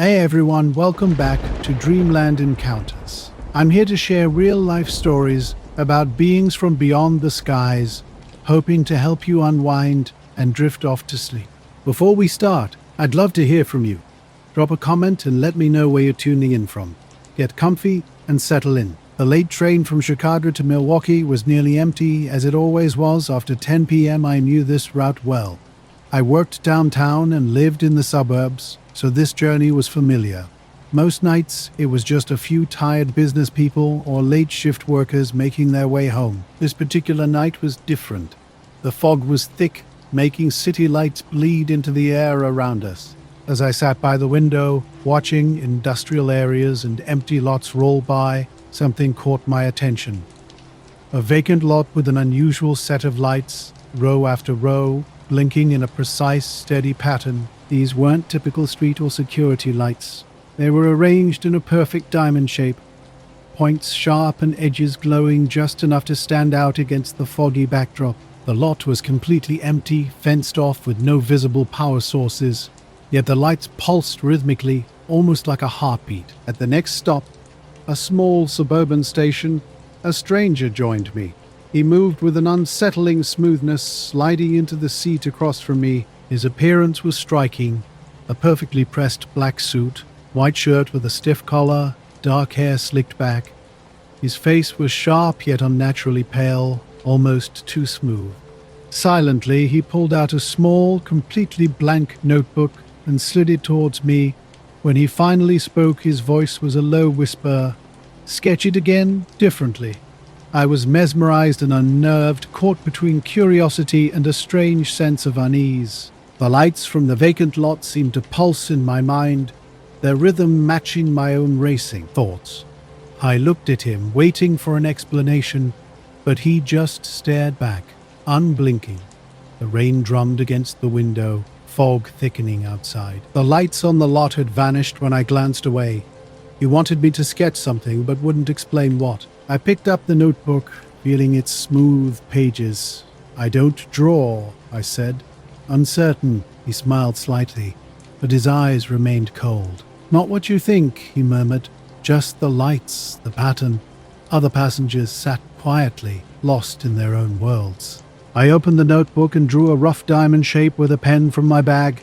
Hey everyone, welcome back to Dreamland Encounters. I'm here to share real-life stories about beings from beyond the skies, hoping to help you unwind and drift off to sleep. Before we start, I'd love to hear from you. Drop a comment and let me know where you're tuning in from. Get comfy and settle in. The late train from Chicago to Milwaukee was nearly empty, as it always was. After 10 p.m. I knew this route well. I worked downtown and lived in the suburbs, so this journey was familiar. Most nights, it was just a few tired business people or late shift workers making their way home. This particular night was different. The fog was thick, making city lights bleed into the air around us. As I sat by the window, watching industrial areas and empty lots roll by, something caught my attention. A vacant lot with an unusual set of lights, row after row, blinking in a precise, steady pattern. These weren't typical street or security lights. They were arranged in a perfect diamond shape, points sharp and edges glowing just enough to stand out against the foggy backdrop. The lot was completely empty, fenced off with no visible power sources, yet the lights pulsed rhythmically, almost like a heartbeat. At the next stop, a small suburban station, a stranger joined me. He moved with an unsettling smoothness, sliding into the seat across from me. His appearance was striking. A perfectly pressed black suit, white shirt with a stiff collar, dark hair slicked back. His face was sharp yet unnaturally pale, almost too smooth. Silently, he pulled out a small, completely blank notebook and slid it towards me. When he finally spoke, his voice was a low whisper. "Sketch it again, differently." I was mesmerized and unnerved, caught between curiosity and a strange sense of unease. The lights from the vacant lot seemed to pulse in my mind, their rhythm matching my own racing thoughts. I looked at him, waiting for an explanation, but he just stared back, unblinking. The rain drummed against the window, fog thickening outside. The lights on the lot had vanished when I glanced away. He wanted me to sketch something, but wouldn't explain what. I picked up the notebook, feeling its smooth pages. "I don't draw," I said. Uncertain, he smiled slightly, but his eyes remained cold. "Not what you think," he murmured. "Just the lights, the pattern." Other passengers sat quietly, lost in their own worlds. I opened the notebook and drew a rough diamond shape with a pen from my bag.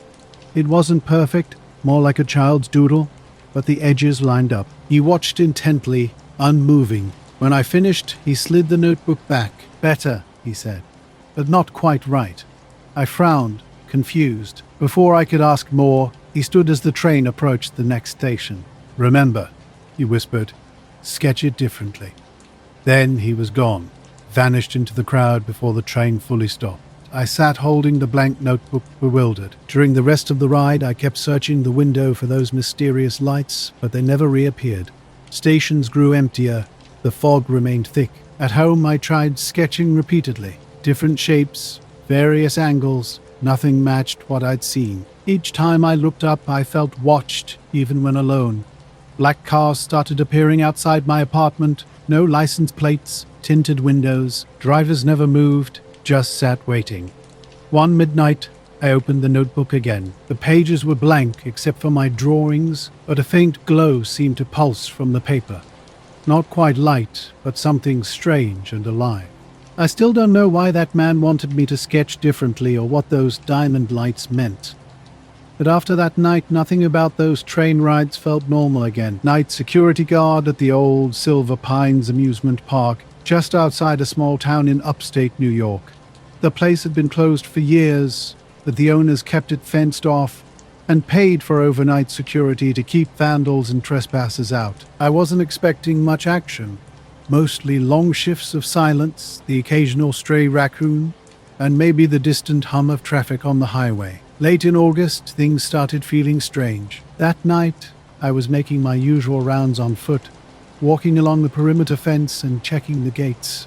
It wasn't perfect, more like a child's doodle, but the edges lined up. He watched intently, unmoving. When I finished, he slid the notebook back. "Better," he said, "but not quite right." I frowned, confused. Before I could ask more, he stood as the train approached the next station. "Remember," he whispered, "sketch it differently." Then he was gone, vanished into the crowd before the train fully stopped. I sat holding the blank notebook, bewildered. During the rest of the ride, I kept searching the window for those mysterious lights, but they never reappeared. Stations grew emptier. The fog remained thick. At home, I tried sketching repeatedly. Different shapes, various angles, nothing matched what I'd seen. Each time I looked up, I felt watched, even when alone. Black cars started appearing outside my apartment. No license plates, tinted windows. Drivers never moved, just sat waiting. One midnight, I opened the notebook again. The pages were blank except for my drawings, but a faint glow seemed to pulse from the paper. Not quite light, but something strange and alive. I still don't know why that man wanted me to sketch differently or what those diamond lights meant. But after that night, nothing about those train rides felt normal again. Night security guard at the old Silver Pines amusement park, just outside a small town in upstate New York. The place had been closed for years, but the owners kept it fenced off and paid for overnight security to keep vandals and trespassers out. I wasn't expecting much action. Mostly long shifts of silence, the occasional stray raccoon, and maybe the distant hum of traffic on the highway. Late in August, things started feeling strange. That night, I was making my usual rounds on foot, walking along the perimeter fence and checking the gates.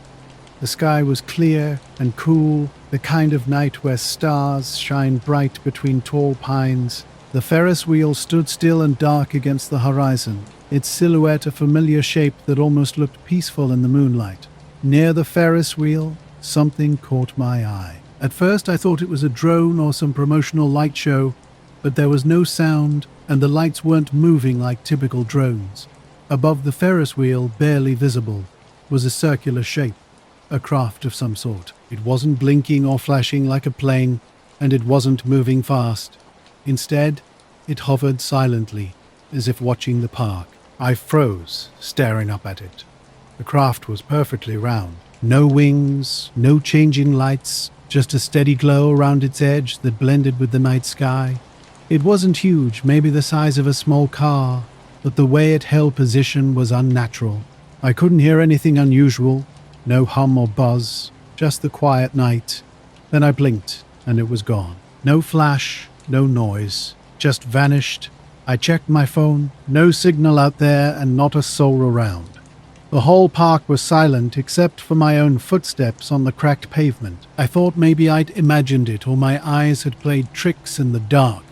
The sky was clear and cool, the kind of night where stars shine bright between tall pines. The Ferris wheel stood still and dark against the horizon, its silhouette a familiar shape that almost looked peaceful in the moonlight. Near the Ferris wheel, something caught my eye. At first I thought it was a drone or some promotional light show, but there was no sound, and the lights weren't moving like typical drones. Above the Ferris wheel, barely visible, was a circular shape, a craft of some sort. It wasn't blinking or flashing like a plane, and it wasn't moving fast. Instead, it hovered silently, as if watching the park. I froze, staring up at it. The craft was perfectly round. No wings, no changing lights, just a steady glow around its edge that blended with the night sky. It wasn't huge, maybe the size of a small car, but the way it held position was unnatural. I couldn't hear anything unusual, no hum or buzz, just the quiet night. Then I blinked, and it was gone. No flash, no noise, just vanished. I checked my phone, no signal out there and not a soul around. The whole park was silent except for my own footsteps on the cracked pavement. I thought maybe I'd imagined it or my eyes had played tricks in the dark.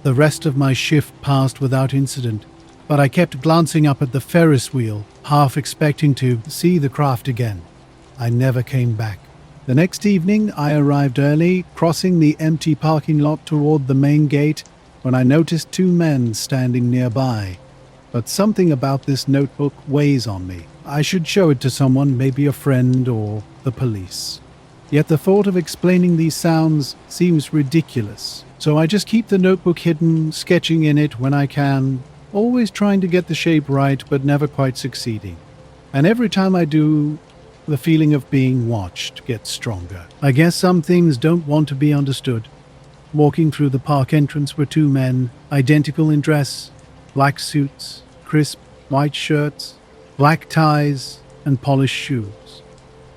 The rest of my shift passed without incident, but I kept glancing up at the Ferris wheel, half expecting to see the craft again. I never came back. The next evening, I arrived early, crossing the empty parking lot toward the main gate when I noticed two men standing nearby. But something about this notebook weighs on me. I should show it to someone, maybe a friend or the police. Yet the thought of explaining these sounds seems ridiculous. So I just keep the notebook hidden, sketching in it when I can, always trying to get the shape right but never quite succeeding. And every time I do, the feeling of being watched gets stronger. I guess some things don't want to be understood. Walking through the park entrance were two men, identical in dress, black suits, crisp white shirts, black ties, and polished shoes.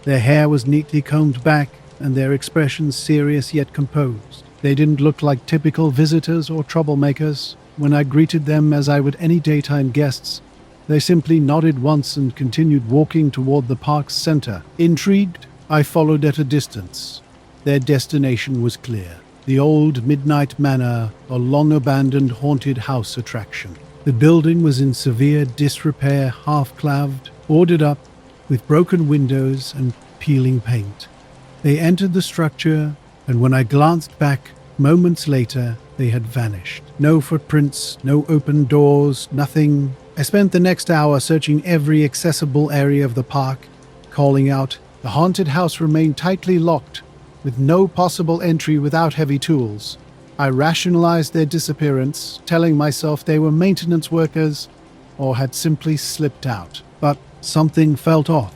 Their hair was neatly combed back, and their expressions serious yet composed. They didn't look like typical visitors or troublemakers. When I greeted them as I would any daytime guests, they simply nodded once and continued walking toward the park's center. Intrigued, I followed at a distance. Their destination was clear. The old Midnight Manor, a long-abandoned haunted house attraction. The building was in severe disrepair, half-claved, boarded up, with broken windows and peeling paint. They entered the structure, and when I glanced back, moments later, they had vanished. No footprints, no open doors, nothing. I spent the next hour searching every accessible area of the park, calling out. The haunted house remained tightly locked, with no possible entry without heavy tools. I rationalized their disappearance, telling myself they were maintenance workers or had simply slipped out. But something felt off.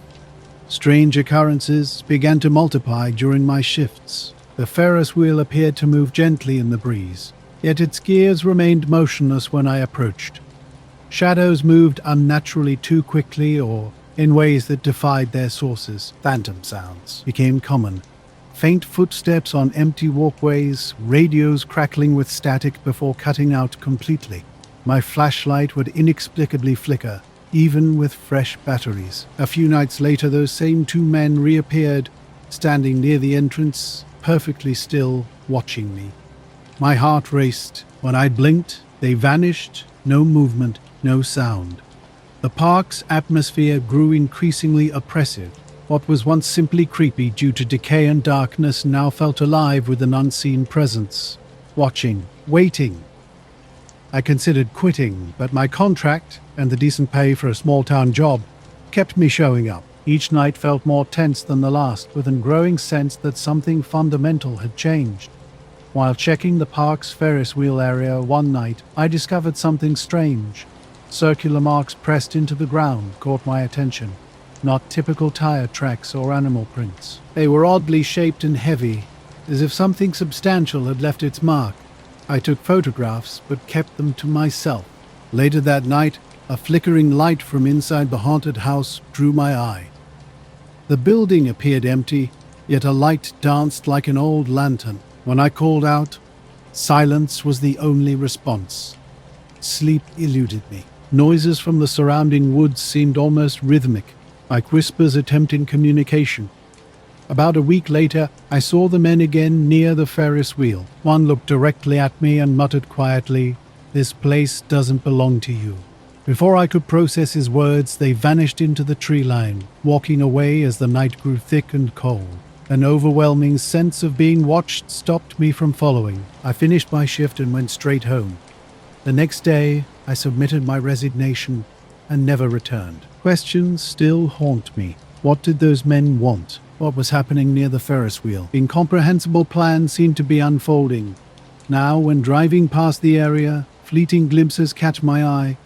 Strange occurrences began to multiply during my shifts. The Ferris wheel appeared to move gently in the breeze, yet its gears remained motionless when I approached. Shadows moved unnaturally too quickly or in ways that defied their sources. Phantom sounds became common. Faint footsteps on empty walkways, radios crackling with static before cutting out completely. My flashlight would inexplicably flicker, even with fresh batteries. A few nights later, those same two men reappeared, standing near the entrance, perfectly still, watching me. My heart raced. When I blinked, they vanished, no movement, no sound. The park's atmosphere grew increasingly oppressive. What was once simply creepy due to decay and darkness now felt alive with an unseen presence. Watching, waiting. I considered quitting, but my contract, and the decent pay for a small-town job, kept me showing up. Each night felt more tense than the last, with a growing sense that something fundamental had changed. While checking the park's Ferris wheel area one night, I discovered something strange. Circular marks pressed into the ground caught my attention. Not typical tire tracks or animal prints. They were oddly shaped and heavy, as if something substantial had left its mark. I took photographs, but kept them to myself. Later that night, a flickering light from inside the haunted house drew my eye. The building appeared empty, yet a light danced like an old lantern. When I called out, silence was the only response. Sleep eluded me. Noises from the surrounding woods seemed almost rhythmic, like whispers attempting communication. About a week later, I saw the men again near the Ferris wheel. One looked directly at me and muttered quietly, "This place doesn't belong to you." Before I could process his words, they vanished into the tree line, walking away as the night grew thick and cold. An overwhelming sense of being watched stopped me from following. I finished my shift and went straight home. The next day, I submitted my resignation and never returned. Questions still haunt me. What did those men want? What was happening near the Ferris wheel? Incomprehensible plans seemed to be unfolding. Now, when driving past the area, fleeting glimpses catch my eye.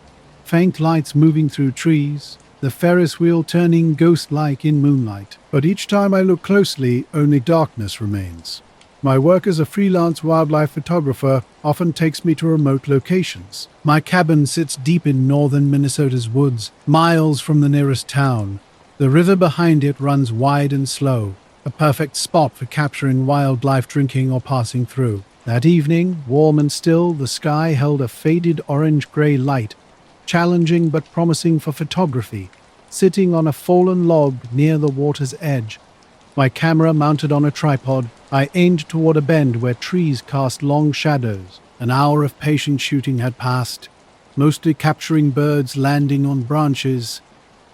Faint lights moving through trees, the Ferris wheel turning ghost-like in moonlight. But each time I look closely, only darkness remains. My work as a freelance wildlife photographer often takes me to remote locations. My cabin sits deep in northern Minnesota's woods, miles from the nearest town. The river behind it runs wide and slow, a perfect spot for capturing wildlife drinking or passing through. That evening, warm and still, the sky held a faded orange-gray light, challenging but promising for photography, sitting on a fallen log near the water's edge. My camera mounted on a tripod, I aimed toward a bend where trees cast long shadows. An hour of patient shooting had passed, mostly capturing birds landing on branches.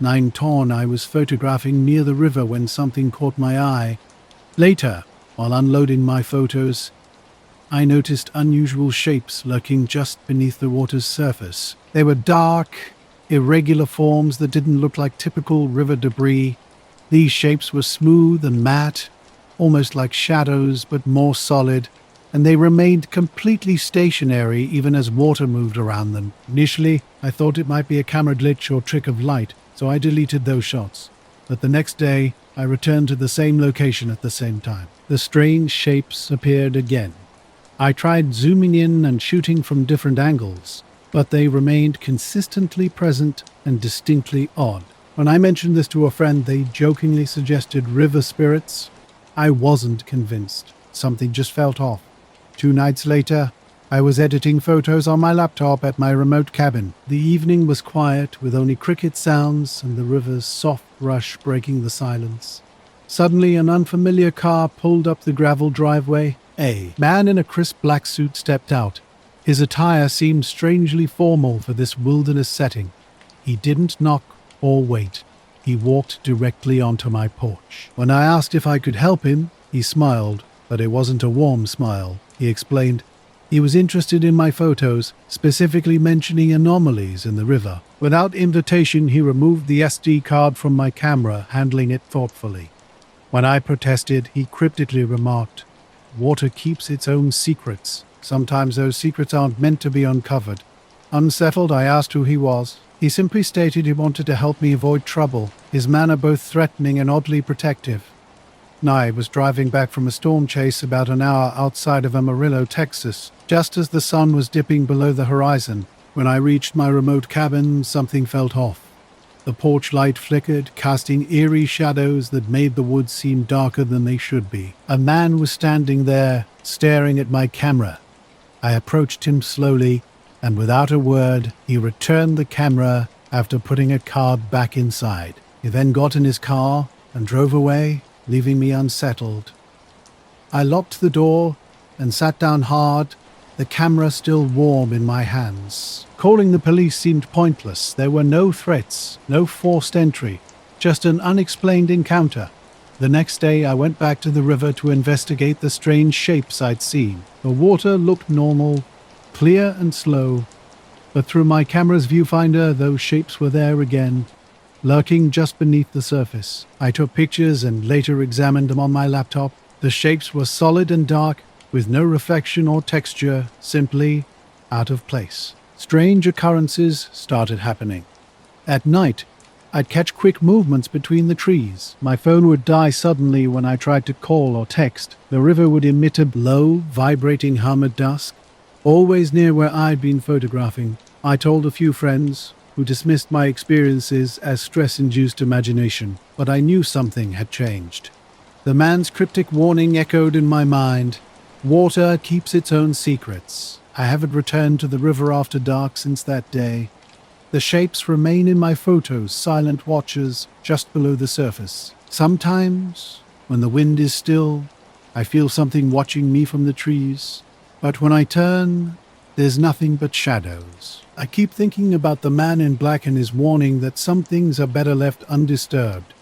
9 ton I was photographing near the river when something caught my eye. Later, while unloading my photos, I noticed unusual shapes lurking just beneath the water's surface. They were dark, irregular forms that didn't look like typical river debris. These shapes were smooth and matte, almost like shadows but more solid, and they remained completely stationary even as water moved around them. Initially, I thought it might be a camera glitch or trick of light, so I deleted those shots. But the next day, I returned to the same location at the same time. The strange shapes appeared again. I tried zooming in and shooting from different angles, but they remained consistently present and distinctly odd. When I mentioned this to a friend, they jokingly suggested river spirits. I wasn't convinced. Something just felt off. 2 nights later, I was editing photos on my laptop at my remote cabin. The evening was quiet, with only cricket sounds and the river's soft rush breaking the silence. Suddenly, an unfamiliar car pulled up the gravel driveway. A man in a crisp black suit stepped out. His attire seemed strangely formal for this wilderness setting. He didn't knock or wait. He walked directly onto my porch. When I asked if I could help him, he smiled, but it wasn't a warm smile. He explained he was interested in my photos, specifically mentioning anomalies in the river. Without invitation, he removed the SD card from my camera, handling it thoughtfully. When I protested, he cryptically remarked, "Water keeps its own secrets. Sometimes those secrets aren't meant to be uncovered." Unsettled, I asked who he was. He simply stated he wanted to help me avoid trouble, his manner both threatening and oddly protective. I was driving back from a storm chase about an hour outside of Amarillo, Texas, just as the sun was dipping below the horizon. When I reached my remote cabin, something felt off. The porch light flickered, casting eerie shadows that made the woods seem darker than they should be. A man was standing there, staring at my camera. I approached him slowly, and without a word, he returned the camera after putting a card back inside. He then got in his car and drove away, leaving me unsettled. I locked the door and sat down hard, the camera still warm in my hands. Calling the police seemed pointless. There were no threats, no forced entry, just an unexplained encounter. The next day, I went back to the river to investigate the strange shapes I'd seen. The water looked normal, clear and slow, but through my camera's viewfinder, those shapes were there again, lurking just beneath the surface. I took pictures and later examined them on my laptop. The shapes were solid and dark, with no reflection or texture, simply out of place. Strange occurrences started happening. At night, I'd catch quick movements between the trees. My phone would die suddenly when I tried to call or text. The river would emit a low, vibrating hum at dusk, always near where I'd been photographing. I told a few friends, who dismissed my experiences as stress-induced imagination, but I knew something had changed. The man's cryptic warning echoed in my mind. Water keeps its own secrets. I haven't returned to the river after dark since that day. The shapes remain in my photos, silent watchers just below the surface. Sometimes, when the wind is still, I feel something watching me from the trees. But when I turn, there's nothing but shadows. I keep thinking about the man in black and his warning that some things are better left undisturbed.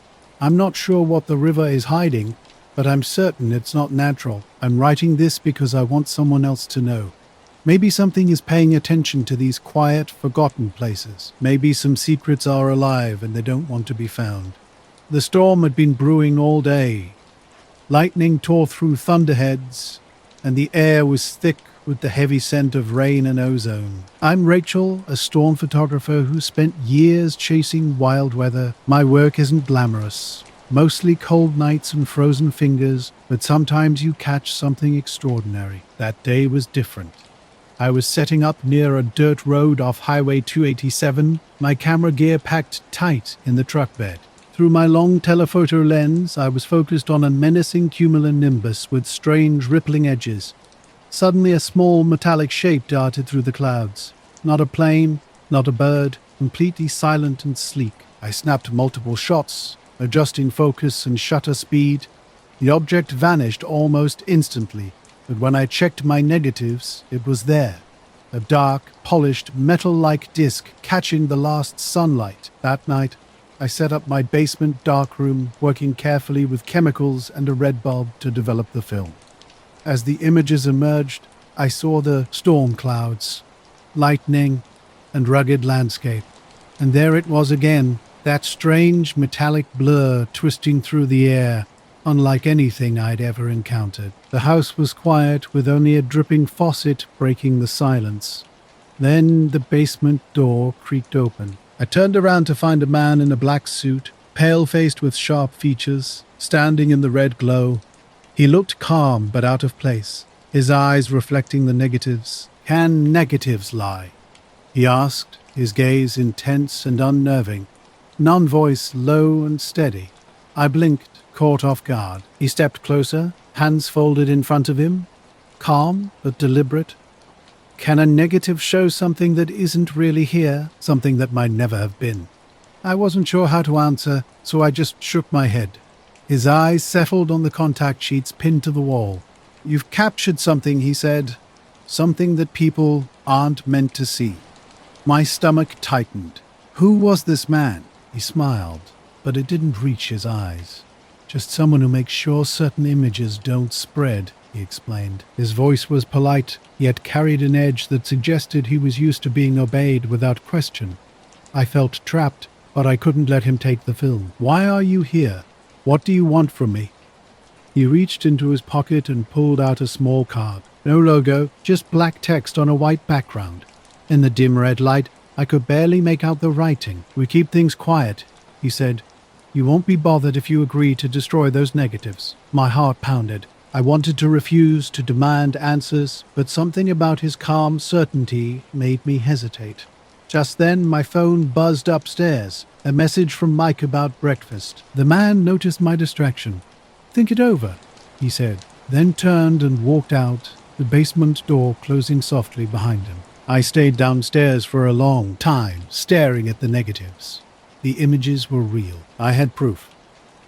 I'm not sure what the river is hiding, but I'm certain it's not natural. I'm writing this because I want someone else to know. Maybe something is paying attention to these quiet, forgotten places. Maybe some secrets are alive and they don't want to be found. The storm had been brewing all day. Lightning tore through thunderheads, and the air was thick with the heavy scent of rain and ozone. I'm Rachel, a storm photographer who spent years chasing wild weather. My work isn't glamorous. Mostly cold nights and frozen fingers, but sometimes you catch something extraordinary. That day was different. I was setting up near a dirt road off Highway 287, my camera gear packed tight in the truck bed. Through my long telephoto lens, I was focused on a menacing cumulonimbus with strange rippling edges. Suddenly a small metallic shape darted through the clouds. Not a plane, not a bird, completely silent and sleek. I snapped multiple shots, adjusting focus and shutter speed. The object vanished almost instantly, but when I checked my negatives, it was there. A dark, polished, metal-like disc catching the last sunlight. That night, I set up my basement darkroom, working carefully with chemicals and a red bulb to develop the film. As the images emerged, I saw the storm clouds, lightning, and rugged landscape. And there it was again, that strange metallic blur twisting through the air, unlike anything I'd ever encountered. The house was quiet, with only a dripping faucet breaking the silence. Then the basement door creaked open. I turned around to find a man in a black suit, pale-faced with sharp features, standing in the red glow. He looked calm but out of place, his eyes reflecting the negatives. "Can negatives lie?" he asked, his gaze intense and unnerving, voice low and steady. I blinked, caught off guard. He stepped closer, hands folded in front of him, calm but deliberate. "Can a negative show something that isn't really here, something that might never have been?" I wasn't sure how to answer, so I just shook my head. His eyes settled on the contact sheets pinned to the wall. "You've captured something," he said. "Something that people aren't meant to see." My stomach tightened. Who was this man? He smiled, but it didn't reach his eyes. "Just someone who makes sure certain images don't spread," he explained. His voice was polite, yet carried an edge that suggested he was used to being obeyed without question. I felt trapped, but I couldn't let him take the film. "Why are you here? What do you want from me?" He reached into his pocket and pulled out a small card. No logo, just black text on a white background. In the dim red light, I could barely make out the writing. "We keep things quiet," he said. "You won't be bothered if you agree to destroy those negatives." My heart pounded. I wanted to refuse, to demand answers, but something about his calm certainty made me hesitate. Just then, my phone buzzed upstairs, a message from Mike about breakfast. The man noticed my distraction. "Think it over," he said, then turned and walked out, the basement door closing softly behind him. I stayed downstairs for a long time, staring at the negatives. The images were real. I had proof.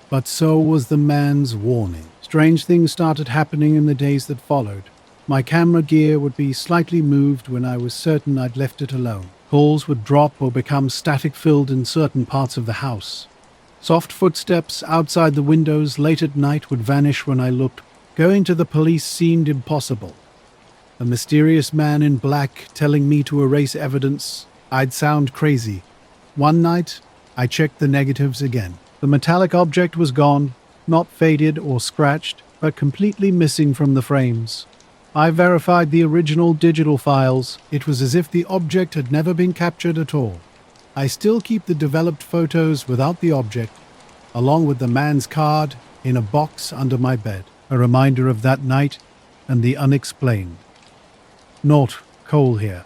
But so was the man's warning. Strange things started happening in the days that followed. My camera gear would be slightly moved when I was certain I'd left it alone. Calls would drop or become static-filled in certain parts of the house. Soft footsteps outside the windows late at night would vanish when I looked. Going to the police seemed impossible. A mysterious man in black telling me to erase evidence. I'd sound crazy. One night, I checked the negatives again. The metallic object was gone, not faded or scratched, but completely missing from the frames. I verified the original digital files. It was as if the object had never been captured at all. I still keep the developed photos without the object, along with the man's card, in a box under my bed. A reminder of that night and the unexplained. Not Cole here.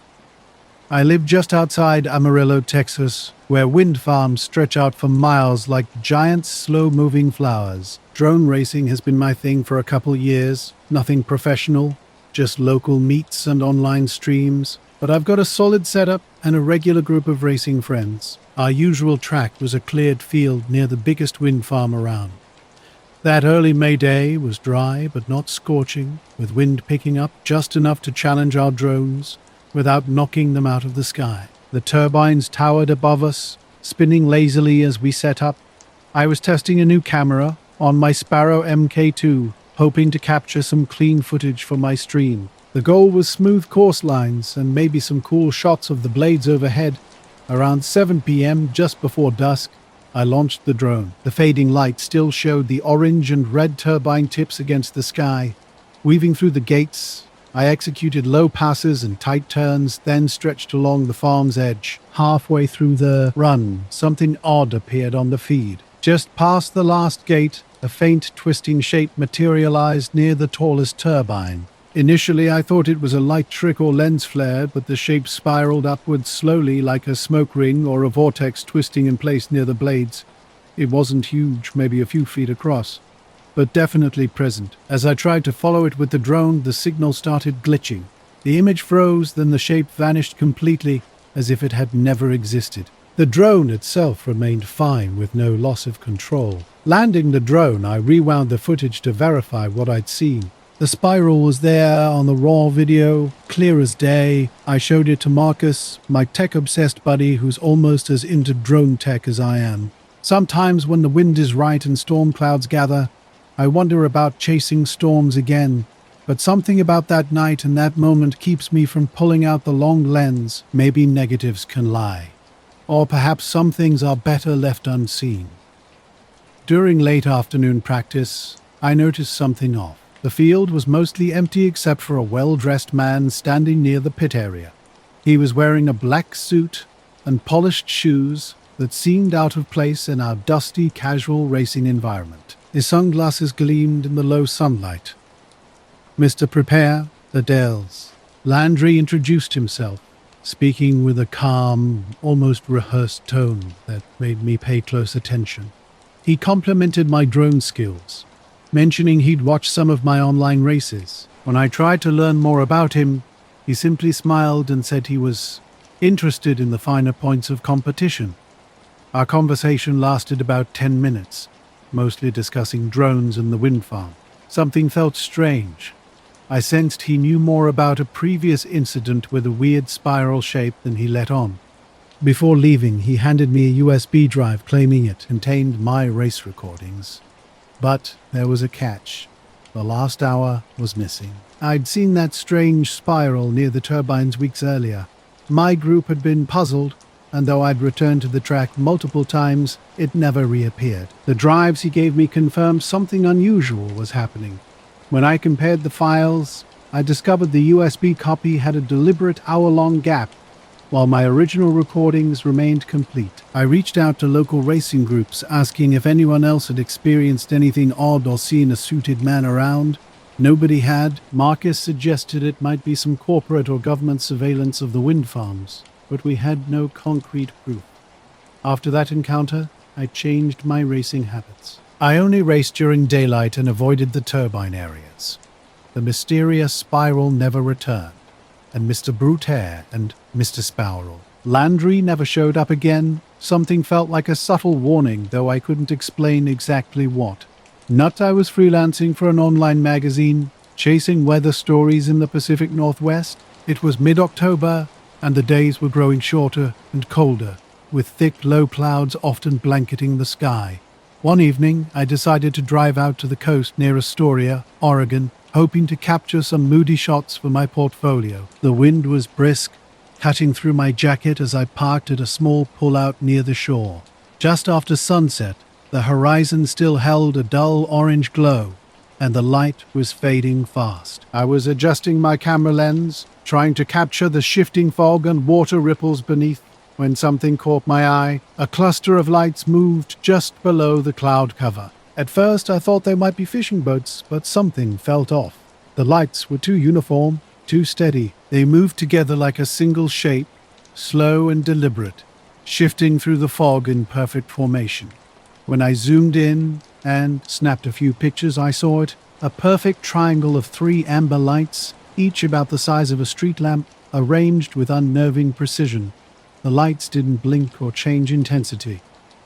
I live just outside Amarillo, Texas, where wind farms stretch out for miles like giant, slow-moving flowers. Drone racing has been my thing for a couple years. Nothing professional, just local meets and online streams. But I've got a solid setup and a regular group of racing friends. Our usual track was a cleared field near the biggest wind farm around. That early May day was dry but not scorching, with wind picking up just enough to challenge our drones without knocking them out of the sky. The turbines towered above us, spinning lazily as we set up. I was testing a new camera on my Sparrow MK2, hoping to capture some clean footage for my stream. The goal was smooth course lines and maybe some cool shots of the blades overhead. Around 7 p.m., just before dusk, I launched the drone. The fading light still showed the orange and red turbine tips against the sky. Weaving through the gates, I executed low passes and tight turns, then stretched along the farm's edge. Halfway through the run, something odd appeared on the feed. Just past the last gate, a faint twisting shape materialized near the tallest turbine. Initially, I thought it was a light trick or lens flare, but the shape spiraled upwards slowly like a smoke ring or a vortex twisting in place near the blades. It wasn't huge, maybe a few feet across, but definitely present. As I tried to follow it with the drone, the signal started glitching. The image froze, then the shape vanished completely, as if it had never existed. The drone itself remained fine with no loss of control. Landing the drone, I rewound the footage to verify what I'd seen. The spiral was there on the raw video, clear as day. I showed it to Marcus, my tech-obsessed buddy who's almost as into drone tech as I am. Sometimes when the wind is right and storm clouds gather, I wonder about chasing storms again. But something about that night and that moment keeps me from pulling out the long lens. Maybe negatives can lie. Or perhaps some things are better left unseen. During late afternoon practice, I noticed something off. The field was mostly empty except for a well-dressed man standing near the pit area. He was wearing a black suit and polished shoes that seemed out of place in our dusty, casual racing environment. His sunglasses gleamed in the low sunlight. "Mr. Prepare, the Dells." Landry introduced himself, speaking with a calm, almost rehearsed tone that made me pay close attention. He complimented my drone skills, mentioning he'd watched some of my online races. When I tried to learn more about him, he simply smiled and said he was interested in the finer points of competition. Our conversation lasted about 10 minutes, mostly discussing drones and the wind farm. Something felt strange. I sensed he knew more about a previous incident with a weird spiral shape than he let on. Before leaving, he handed me a USB drive claiming it contained my race recordings. But there was a catch. The last hour was missing. I'd seen that strange spiral near the turbines weeks earlier. My group had been puzzled, and though I'd returned to the track multiple times, it never reappeared. The drives he gave me confirmed something unusual was happening. When I compared the files, I discovered the USB copy had a deliberate hour-long gap, while my original recordings remained complete. I reached out to local racing groups, asking if anyone else had experienced anything odd or seen a suited man around. Nobody had. Marcus suggested it might be some corporate or government surveillance of the wind farms, but we had no concrete proof. After that encounter, I changed my racing habits. I only raced during daylight and avoided the turbine areas. The mysterious spiral never returned, and Mr. Brutair and Mr. Spowrell. Landry never showed up again. Something felt like a subtle warning, though I couldn't explain exactly what. Not I was freelancing for an online magazine, chasing weather stories in the Pacific Northwest. It was mid-October, and the days were growing shorter and colder, with thick, low clouds often blanketing the sky. One evening, I decided to drive out to the coast near Astoria, Oregon, hoping to capture some moody shots for my portfolio. The wind was brisk, cutting through my jacket as I parked at a small pull-out near the shore. Just after sunset, the horizon still held a dull orange glow, and the light was fading fast. I was adjusting my camera lens, trying to capture the shifting fog and water ripples beneath, when something caught my eye. A cluster of lights moved just below the cloud cover. At first I thought they might be fishing boats, but something felt off. The lights were too uniform, too steady. They moved together like a single shape, slow and deliberate, shifting through the fog in perfect formation. When I zoomed in and snapped a few pictures, I saw it, a perfect triangle of 3 amber lights, each about the size of a street lamp, arranged with unnerving precision. The lights didn't blink or change intensity.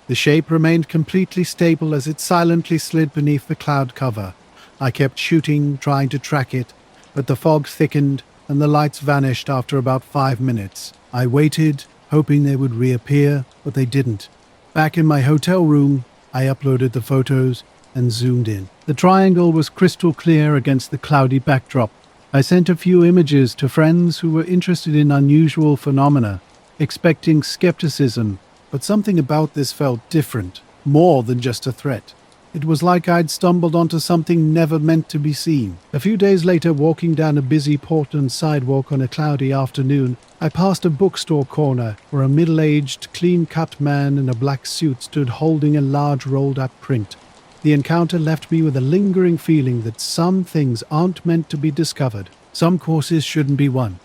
The shape remained completely stable as it silently slid beneath the cloud cover. I kept shooting, trying to track it, but the fog thickened and the lights vanished after about 5 minutes. I waited, hoping they would reappear, but they didn't. Back in my hotel room, I uploaded the photos and zoomed in. The triangle was crystal clear against the cloudy backdrop. I sent a few images to friends who were interested in unusual phenomena, expecting skepticism, but something about this felt different, more than just a threat. It was like I'd stumbled onto something never meant to be seen. A few days later, walking down a busy Portland sidewalk on a cloudy afternoon, I passed a bookstore corner where a middle-aged, clean-cut man in a black suit stood holding a large rolled-up print. The encounter left me with a lingering feeling that some things aren't meant to be discovered. Some courses shouldn't be won.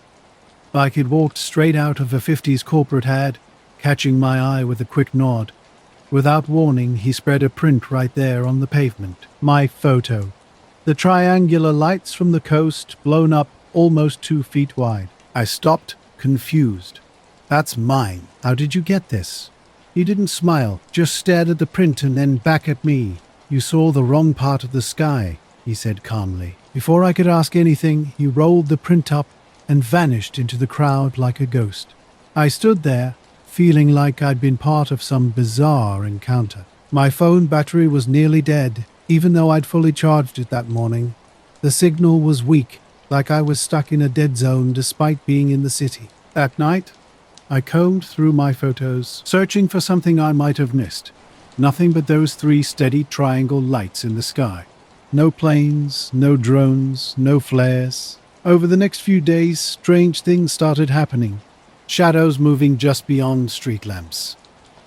Like he'd walked straight out of a 50s corporate ad, catching my eye with a quick nod. Without warning, he spread a print right there on the pavement. My photo. The triangular lights from the coast blown up almost 2 feet wide. I stopped, confused. That's mine. How did you get this? He didn't smile, just stared at the print and then back at me. You saw the wrong part of the sky, he said calmly. Before I could ask anything, he rolled the print up and vanished into the crowd like a ghost. I stood there, feeling like I'd been part of some bizarre encounter. My phone battery was nearly dead, even though I'd fully charged it that morning. The signal was weak, like I was stuck in a dead zone despite being in the city. That night, I combed through my photos, searching for something I might have missed. Nothing but those 3 steady triangle lights in the sky. No planes, no drones, no flares. Over the next few days, strange things started happening. Shadows moving just beyond street lamps.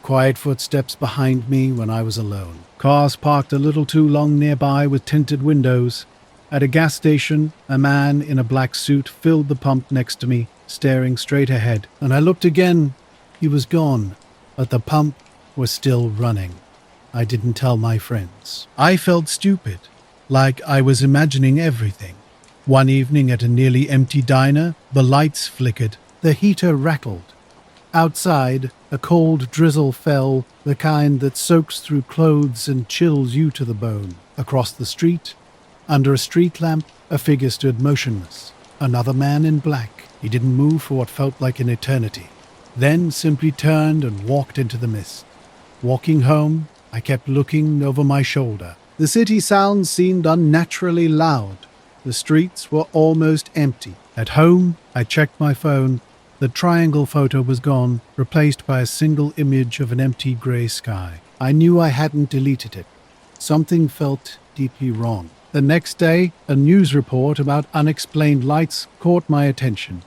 Quiet footsteps behind me when I was alone. Cars parked a little too long nearby with tinted windows. At a gas station, a man in a black suit filled the pump next to me, staring straight ahead. And I looked again. He was gone, but the pump was still running. I didn't tell my friends. I felt stupid, like I was imagining everything. One evening at a nearly empty diner, the lights flickered. The heater rattled. Outside, a cold drizzle fell, the kind that soaks through clothes and chills you to the bone. Across the street, under a street lamp, a figure stood motionless. Another man in black. He didn't move for what felt like an eternity. Then simply turned and walked into the mist. Walking home, I kept looking over my shoulder. The city sounds seemed unnaturally loud. The streets were almost empty. At home, I checked my phone. The triangle photo was gone, replaced by a single image of an empty grey sky. I knew I hadn't deleted it. Something felt deeply wrong. The next day, a news report about unexplained lights caught my attention.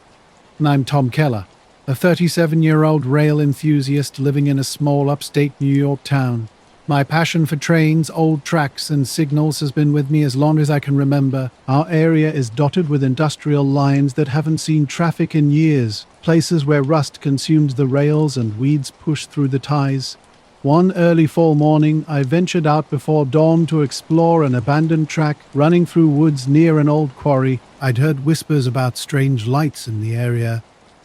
And I'm Tom Keller, a 37-year-old rail enthusiast living in a small upstate New York town. My passion for trains, old tracks, and signals has been with me as long as I can remember. Our area is dotted with industrial lines that haven't seen traffic in years, places where rust consumes the rails and weeds push through the ties. One early fall morning, I ventured out before dawn to explore an abandoned track running through woods near an old quarry. I'd heard whispers about strange lights in the area,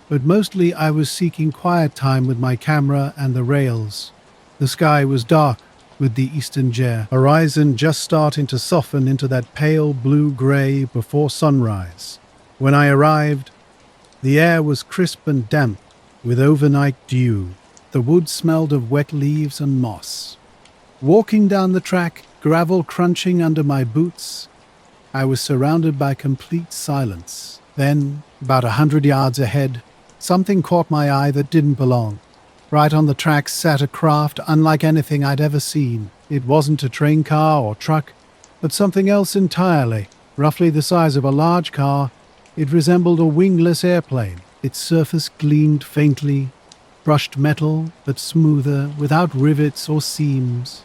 but mostly I was seeking quiet time with my camera and the rails. The sky was dark, with the eastern horizon just starting to soften into that pale blue-gray before sunrise. When I arrived, the air was crisp and damp, with overnight dew. The woods smelled of wet leaves and moss. Walking down the track, gravel crunching under my boots, I was surrounded by complete silence. Then, about 100 yards ahead, something caught my eye that didn't belong. Right on the tracks sat a craft unlike anything I'd ever seen. It wasn't a train car or truck, but something else entirely. Roughly the size of a large car, it resembled a wingless airplane. Its surface gleamed faintly, brushed metal, but smoother, without rivets or seams.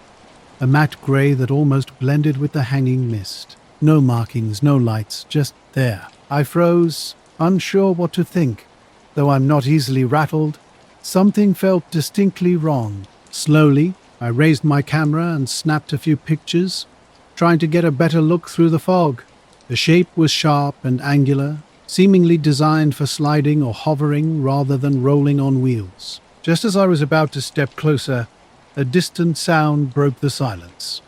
A matte grey that almost blended with the hanging mist. No markings, no lights, just there. I froze, unsure what to think. Though I'm not easily rattled, something felt distinctly wrong. Slowly, I raised my camera and snapped a few pictures, trying to get a better look through the fog. The shape was sharp and angular, seemingly designed for sliding or hovering rather than rolling on wheels. Just as I was about to step closer, a distant sound broke the silence.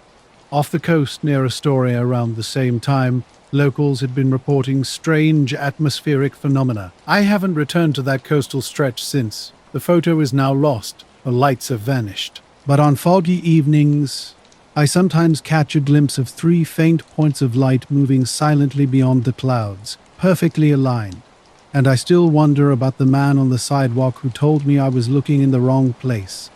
Off the coast near Astoria around the same time, locals had been reporting strange atmospheric phenomena. I haven't returned to that coastal stretch since. The photo is now lost. The lights have vanished. But on foggy evenings, I sometimes catch a glimpse of 3 faint points of light moving silently beyond the clouds. perfectly aligned. And I still wonder about the man on the sidewalk who told me I was looking in the wrong place.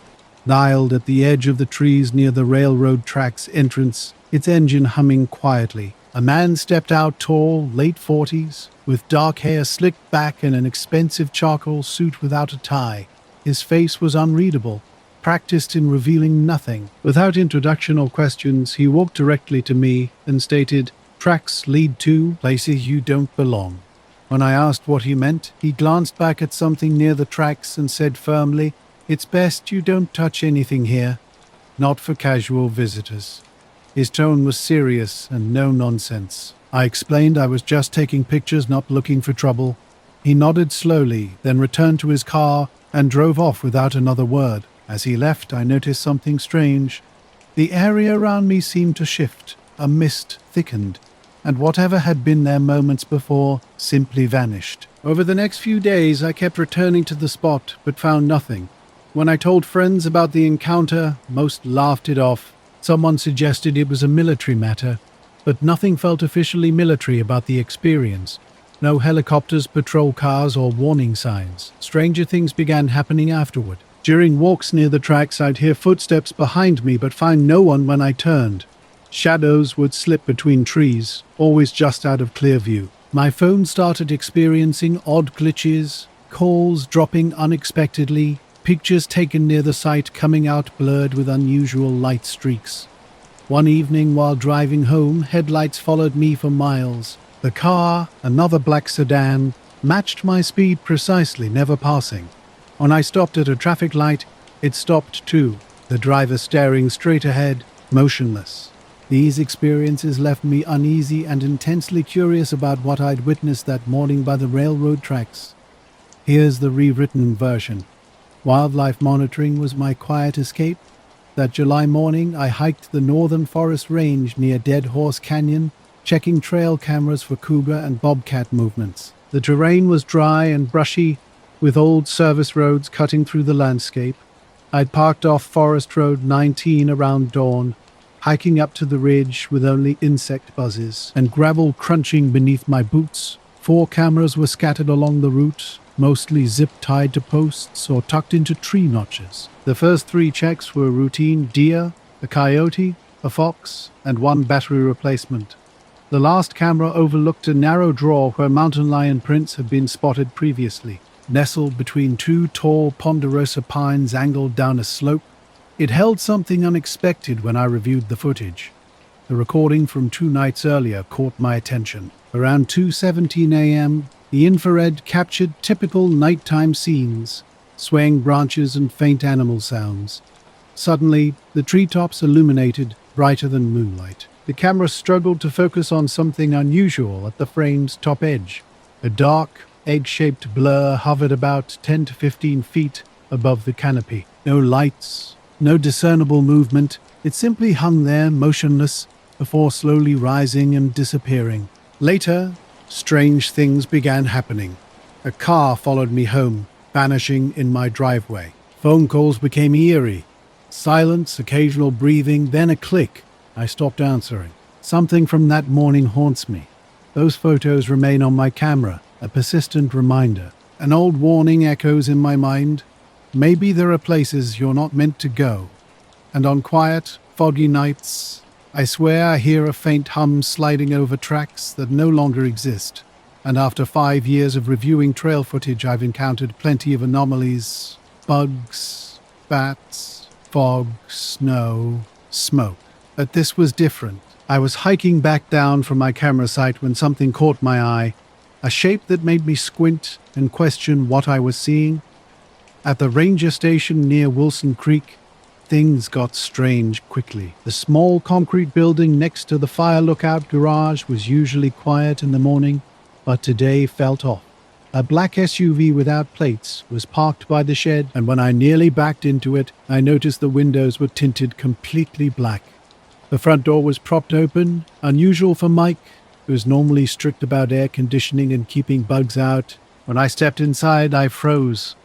Dialed at the edge of the trees near the railroad tracks entrance, its engine humming quietly. A man stepped out, tall, late 40s, with dark hair slicked back and an expensive charcoal suit without a tie. His face was unreadable, practiced in revealing nothing. Without introduction or questions, he walked directly to me and stated, "Tracks lead to places you don't belong." When I asked what he meant, he glanced back at something near the tracks and said firmly, "It's best you don't touch anything here, not for casual visitors." His tone was serious and no nonsense. I explained I was just taking pictures, not looking for trouble. He nodded slowly, then returned to his car and drove off without another word. As he left, I noticed something strange. The area around me seemed to shift. A mist thickened, and whatever had been there moments before simply vanished. Over the next few days, I kept returning to the spot, but found nothing. When I told friends about the encounter, most laughed it off. Someone suggested it was a military matter, but nothing felt officially military about the experience. No helicopters, patrol cars, or warning signs. Stranger things began happening afterward. During walks near the tracks, I'd hear footsteps behind me, but find no one when I turned. Shadows would slip between trees, always just out of clear view. My phone started experiencing odd glitches, calls dropping unexpectedly, pictures taken near the site coming out blurred with unusual light streaks. One evening while driving home, headlights followed me for miles. The car, another black sedan, matched my speed precisely, never passing. When I stopped at a traffic light, it stopped too, the driver staring straight ahead, motionless. These experiences left me uneasy and intensely curious about what I'd witnessed that morning by the railroad tracks. Here's the rewritten version. Wildlife monitoring was my quiet escape. That July morning, I hiked the northern forest range near Dead Horse Canyon, checking trail cameras for cougar and bobcat movements. The terrain was dry and brushy, with old service roads cutting through the landscape. I'd parked off Forest Road 19 around dawn, hiking up to the ridge with only insect buzzes and gravel crunching beneath my boots. 4 cameras were scattered along the route, mostly zip-tied to posts or tucked into tree notches. The first 3 checks were routine: deer, a coyote, a fox, and 1 battery replacement. The last camera overlooked a narrow draw where mountain lion prints had been spotted previously. Nestled between 2 tall ponderosa pines angled down a slope, it held something unexpected when I reviewed the footage. The recording from 2 nights earlier caught my attention. Around 2:17 a.m., the infrared captured typical nighttime scenes, swaying branches and faint animal sounds. Suddenly, the treetops illuminated, brighter than moonlight. The camera struggled to focus on something unusual at the frame's top edge. A dark, egg-shaped blur hovered about 10 to 15 feet above the canopy. No lights, no discernible movement. It simply hung there, motionless, before slowly rising and disappearing. Later, strange things began happening. A car followed me home, vanishing in my driveway. Phone calls became eerie. Silence, occasional breathing, then a click. I stopped answering. Something from that morning haunts me. Those photos remain on my camera, a persistent reminder. An old warning echoes in my mind. Maybe there are places you're not meant to go. And on quiet, foggy nights, I swear I hear a faint hum sliding over tracks that no longer exist. And after 5 years of reviewing trail footage, I've encountered plenty of anomalies. Bugs, bats, fog, snow, smoke. But this was different. I was hiking back down from my camera site when something caught my eye, a shape that made me squint and question what I was seeing. At the ranger station near Wilson Creek, things got strange quickly. The small concrete building next to the fire lookout garage was usually quiet in the morning, but today felt off. A black SUV without plates was parked by the shed, and when I nearly backed into it, I noticed the windows were tinted completely black. The front door was propped open, unusual for Mike, who's normally strict about air conditioning and keeping bugs out. When I stepped inside, I froze.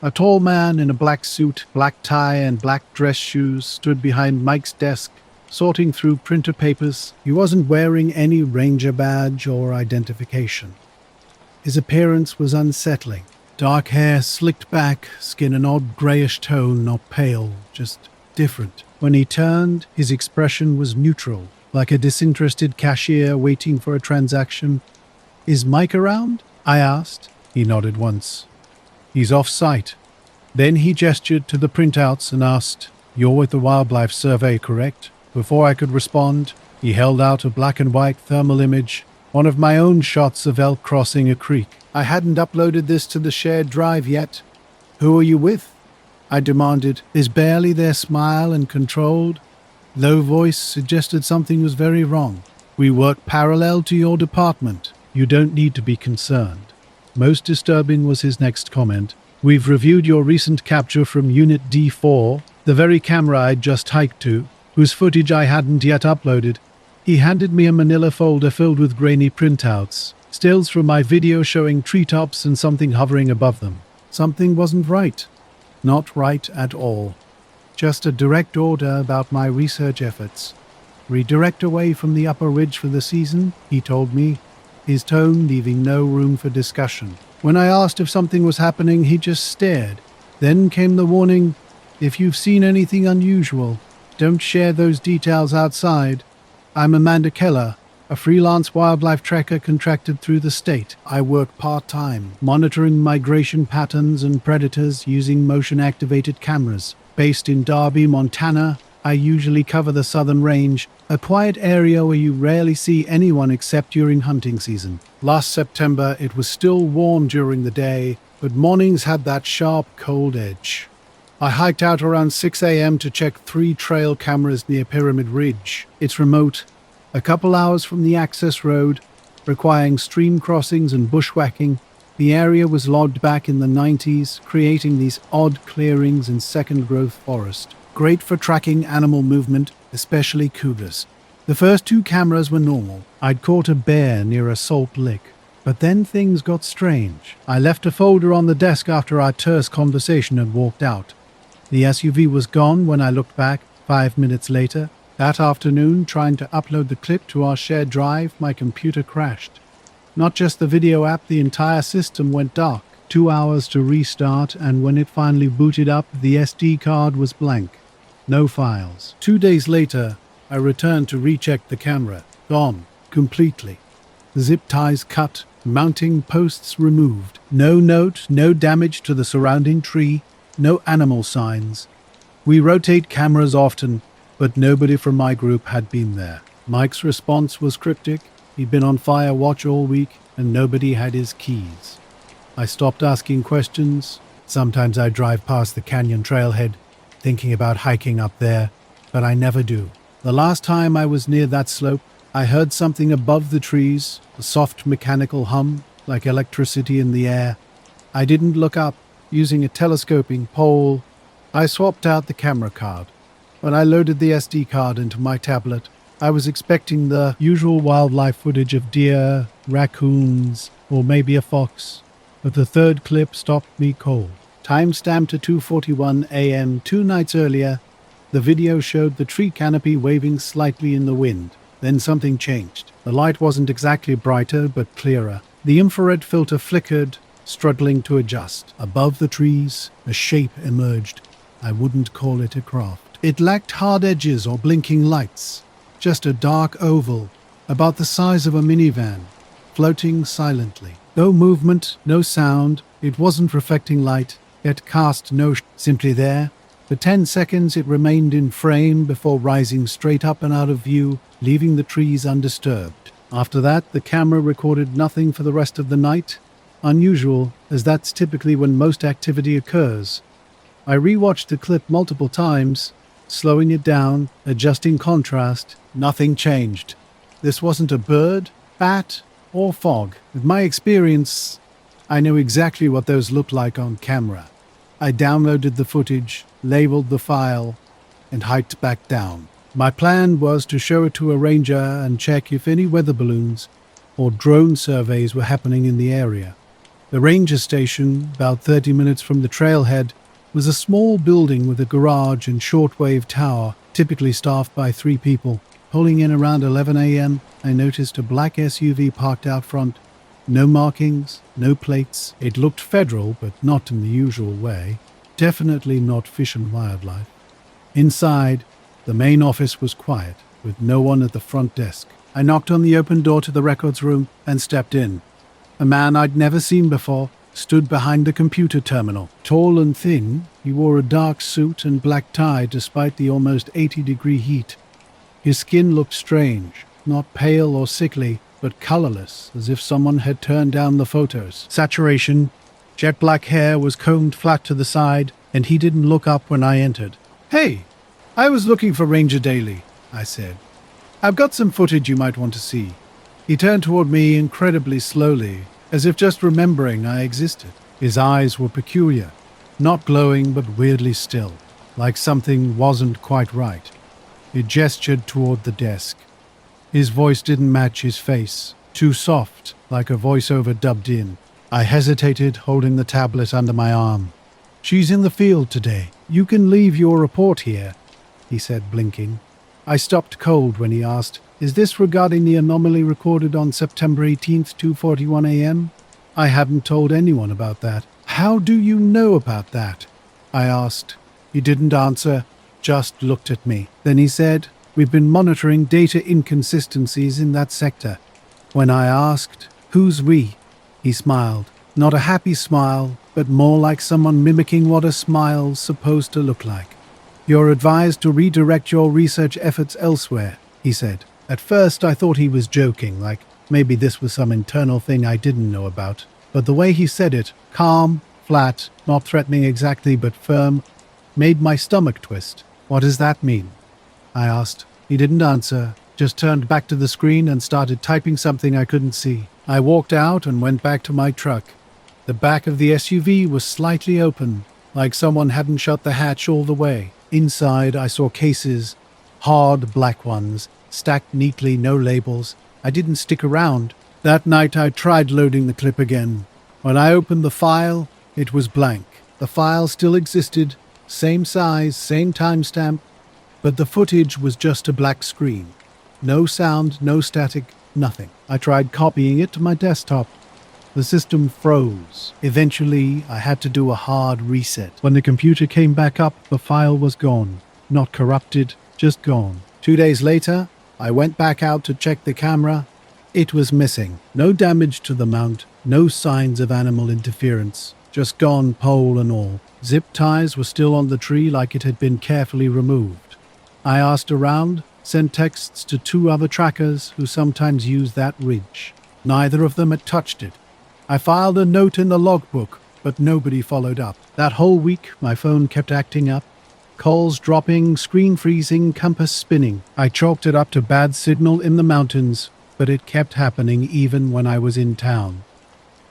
A tall man in a black suit, black tie, and black dress shoes stood behind Mike's desk, sorting through printer papers. He wasn't wearing any ranger badge or identification. His appearance was unsettling. Dark hair slicked back, skin an odd greyish tone, not pale, just different. When he turned, his expression was neutral, like a disinterested cashier waiting for a transaction. "Is Mike around?" I asked. He nodded once. "He's off-site." Then he gestured to the printouts and asked, "You're with the Wildlife Survey, correct?" Before I could respond, he held out a black and white thermal image, one of my own shots of elk crossing a creek. I hadn't uploaded this to the shared drive yet. "Who are you with?" I demanded, his barely there smile and controlled. Low voice suggested something was very wrong. "We work parallel to your department. You don't need to be concerned." Most disturbing was his next comment. "We've reviewed your recent capture from Unit D4, the very camera I'd just hiked to, whose footage I hadn't yet uploaded." He handed me a manila folder filled with grainy printouts, stills from my video showing treetops and something hovering above them. Something wasn't right. Not right at all. Just a direct order about my research efforts. "Redirect away from the upper ridge for the season," he told me, his tone leaving no room for discussion. When I asked if something was happening, he just stared. Then came the warning, "If you've seen anything unusual, don't share those details outside." I'm Amanda Keller, a freelance wildlife tracker contracted through the state. I work part-time, monitoring migration patterns and predators using motion-activated cameras. Based in Darby, Montana, I usually cover the southern range, a quiet area where you rarely see anyone except during hunting season. Last September, it was still warm during the day, but mornings had that sharp, cold edge. I hiked out around 6 a.m. to check 3 trail cameras near Pyramid Ridge. It's remote, a couple hours from the access road, requiring stream crossings and bushwhacking. The area was logged back in the 90s, creating these odd clearings in second-growth forest. Great for tracking animal movement, especially cougars. The first 2 cameras were normal. I'd caught a bear near a salt lick. But then things got strange. I left a folder on the desk after our terse conversation and walked out. The SUV was gone when I looked back 5 minutes later. That afternoon, trying to upload the clip to our shared drive, my computer crashed. Not just the video app, the entire system went dark. 2 hours to restart, and when it finally booted up, the SD card was blank. No files. 2 days later, I returned to recheck the camera. Gone. Completely. Zip ties cut, mounting posts removed. No note, no damage to the surrounding tree, no animal signs. We rotate cameras often, but nobody from my group had been there. Mike's response was cryptic. He'd been on fire watch all week, and nobody had his keys. I stopped asking questions. Sometimes I drive past the canyon trailhead, thinking about hiking up there, but I never do. The last time I was near that slope, I heard something above the trees, a soft mechanical hum, like electricity in the air. I didn't look up. Using a telescoping pole, I swapped out the camera card. When I loaded the SD card into my tablet, I was expecting the usual wildlife footage of deer, raccoons, or maybe a fox, but the third clip stopped me cold. Timestamped to 2:41 a.m. 2 nights earlier, the video showed the tree canopy waving slightly in the wind. Then something changed. The light wasn't exactly brighter, but clearer. The infrared filter flickered, struggling to adjust. Above the trees, a shape emerged. I wouldn't call it a craft. It lacked hard edges or blinking lights. Just a dark oval, about the size of a minivan, floating silently. No movement, no sound. It wasn't reflecting light, yet cast no simply there. For 10 seconds it remained in frame before rising straight up and out of view, leaving the trees undisturbed. After that, the camera recorded nothing for the rest of the night. Unusual, as that's typically when most activity occurs. I rewatched the clip multiple times, slowing it down, adjusting contrast. Nothing changed. This wasn't a bird, bat, or fog. With my experience, I knew exactly what those looked like on camera. I downloaded the footage, labeled the file, and hiked back down. My plan was to show it to a ranger and check if any weather balloons or drone surveys were happening in the area. The ranger station, about 30 minutes from the trailhead, was a small building with a garage and shortwave tower, typically staffed by 3 people. Pulling in around 11 a.m., I noticed a black SUV parked out front. No markings, no plates. It looked federal, but not in the usual way. Definitely not Fish and Wildlife. Inside, the main office was quiet, with no one at the front desk. I knocked on the open door to the records room and stepped in. A man I'd never seen before stood behind the computer terminal. Tall and thin, he wore a dark suit and black tie despite the almost 80-degree heat. His skin looked strange, not pale or sickly, but colorless, as if someone had turned down the photos. Saturation, jet black hair was combed flat to the side, and he didn't look up when I entered. "Hey, I was looking for Ranger Daly," I said. "I've got some footage you might want to see." He turned toward me incredibly slowly, as if just remembering I existed. His eyes were peculiar, not glowing but weirdly still, like something wasn't quite right. He gestured toward the desk. His voice didn't match his face, too soft, like a voiceover dubbed in. I hesitated, holding the tablet under my arm. "She's in the field today. You can leave your report here," he said, blinking. I stopped cold when he asked, "Is this regarding the anomaly recorded on September 18th, 2:41 a.m.? I haven't told anyone about that." "How do you know about that?" I asked. He didn't answer, just looked at me. Then he said, "We've been monitoring data inconsistencies in that sector." When I asked, "Who's we?" he smiled. Not a happy smile, but more like someone mimicking what a smile's supposed to look like. "You're advised to redirect your research efforts elsewhere," he said. At first I thought he was joking, like maybe this was some internal thing I didn't know about. But the way he said it, calm, flat, not threatening exactly but firm, made my stomach twist. "What does that mean?" I asked. He didn't answer, just turned back to the screen and started typing something I couldn't see. I walked out and went back to my truck. The back of the SUV was slightly open, like someone hadn't shut the hatch all the way. Inside I saw cases, hard black ones, stacked neatly, no labels. I didn't stick around. That night I tried loading the clip again. When I opened the file, it was blank. The file still existed, same size, same timestamp, but the footage was just a black screen. No sound, no static, nothing. I tried copying it to my desktop. The system froze. Eventually, I had to do a hard reset. When the computer came back up, the file was gone. Not corrupted, just gone. 2 days later, I went back out to check the camera. It was missing. No damage to the mount, no signs of animal interference. Just gone, pole and all. Zip ties were still on the tree like it had been carefully removed. I asked around, sent texts to 2 other trackers who sometimes use that ridge. Neither of them had touched it. I filed a note in the logbook, but nobody followed up. That whole week, my phone kept acting up. Calls dropping, screen freezing, compass spinning. I chalked it up to bad signal in the mountains, but it kept happening even when I was in town.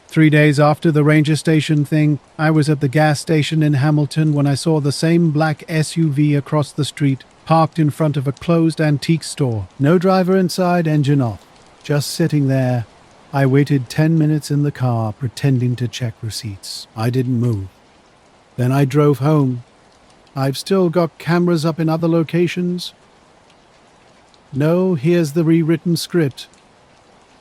3 days after the ranger station thing, I was at the gas station in Hamilton when I saw the same black SUV across the street, parked in front of a closed antique store. No driver inside, engine off. Just sitting there. I waited 10 minutes in the car, pretending to check receipts. I didn't move. Then I drove home. I've still got cameras up in other locations. No, here's the rewritten script.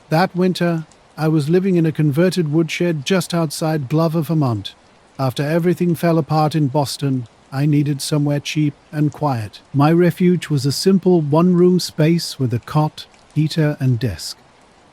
That winter, I was living in a converted woodshed just outside Glover, Vermont. After everything fell apart in Boston, I needed somewhere cheap and quiet. My refuge was a simple one-room space with a cot, heater, and desk.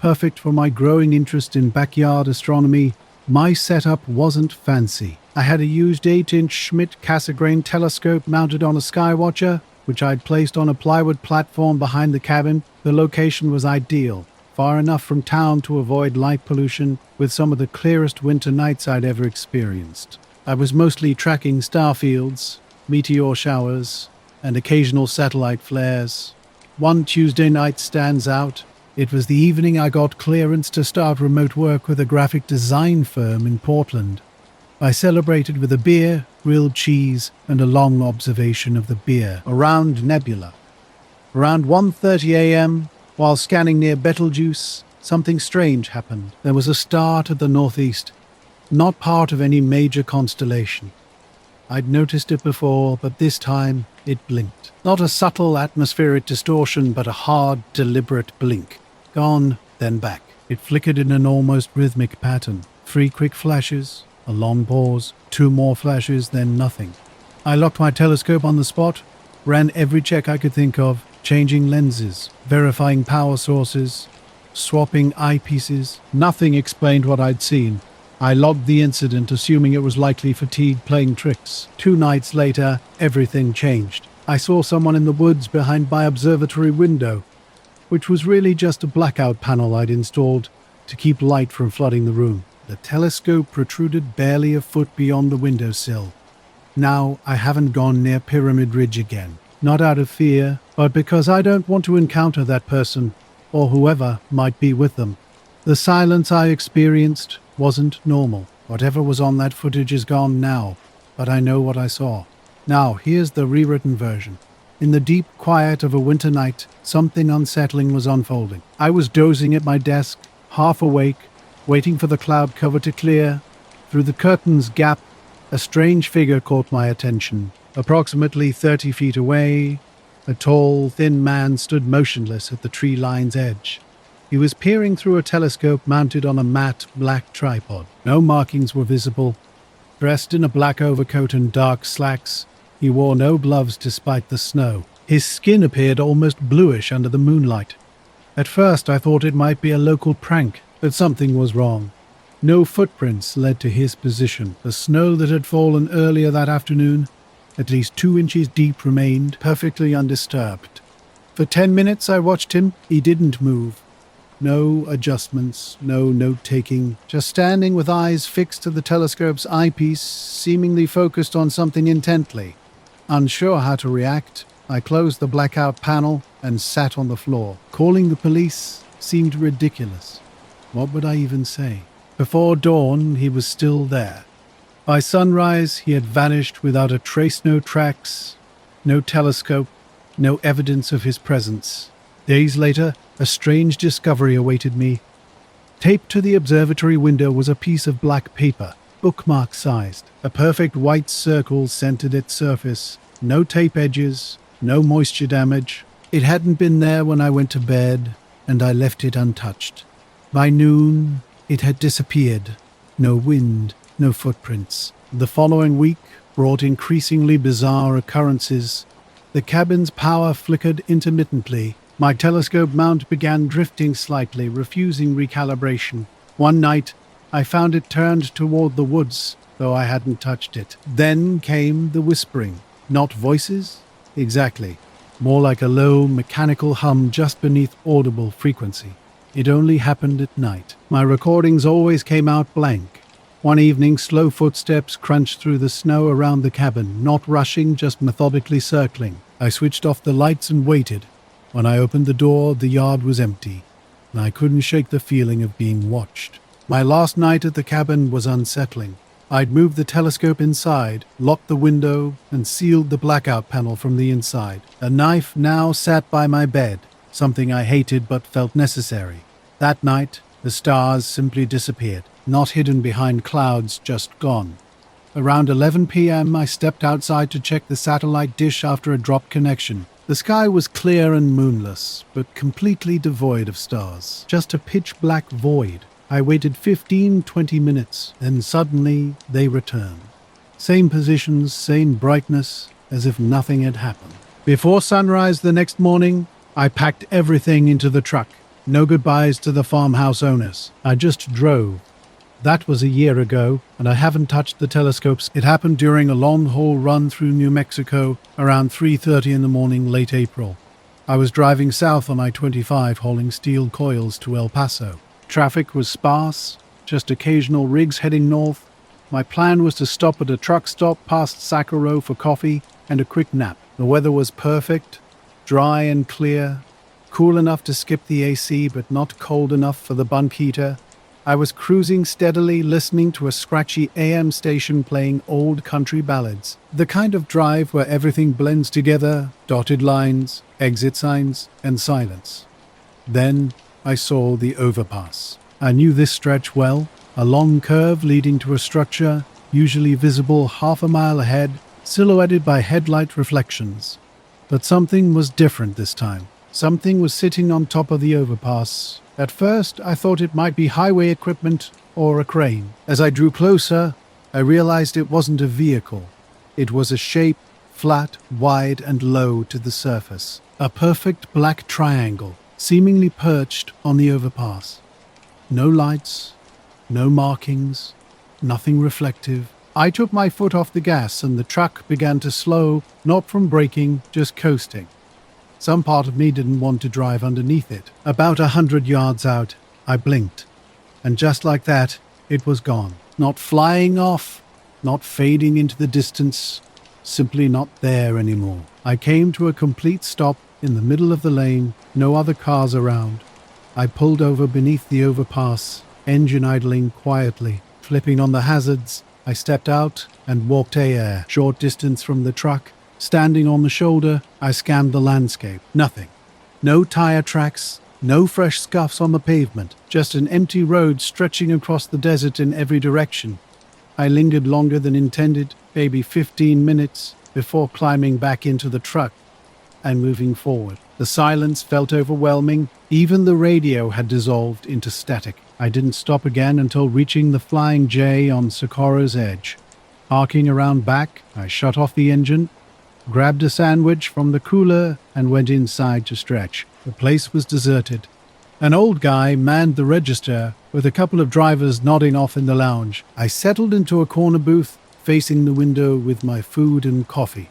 Perfect for my growing interest in backyard astronomy. My setup wasn't fancy. I had a used 8-inch Schmidt Cassegrain telescope mounted on a skywatcher, which I'd placed on a plywood platform behind the cabin. The location was ideal, far enough from town to avoid light pollution, with some of the clearest winter nights I'd ever experienced. I was mostly tracking star fields, meteor showers, and occasional satellite flares. One Tuesday night stands out. It was the evening I got clearance to start remote work with a graphic design firm in Portland. I celebrated with a beer, grilled cheese, and a long observation of the beer around Nebula. Around 1:30 a.m., while scanning near Betelgeuse, something strange happened. There was a star to the northeast, not part of any major constellation. I'd noticed it before, but this time it blinked. Not a subtle atmospheric distortion, but a hard, deliberate blink. Gone, then back. It flickered in an almost rhythmic pattern. 3 quick flashes, a long pause, 2 more flashes, then nothing. I locked my telescope on the spot, ran every check I could think of, changing lenses, verifying power sources, swapping eyepieces. Nothing explained what I'd seen. I logged the incident, assuming it was likely fatigue playing tricks. 2 nights later, everything changed. I saw someone in the woods behind my observatory window, which was really just a blackout panel I'd installed to keep light from flooding the room. The telescope protruded barely a foot beyond the windowsill. Now I haven't gone near Pyramid Ridge again. Not out of fear, but because I don't want to encounter that person, or whoever might be with them. The silence I experienced wasn't normal. Whatever was on that footage is gone now, but I know what I saw. Now, here's the rewritten version. In the deep quiet of a winter night, something unsettling was unfolding. I was dozing at my desk, half awake, waiting for the cloud cover to clear. Through the curtain's gap, a strange figure caught my attention. Approximately 30 feet away, a tall, thin man stood motionless at the tree line's edge. He was peering through a telescope mounted on a matte black tripod. No markings were visible. Dressed in a black overcoat and dark slacks, he wore no gloves despite the snow. His skin appeared almost bluish under the moonlight. At first I thought it might be a local prank, but something was wrong. No footprints led to his position. The snow that had fallen earlier that afternoon, at least 2 inches deep, remained perfectly undisturbed. For 10 minutes I watched him. He didn't move. No adjustments, no note-taking, just standing with eyes fixed to the telescope's eyepiece, seemingly focused on something intently. Unsure how to react, I closed the blackout panel and sat on the floor. Calling the police seemed ridiculous. What would I even say? Before dawn, he was still there. By sunrise, he had vanished without a trace, no tracks, no telescope, no evidence of his presence. Days later, a strange discovery awaited me. Taped to the observatory window was a piece of black paper, bookmark-sized. A perfect white circle centered its surface. No tape edges, no moisture damage. It hadn't been there when I went to bed, and I left it untouched. By noon, it had disappeared. No wind, no footprints. The following week brought increasingly bizarre occurrences. The cabin's power flickered intermittently. My telescope mount began drifting slightly, refusing recalibration. One night, I found it turned toward the woods, though I hadn't touched it. Then came the whispering. Not voices? Exactly. More like a low, mechanical hum just beneath audible frequency. It only happened at night. My recordings always came out blank. One evening, slow footsteps crunched through the snow around the cabin, not rushing, just methodically circling. I switched off the lights and waited. When I opened the door, the yard was empty, and I couldn't shake the feeling of being watched. My last night at the cabin was unsettling. I'd moved the telescope inside, locked the window, and sealed the blackout panel from the inside. A knife now sat by my bed, something I hated but felt necessary. That night, the stars simply disappeared, not hidden behind clouds, just gone. Around 11 p.m., I stepped outside to check the satellite dish after a dropped connection. The sky was clear and moonless, but completely devoid of stars. Just a pitch-black void. I waited 15-20 minutes, then suddenly they returned. Same positions, same brightness, as if nothing had happened. Before sunrise the next morning, I packed everything into the truck. No goodbyes to the farmhouse owners. I just drove. That was a year ago, and I haven't touched the telescopes. It happened during a long-haul run through New Mexico around 3:30 in the morning, late April. I was driving south on I-25 hauling steel coils to El Paso. Traffic was sparse, just occasional rigs heading north. My plan was to stop at a truck stop past Sacaro for coffee and a quick nap. The weather was perfect, dry and clear, cool enough to skip the AC but not cold enough for the bunk heater. I was cruising steadily, listening to a scratchy AM station playing old country ballads. The kind of drive where everything blends together, dotted lines, exit signs, and silence. Then I saw the overpass. I knew this stretch well, a long curve leading to a structure, usually visible half a mile ahead, silhouetted by headlight reflections. But something was different this time. Something was sitting on top of the overpass, At first, I thought it might be highway equipment or a crane. As I drew closer, I realized it wasn't a vehicle. It was a shape, flat, wide, and low to the surface. A perfect black triangle, seemingly perched on the overpass. No lights, no markings, nothing reflective. I took my foot off the gas and the truck began to slow, not from braking, just coasting. Some part of me didn't want to drive underneath it. About 100 yards out, I blinked. And just like that, it was gone. Not flying off, not fading into the distance, simply not there anymore. I came to a complete stop in the middle of the lane, no other cars around. I pulled over beneath the overpass, engine idling quietly. Flipping on the hazards, I stepped out and walked a short distance from the truck. Standing on the shoulder, I scanned the landscape. Nothing. No tire tracks, no fresh scuffs on the pavement, just an empty road stretching across the desert in every direction. I lingered longer than intended, maybe 15 minutes, before climbing back into the truck and moving forward. The silence felt overwhelming. Even the radio had dissolved into static. I didn't stop again until reaching the Flying J on Socorro's edge. Parking around back, I shut off the engine, grabbed a sandwich from the cooler, and went inside to stretch. The place was deserted. An old guy manned the register, with a couple of drivers nodding off in the lounge. I settled into a corner booth, facing the window with my food and coffee.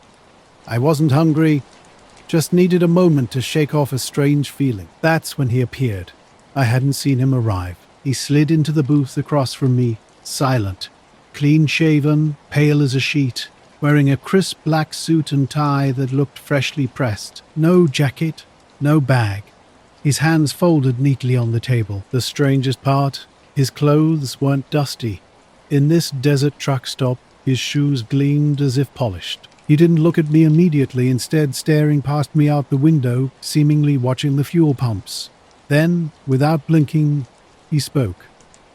I wasn't hungry, just needed a moment to shake off a strange feeling. That's when he appeared. I hadn't seen him arrive. He slid into the booth across from me, silent, clean-shaven, pale as a sheet, wearing a crisp black suit and tie that looked freshly pressed. No jacket, no bag. His hands folded neatly on the table. The strangest part, his clothes weren't dusty. In this desert truck stop, his shoes gleamed as if polished. He didn't look at me immediately, instead staring past me out the window, seemingly watching the fuel pumps. Then, without blinking, he spoke.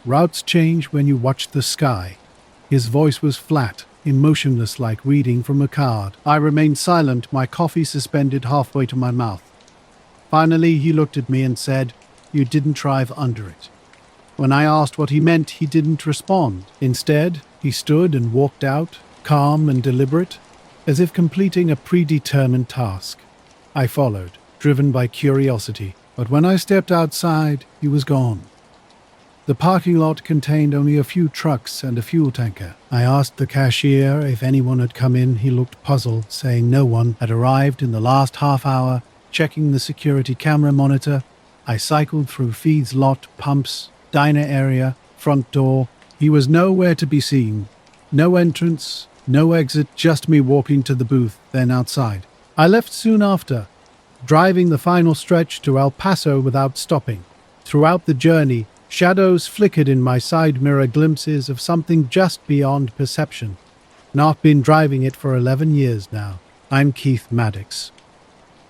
Routes change when you watch the sky. His voice was flat, emotionless, like reading from a card. I remained silent, my coffee suspended halfway to my mouth. Finally, he looked at me and said, "You didn't drive under it." When I asked what he meant, he didn't respond. Instead, he stood and walked out, calm and deliberate, as if completing a predetermined task. I followed, driven by curiosity, but when I stepped outside, he was gone. The parking lot contained only a few trucks and a fuel tanker. I asked the cashier if anyone had come in. He looked puzzled, saying no one had arrived in the last half hour. Checking the security camera monitor, I cycled through feeds lot, pumps, diner area, front door. He was nowhere to be seen. No entrance, no exit, just me walking to the booth, then outside. I left soon after, driving the final stretch to El Paso without stopping. Throughout the journey, shadows flickered in my side mirror, glimpses of something just beyond perception. And I've been driving it for 11 years now. I'm Keith Maddox.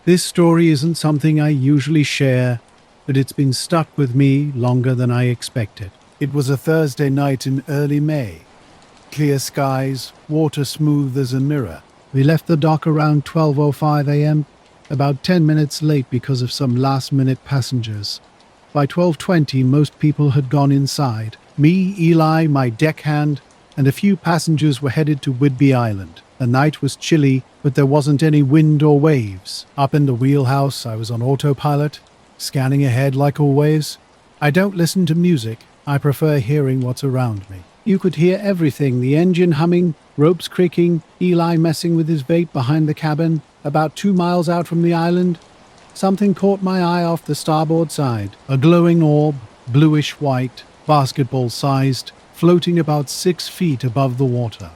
This story isn't something I usually share, but it's been stuck with me longer than I expected. It was a Thursday night in early May. Clear skies, water smooth as a mirror. We left the dock around 12:05 a.m., about 10 minutes late because of some last-minute passengers. By 12:20, most people had gone inside. Me, Eli, my deckhand, and a few passengers were headed to Whidbey Island. The night was chilly, but there wasn't any wind or waves. Up in the wheelhouse, I was on autopilot, scanning ahead like always. I don't listen to music. I prefer hearing what's around me. You could hear everything, the engine humming, ropes creaking, Eli messing with his vape behind the cabin. About 2 miles out from the island, something caught my eye off the starboard side. A glowing orb, bluish-white, basketball-sized, floating about 6 feet above the water.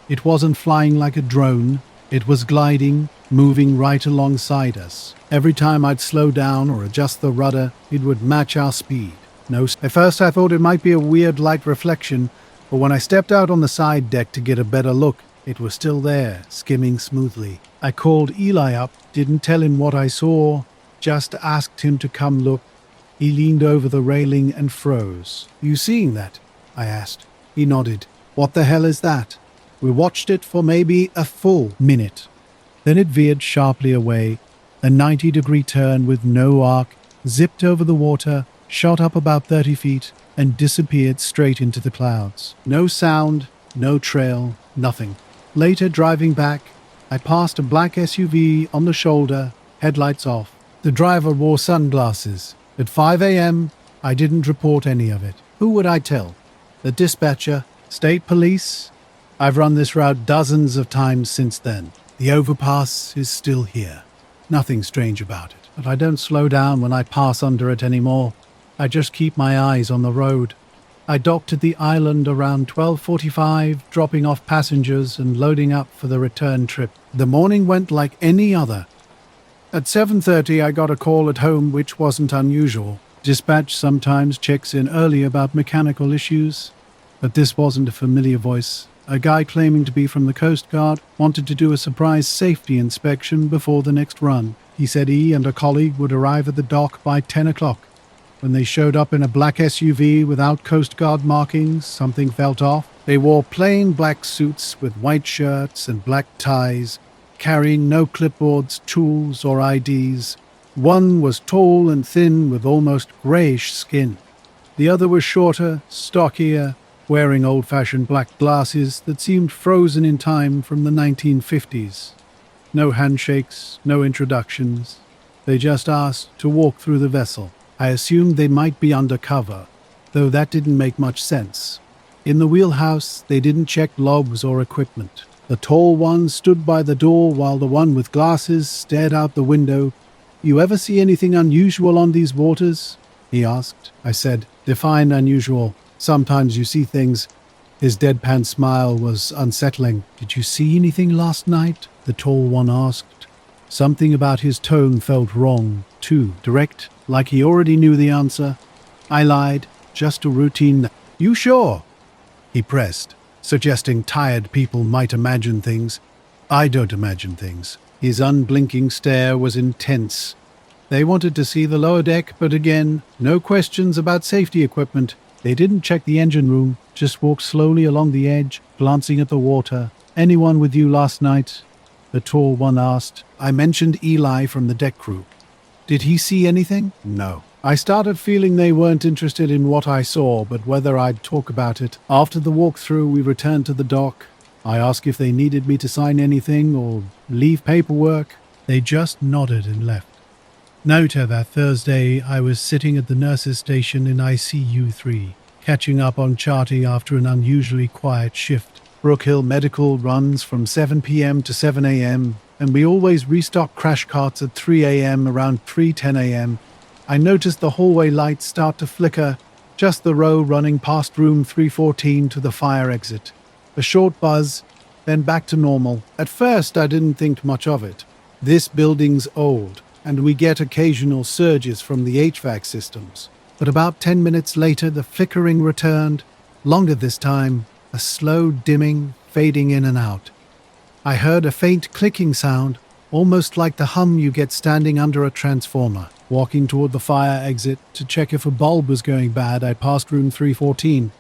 It wasn't flying like a drone. It was gliding, moving right alongside us. Every time I'd slow down or adjust the rudder, it would match our speed. At first I thought it might be a weird light reflection, but when I stepped out on the side deck to get a better look, it was still there, skimming smoothly. I called Eli up, didn't tell him what I saw, just asked him to come look. He leaned over the railing and froze. "You seeing that?" I asked. He nodded. "What the hell is that?" We watched it for maybe a full minute. Then it veered sharply away, a 90-degree turn with no arc, zipped over the water, shot up about 30 feet, and disappeared straight into the clouds. No sound, no trail, nothing. Later, driving back, I passed a black SUV on the shoulder, headlights off. The driver wore sunglasses. At 5 a.m., I didn't report any of it. Who would I tell? The dispatcher? State police? I've run this route dozens of times since then. The overpass is still here. Nothing strange about it. But I don't slow down when I pass under it anymore. I just keep my eyes on the road. I docked at the island around 12:45, dropping off passengers and loading up for the return trip. The morning went like any other. At 7:30, I got a call at home, which wasn't unusual. Dispatch sometimes checks in early about mechanical issues, but this wasn't a familiar voice. A guy claiming to be from the Coast Guard wanted to do a surprise safety inspection before the next run. He said he and a colleague would arrive at the dock by 10 o'clock. When they showed up in a black SUV without Coast Guard markings, something felt off. They wore plain black suits with white shirts and black ties, carrying no clipboards, tools, or IDs. One was tall and thin with almost grayish skin. The other was shorter, stockier, wearing old-fashioned black glasses that seemed frozen in time from the 1950s. No handshakes, no introductions. They just asked to walk through the vessel. I assumed they might be undercover, though that didn't make much sense. In the wheelhouse, they didn't check logs or equipment. The tall one stood by the door while the one with glasses stared out the window. "You ever see anything unusual on these waters?" he asked. I said, "Define unusual. Sometimes you see things." His deadpan smile was unsettling. "Did you see anything last night?" the tall one asked. Something about his tone felt wrong, too direct, like he already knew the answer. I lied, just a routine. "You sure?" he pressed, suggesting tired people might imagine things. "I don't imagine things." His unblinking stare was intense. They wanted to see the lower deck, but again, no questions about safety equipment. They didn't check the engine room, just walked slowly along the edge, glancing at the water. "Anyone with you last night?" the tall one asked. I mentioned Eli from the deck crew. "Did he see anything?" "No." I started feeling they weren't interested in what I saw, but whether I'd talk about it. After the walkthrough, we returned to the dock. I asked if they needed me to sign anything or leave paperwork. They just nodded and left. Later that Thursday, I was sitting at the nurse's station in ICU 3, catching up on charting after an unusually quiet shift. Brook Hill Medical runs from 7 p.m. to 7 a.m., and we always restock crash carts at 3 a.m. around 3:10 a.m. I noticed the hallway lights start to flicker, just the row running past room 314 to the fire exit. A short buzz, then back to normal. At first, I didn't think much of it. This building's old, and we get occasional surges from the HVAC systems. But about 10 minutes later, the flickering returned. Longer this time, a slow dimming, fading in and out. I heard a faint clicking sound, almost like the hum you get standing under a transformer. Walking toward the fire exit to check if a bulb was going bad, I passed room 314.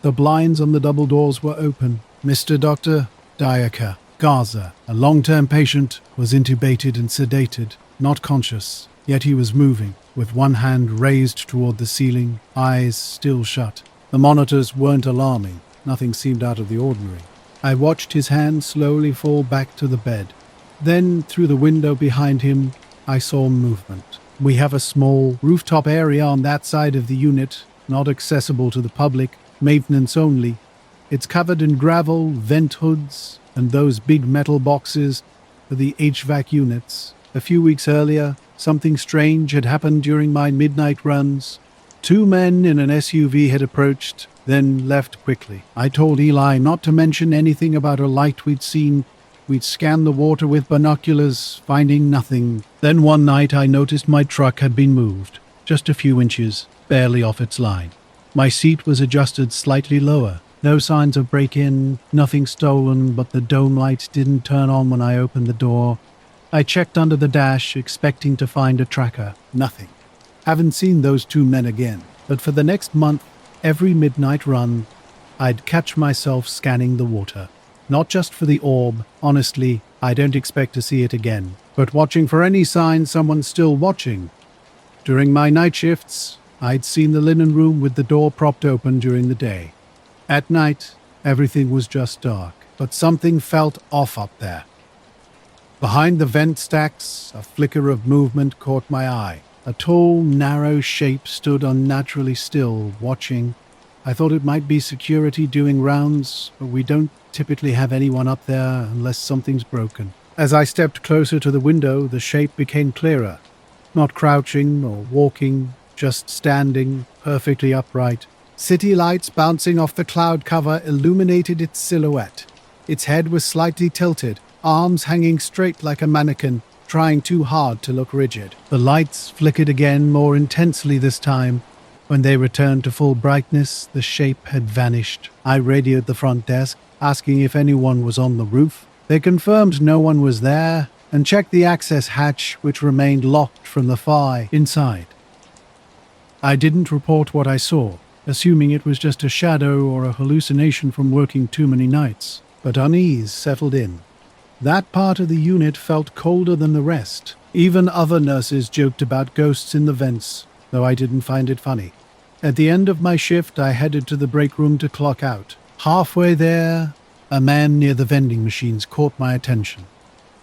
The blinds on the double doors were open. Mr. Dr. Diaker, Gaza, a long-term patient, was intubated and sedated, not conscious, yet he was moving, with one hand raised toward the ceiling, eyes still shut. The monitors weren't alarming. Nothing seemed out of the ordinary. I watched his hand slowly fall back to the bed. Then, through the window behind him, I saw movement. We have a small rooftop area on that side of the unit, not accessible to the public, maintenance only. It's covered in gravel, vent hoods, and those big metal boxes for the HVAC units. A few weeks earlier, something strange had happened during my midnight runs. 2 men in an SUV had approached, then left quickly. I told Eli not to mention anything about a light we'd seen. We'd scanned the water with binoculars, finding nothing. Then one night I noticed my truck had been moved, just a few inches, barely off its line. My seat was adjusted slightly lower. No signs of break-in, nothing stolen, but the dome light didn't turn on when I opened the door. I checked under the dash, expecting to find a tracker. Nothing. Haven't seen those 2 men again. But for the next month, every midnight run, I'd catch myself scanning the water. Not just for the orb. Honestly, I don't expect to see it again. But watching for any sign someone's still watching. During my night shifts, I'd seen the linen room with the door propped open during the day. At night, everything was just dark, but something felt off up there. Behind the vent stacks, a flicker of movement caught my eye. A tall, narrow shape stood unnaturally still, watching. I thought it might be security doing rounds, but we don't typically have anyone up there unless something's broken. As I stepped closer to the window, the shape became clearer. Not crouching or walking, just standing, perfectly upright. City lights bouncing off the cloud cover illuminated its silhouette. Its head was slightly tilted, arms hanging straight like a mannequin, trying too hard to look rigid. The lights flickered again, more intensely this time. When they returned to full brightness, the shape had vanished. I radioed the front desk, asking if anyone was on the roof. They confirmed no one was there, and checked the access hatch, which remained locked from the far inside. I didn't report what I saw, assuming it was just a shadow or a hallucination from working too many nights. But unease settled in. That part of the unit felt colder than the rest. Even other nurses joked about ghosts in the vents, though I didn't find it funny. At the end of my shift, I headed to the break room to clock out. Halfway there, a man near the vending machines caught my attention.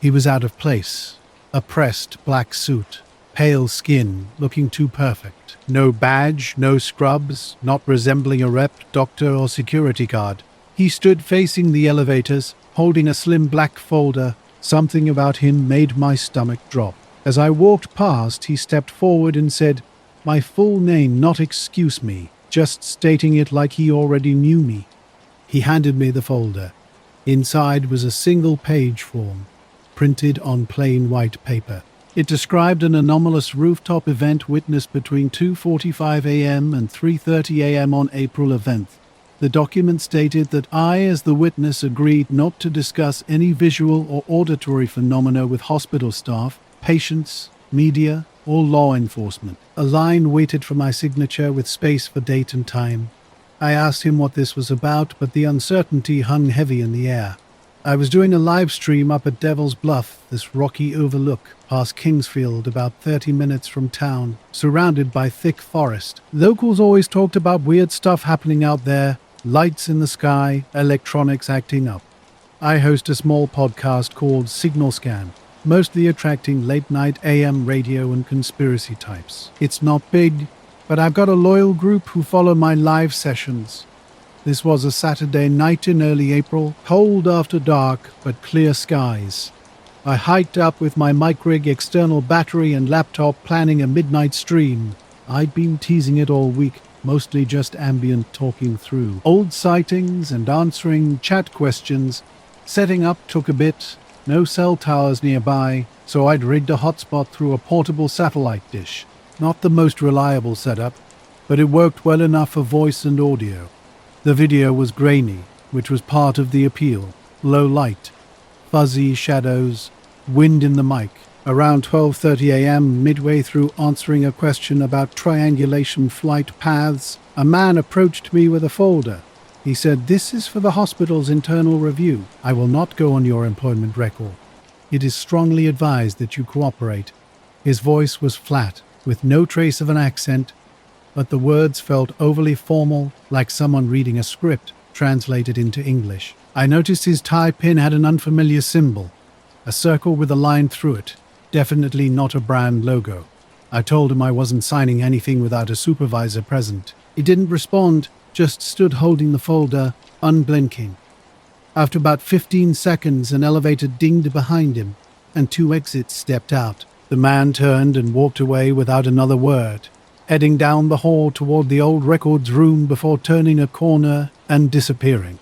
He was out of place. A pressed black suit, pale skin, looking too perfect. No badge, no scrubs, not resembling a rep, doctor, or security guard. He stood facing the elevators, holding a slim black folder. Something about him made my stomach drop. As I walked past, he stepped forward and said, my full name, not excuse me, just stating it like he already knew me. He handed me the folder. Inside was a single-page form, printed on plain white paper. It described an anomalous rooftop event witnessed between 2:45 a.m. and 3:30 a.m. on April 11th. The document stated that I, as the witness, agreed not to discuss any visual or auditory phenomena with hospital staff, patients, media, or law enforcement. A line waited for my signature with space for date and time. I asked him what this was about, but the uncertainty hung heavy in the air. I was doing a live stream up at Devil's Bluff, this rocky overlook, past Kingsfield, about 30 minutes from town, surrounded by thick forest. Locals always talked about weird stuff happening out there, lights in the sky, electronics acting up. I host a small podcast called Signal Scan, mostly attracting late-night AM radio and conspiracy types. It's not big, but I've got a loyal group who follow my live sessions. This was a Saturday night in early April, cold after dark, but clear skies. I hiked up with my mic rig, external battery, and laptop planning a midnight stream. I'd been teasing it all week, mostly just ambient talking through old sightings and answering chat questions. Setting up took a bit, no cell towers nearby, so I'd rigged a hotspot through a portable satellite dish. Not the most reliable setup, but it worked well enough for voice and audio. The video was grainy, which was part of the appeal. Low light, fuzzy shadows, wind in the mic. Around 12:30 a.m., midway through answering a question about triangulation flight paths, a man approached me with a folder. He said, "This is for the hospital's internal review. I will not go on your employment record. It is strongly advised that you cooperate." His voice was flat, with no trace of an accent, but the words felt overly formal, like someone reading a script translated into English. I noticed his tie pin had an unfamiliar symbol, a circle with a line through it. Definitely not a brand logo. I told him I wasn't signing anything without a supervisor present. He didn't respond, just stood holding the folder, unblinking. After about 15 seconds, an elevator dinged behind him, and 2 exits stepped out. The man turned and walked away without another word, heading down the hall toward the old records room before turning a corner and disappearing.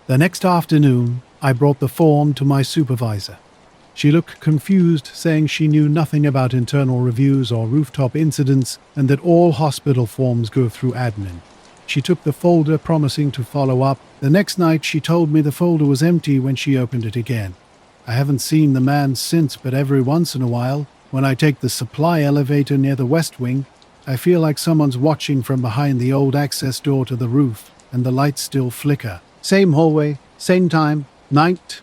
The next afternoon, I brought the form to my supervisor. She looked confused, saying she knew nothing about internal reviews or rooftop incidents and that all hospital forms go through admin. She took the folder, promising to follow up. The next night, she told me the folder was empty when she opened it again. I haven't seen the man since, but every once in a while, when I take the supply elevator near the West Wing, I feel like someone's watching from behind the old access door to the roof, and the lights still flicker. Same hallway, same time, night.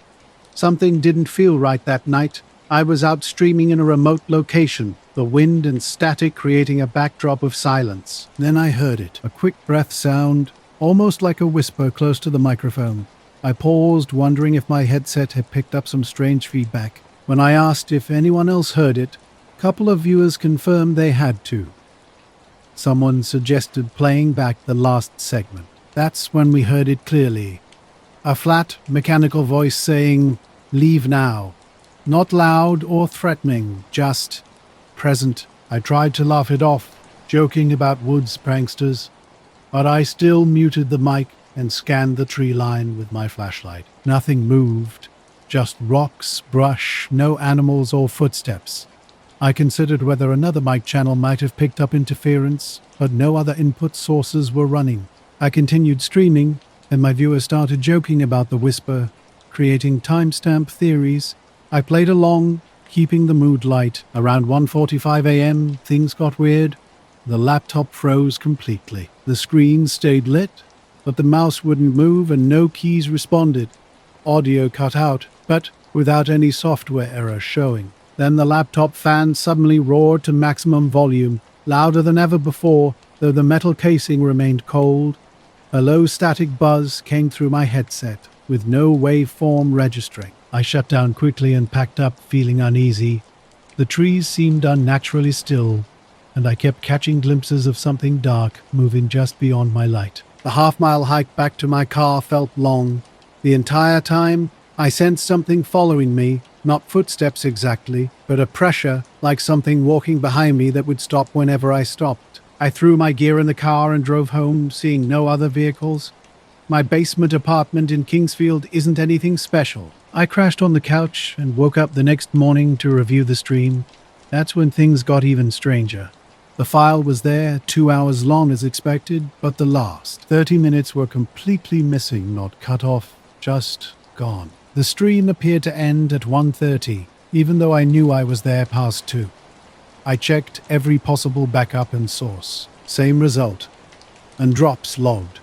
Something didn't feel right that night. I was out streaming in a remote location, the wind and static creating a backdrop of silence. Then I heard it, a quick breath sound, almost like a whisper close to the microphone. I paused, wondering if my headset had picked up some strange feedback. When I asked if anyone else heard it, a couple of viewers confirmed they had too. Someone suggested playing back the last segment. That's when we heard it clearly. A flat, mechanical voice saying, "Leave now." Not loud or threatening, just present. I tried to laugh it off, joking about Wood's pranksters, but I still muted the mic and scanned the tree line with my flashlight. Nothing moved, just rocks, brush, no animals or footsteps. I considered whether another mic channel might have picked up interference, but no other input sources were running. I continued streaming, and my viewers started joking about the whisper, creating timestamp theories. I played along, keeping the mood light. Around 1:45 a.m., things got weird. The laptop froze completely. The screen stayed lit, but the mouse wouldn't move and no keys responded. Audio cut out, but without any software error showing. Then the laptop fan suddenly roared to maximum volume, louder than ever before, though the metal casing remained cold. A low static buzz came through my headset, with no waveform registering. I shut down quickly and packed up, feeling uneasy. The trees seemed unnaturally still, and I kept catching glimpses of something dark moving just beyond my light. The half-mile hike back to my car felt long. The entire time, I sensed something following me, not footsteps exactly, but a pressure, like something walking behind me that would stop whenever I stopped. I threw my gear in the car and drove home, seeing no other vehicles. My basement apartment in Kingsfield isn't anything special. I crashed on the couch and woke up the next morning to review the stream. That's when things got even stranger. The file was there, 2 hours long as expected, but the last 30 minutes were completely missing, not cut off, just gone. The stream appeared to end at 1:30, even though I knew I was there past 2. I checked every possible backup and source. Same result. And drops logged.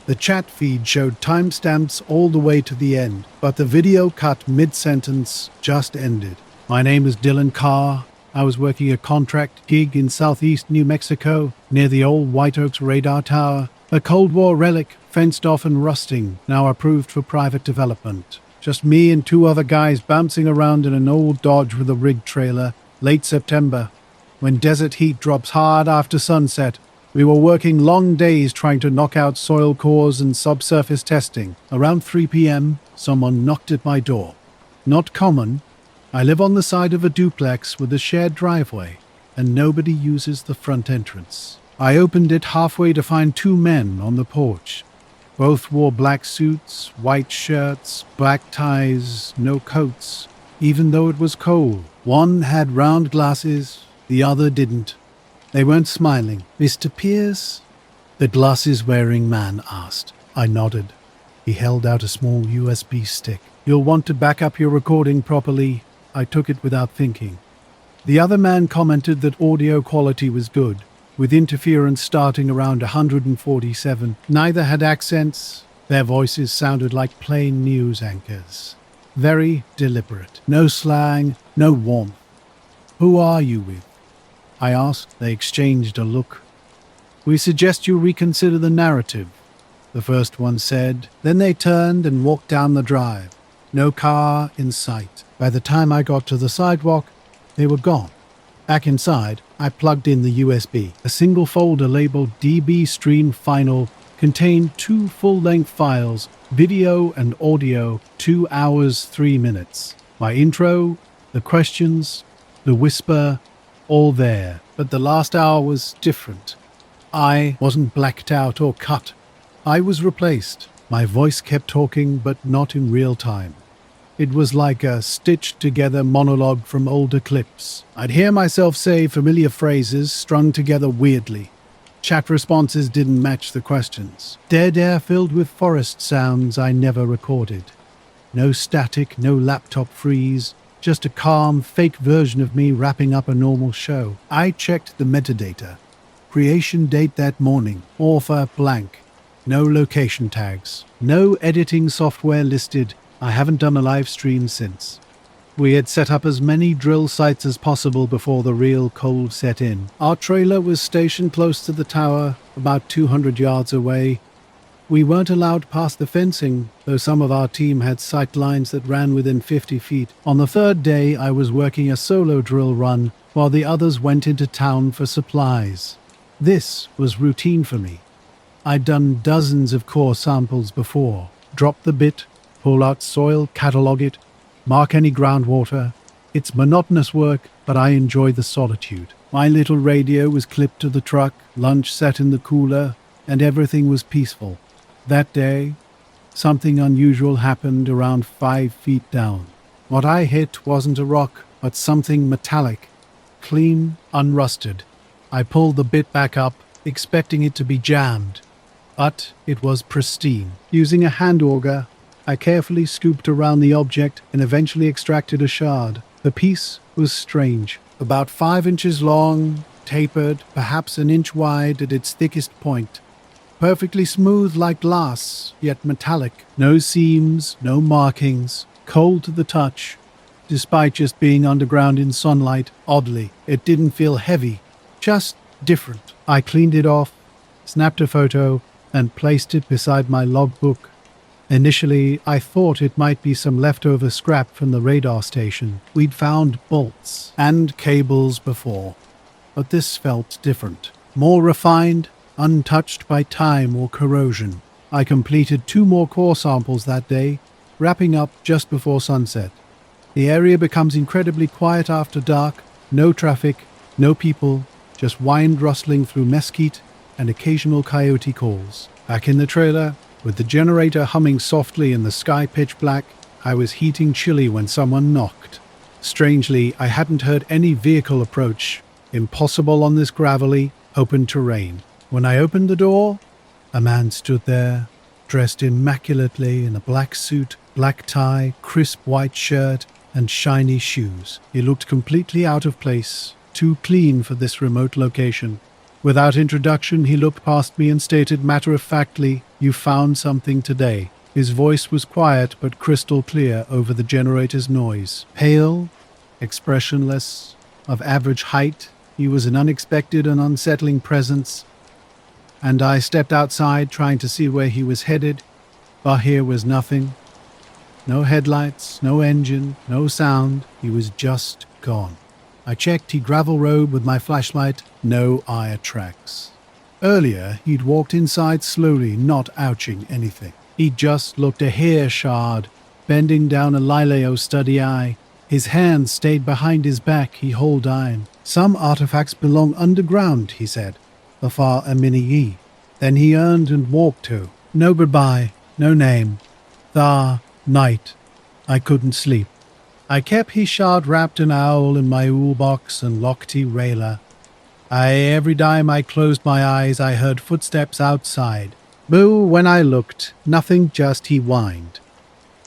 The chat feed showed timestamps all the way to the end, but the video cut mid-sentence just ended. My name is Dylan Carr. I was working a contract gig in southeast New Mexico, near the old White Oaks radar tower, a Cold War relic, fenced off and rusting, now approved for private development. Just me and 2 other guys bouncing around in an old Dodge with a rig trailer, late September, when desert heat drops hard after sunset. We were working long days trying to knock out soil cores and subsurface testing. Around 3 p.m., someone knocked at my door. Not common. I live on the side of a duplex with a shared driveway, and nobody uses the front entrance. I opened it halfway to find 2 men on the porch. Both wore black suits, white shirts, black ties, no coats, even though it was cold. One had round glasses, the other didn't. They weren't smiling. "Mr. Pierce?" the glasses-wearing man asked. I nodded. He held out a small USB stick. "You'll want to back up your recording properly." I took it without thinking. The other man commented that audio quality was good, with interference starting around 147. Neither had accents. Their voices sounded like plain news anchors. Very deliberate. No slang, no warmth. "Who are you with?" I asked. They exchanged a look. "We suggest you reconsider the narrative," the first one said. Then they turned and walked down the drive. No car in sight. By the time I got to the sidewalk, they were gone. Back inside, I plugged in the USB. A single folder labeled DB Stream Final contained 2 full-length files, video and audio, 2 hours, 3 minutes. My intro, the questions, the whisper, all there. But the last hour was different. I wasn't blacked out or cut. I was replaced. My voice kept talking, but not in real time. It was like a stitched-together monologue from older clips. I'd hear myself say familiar phrases strung together weirdly. Chat responses didn't match the questions. Dead air filled with forest sounds I never recorded. No static, no laptop freeze, just a calm, fake version of me wrapping up a normal show. I checked the metadata. Creation date that morning. Author blank. No location tags. No editing software listed. I haven't done a live stream since. We had set up as many drill sites as possible before the real cold set in. Our trailer was stationed close to the tower, about 200 yards away. We weren't allowed past the fencing, though some of our team had sight lines that ran within 50 feet. On the third day, I was working a solo drill run, while the others went into town for supplies. This was routine for me. I'd done dozens of core samples before. Drop the bit, pull out soil, catalog it, mark any groundwater. It's monotonous work, but I enjoy the solitude. My little radio was clipped to the truck, lunch sat in the cooler, and everything was peaceful. That day, something unusual happened around 5 feet down. What I hit wasn't a rock, but something metallic, clean, unrusted. I pulled the bit back up, expecting it to be jammed, but it was pristine. Using a hand auger, I carefully scooped around the object and eventually extracted a shard. The piece was strange, about 5 inches long, tapered, perhaps an inch wide at its thickest point. Perfectly smooth like glass, yet metallic. No seams, no markings, cold to the touch. Despite just being underground in sunlight, oddly, it didn't feel heavy, just different. I cleaned it off, snapped a photo, and placed it beside my logbook. Initially, I thought it might be some leftover scrap from the radar station. We'd found bolts and cables before, but this felt different. More refined, untouched by time or corrosion. I completed 2 more core samples that day, wrapping up just before sunset. The area becomes incredibly quiet after dark, no traffic, no people, just wind rustling through mesquite and occasional coyote calls. Back in the trailer, with the generator humming softly and the sky pitch black, I was heating chilly when someone knocked. Strangely, I hadn't heard any vehicle approach. Impossible on this gravelly, open terrain. When I opened the door, a man stood there, dressed immaculately in a black suit, black tie, crisp white shirt, and shiny shoes. He looked completely out of place, too clean for this remote location. Without introduction, he looked past me and stated matter-of-factly, "You found something today." His voice was quiet but crystal clear over the generator's noise. Pale, expressionless, of average height, he was an unexpected and unsettling presence. And I stepped outside trying to see where he was headed, but here was nothing. No headlights, no engine, no sound. He was just gone. I checked the gravel road with my flashlight. No eye tracks. Earlier, he'd walked inside slowly, not ouching anything. He just looked a hair shard, bending down a Lileo study eye. His hands stayed behind his back, he hold iron. Some artifacts belong underground, he said. The far a mini-e. Then he earned and walked to. No goodbye, no name. The night. I couldn't sleep. I kept he shard wrapped an owl in my ool box and locked he railer. Every time I closed my eyes, I heard footsteps outside. Boo, when I looked, nothing, just he whined.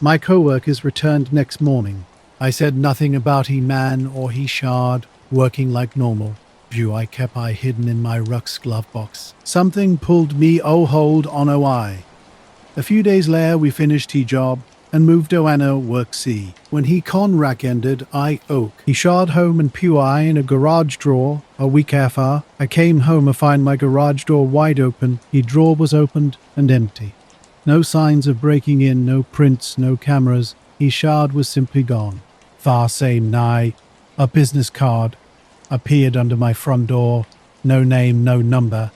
My co-workers returned next morning. I said nothing about he man or he shard, working like normal. View I kept I hidden in my ruck's glove box. Something pulled me hold on eye. A few days later we finished he job and moved to Anna work C. When he con rack ended, I oak. He shard home and pew I in a garage drawer. A week after, I came home to find my garage door wide open. He drawer was opened and empty. No signs of breaking in, no prints, no cameras. He shard was simply gone. Far same nigh. A business card appeared under my front door. No name, no number.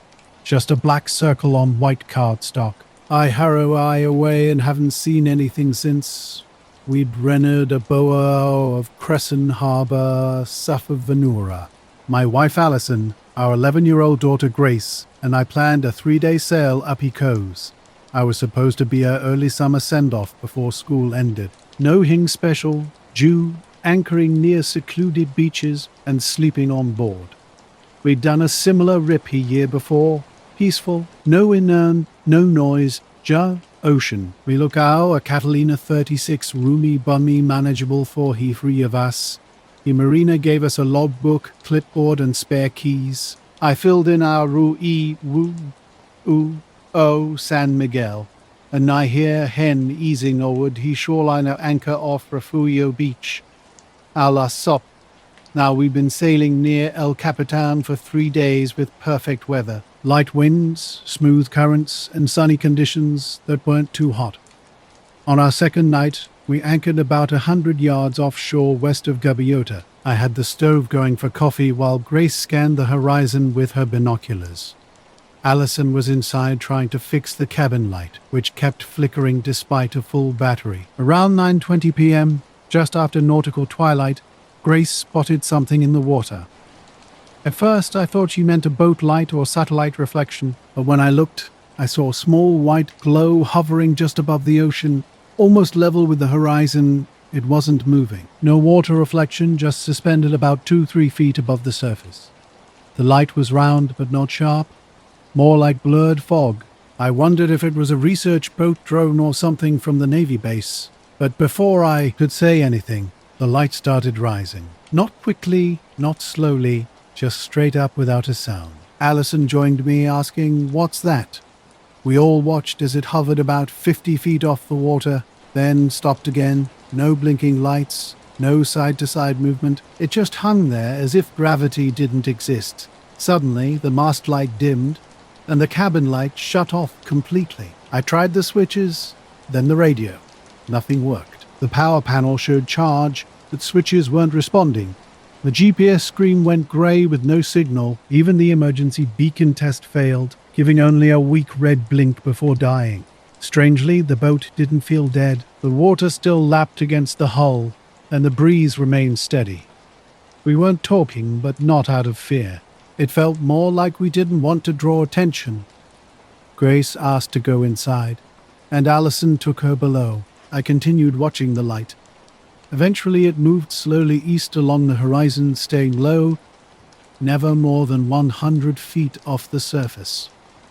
Just a black circle on white cardstock. I harrow I away and haven't seen anything since. We'd rented a boa of Crescent Harbour, south of Venura. My wife Alison, our 11-year-old daughter Grace, and I planned a 3-day sail up Ecos. I was supposed to be her early summer send-off before school ended. No hing special, Jew, anchoring near secluded beaches and sleeping on board. We'd done a similar rip a year before. Peaceful, no inern, no noise, just ocean. We look out a Catalina 36 roomy bummy manageable for he 3 of us. The marina gave us a logbook, clipboard and spare keys. I filled in our San Miguel. And I hear hen easing over he shoreline anchor off Refugio Beach. a la sop. Now we've been sailing near El Capitan for 3 days with perfect weather. Light winds, smooth currents, and sunny conditions that weren't too hot. On our second night, we anchored about 100 yards offshore west of Gaviota. I had the stove going for coffee while Grace scanned the horizon with her binoculars. Allison was inside trying to fix the cabin light, which kept flickering despite a full battery. Around 9:20 p.m., just after nautical twilight, Grace spotted something in the water. At first, I thought she meant a boat light or satellite reflection, but when I looked, I saw a small white glow hovering just above the ocean, almost level with the horizon. It wasn't moving. No water reflection, just suspended about 2-3 feet above the surface. The light was round but not sharp, more like blurred fog. I wondered if it was a research boat drone or something from the Navy base. But before I could say anything, the light started rising. Not quickly, not slowly, just straight up without a sound. Allison joined me, asking, "What's that?" We all watched as it hovered about 50 feet off the water, then stopped again. No blinking lights, no side-to-side movement. It just hung there as if gravity didn't exist. Suddenly, the mast light dimmed, and the cabin light shut off completely. I tried the switches, then the radio. Nothing worked. The power panel showed charge, but switches weren't responding. The GPS screen went grey with no signal. Even the emergency beacon test failed, giving only a weak red blink before dying. Strangely, the boat didn't feel dead. The water still lapped against the hull, and the breeze remained steady. We weren't talking, but not out of fear. It felt more like we didn't want to draw attention. Grace asked to go inside, and Allison took her below. I continued watching the light. Eventually it moved slowly east along the horizon, staying low, never more than 100 feet off the surface.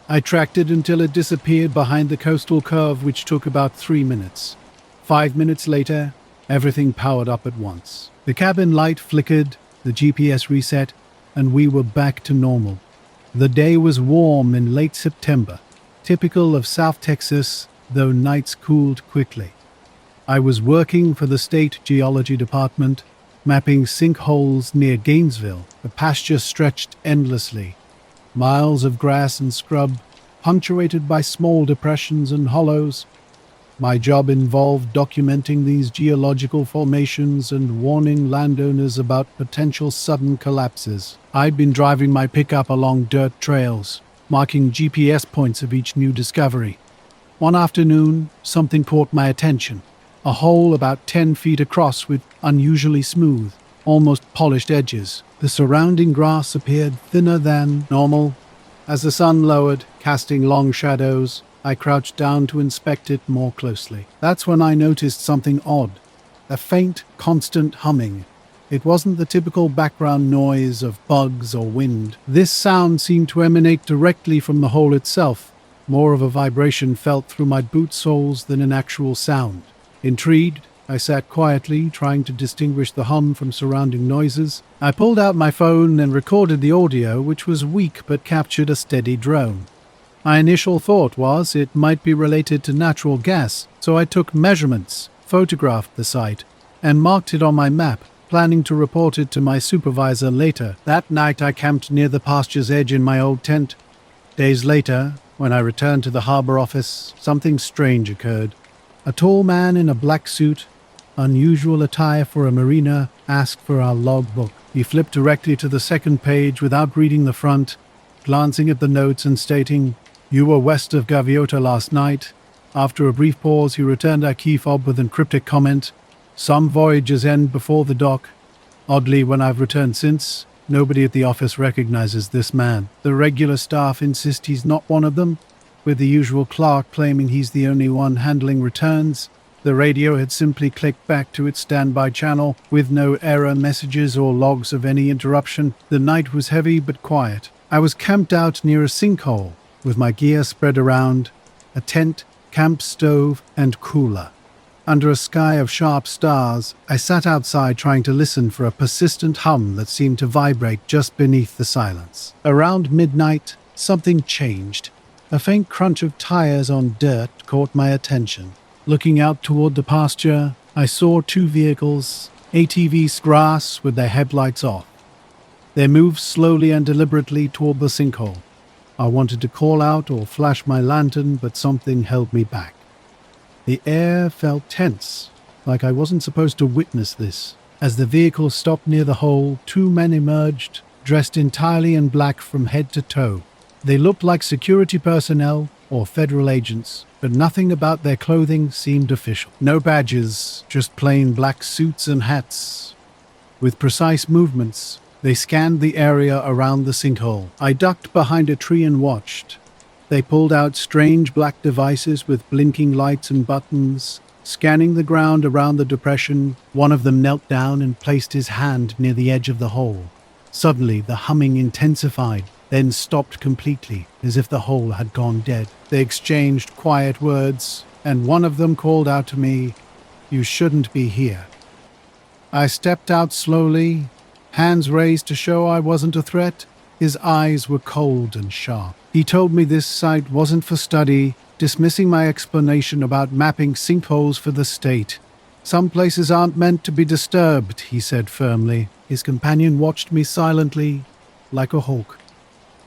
I tracked it until it disappeared behind the coastal curve, which took about 3 minutes. 5 minutes later, everything powered up at once. The cabin light flickered, the GPS reset, and we were back to normal. The day was warm in late September, typical of South Texas, though nights cooled quickly. I was working for the state geology department, mapping sinkholes near Gainesville. The pasture stretched endlessly. Miles of grass and scrub, punctuated by small depressions and hollows. My job involved documenting these geological formations and warning landowners about potential sudden collapses. I'd been driving my pickup along dirt trails, marking GPS points of each new discovery. One afternoon, something caught my attention. A hole about 10 feet across with unusually smooth, almost polished edges. The surrounding grass appeared thinner than normal. As the sun lowered, casting long shadows, I crouched down to inspect it more closely. That's when I noticed something odd. A faint, constant humming. It wasn't the typical background noise of bugs or wind. This sound seemed to emanate directly from the hole itself, more of a vibration felt through my boot soles than an actual sound. Intrigued, I sat quietly, trying to distinguish the hum from surrounding noises. I pulled out my phone and recorded the audio, which was weak but captured a steady drone. My initial thought was it might be related to natural gas, so I took measurements, photographed the site, and marked it on my map, planning to report it to my supervisor later. That night I camped near the pasture's edge in my old tent. Days later, when I returned to the harbor office, something strange occurred. A tall man in a black suit, unusual attire for a mariner, asked for our logbook. He flipped directly to the second page without reading the front, glancing at the notes and stating, "You were west of Gaviota last night." After a brief pause, he returned our key fob with an cryptic comment, "Some voyages end before the dock. Oddly, when I've returned since, nobody at the office recognizes this man. The regular staff insist he's not one of them, with the usual clerk claiming he's the only one handling returns. The radio had simply clicked back to its standby channel, with no error messages or logs of any interruption. The night was heavy but quiet. I was camped out near a sinkhole, with my gear spread around, a tent, camp stove, and cooler. Under a sky of sharp stars, I sat outside trying to listen for a persistent hum that seemed to vibrate just beneath the silence. Around midnight, something changed. A faint crunch of tires on dirt caught my attention. Looking out toward the pasture, I saw 2 vehicles, ATVs grass with their headlights off. They moved slowly and deliberately toward the sinkhole. I wanted to call out or flash my lantern, but something held me back. The air felt tense, like I wasn't supposed to witness this. As the vehicle stopped near the hole, two men emerged, dressed entirely in black from head to toe. They looked like security personnel or federal agents, but nothing about their clothing seemed official. No badges, just plain black suits and hats. With precise movements, they scanned the area around the sinkhole. I ducked behind a tree and watched. They pulled out strange black devices with blinking lights and buttons. Scanning the ground around the depression, one of them knelt down and placed his hand near the edge of the hole. Suddenly, the humming intensified, then stopped completely, as if the hole had gone dead. They exchanged quiet words, and one of them called out to me, "You shouldn't be here." I stepped out slowly, hands raised to show I wasn't a threat. His eyes were cold and sharp. He told me this site wasn't for study, dismissing my explanation about mapping sinkholes for the state. "Some places aren't meant to be disturbed," he said firmly. His companion watched me silently, like a hawk.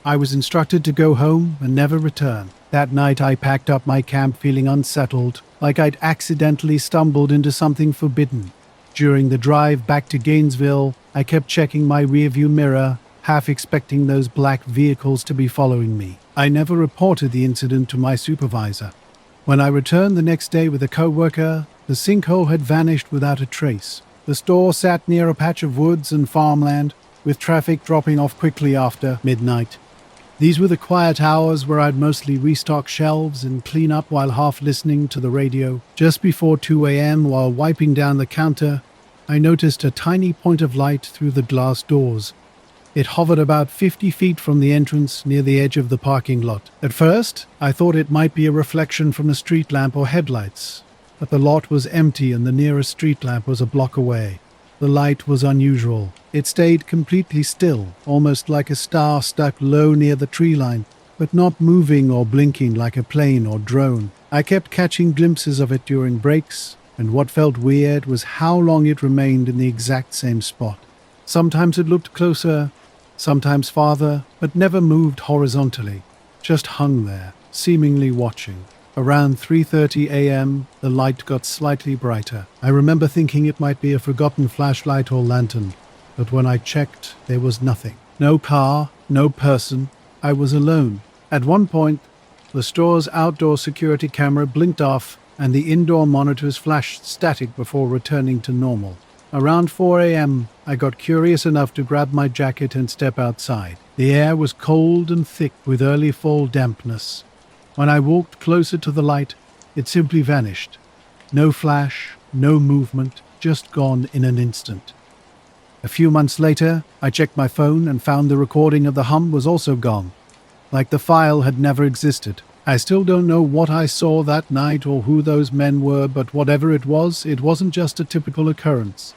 I was instructed to go home and never return. That night I packed up my camp feeling unsettled, like I'd accidentally stumbled into something forbidden. During the drive back to Gainesville, I kept checking my rearview mirror, half expecting those black vehicles to be following me. I never reported the incident to my supervisor. When I returned the next day with a coworker, the sinkhole had vanished without a trace. The store sat near a patch of woods and farmland, with traffic dropping off quickly after midnight. These were the quiet hours where I'd mostly restock shelves and clean up while half listening to the radio. Just before 2 a.m., while wiping down the counter, I noticed a tiny point of light through the glass doors. It hovered about 50 feet from the entrance near the edge of the parking lot. At first, I thought it might be a reflection from a street lamp or headlights, but the lot was empty and the nearest street lamp was a block away. The light was unusual. It stayed completely still, almost like a star stuck low near the tree line, but not moving or blinking like a plane or drone. I kept catching glimpses of it during breaks, and what felt weird was how long it remained in the exact same spot. Sometimes it looked closer, sometimes farther, but never moved horizontally, just hung there, seemingly watching. Around 3:30 a.m., the light got slightly brighter. I remember thinking it might be a forgotten flashlight or lantern, but when I checked, there was nothing. No car, no person. I was alone. At one point, the store's outdoor security camera blinked off, and the indoor monitors flashed static before returning to normal. Around 4 a.m., I got curious enough to grab my jacket and step outside. The air was cold and thick with early fall dampness. When I walked closer to the light, it simply vanished. No flash, no movement, just gone in an instant. A few months later, I checked my phone and found the recording of the hum was also gone, like the file had never existed. I still don't know what I saw that night or who those men were, but whatever it wasn't just a typical occurrence.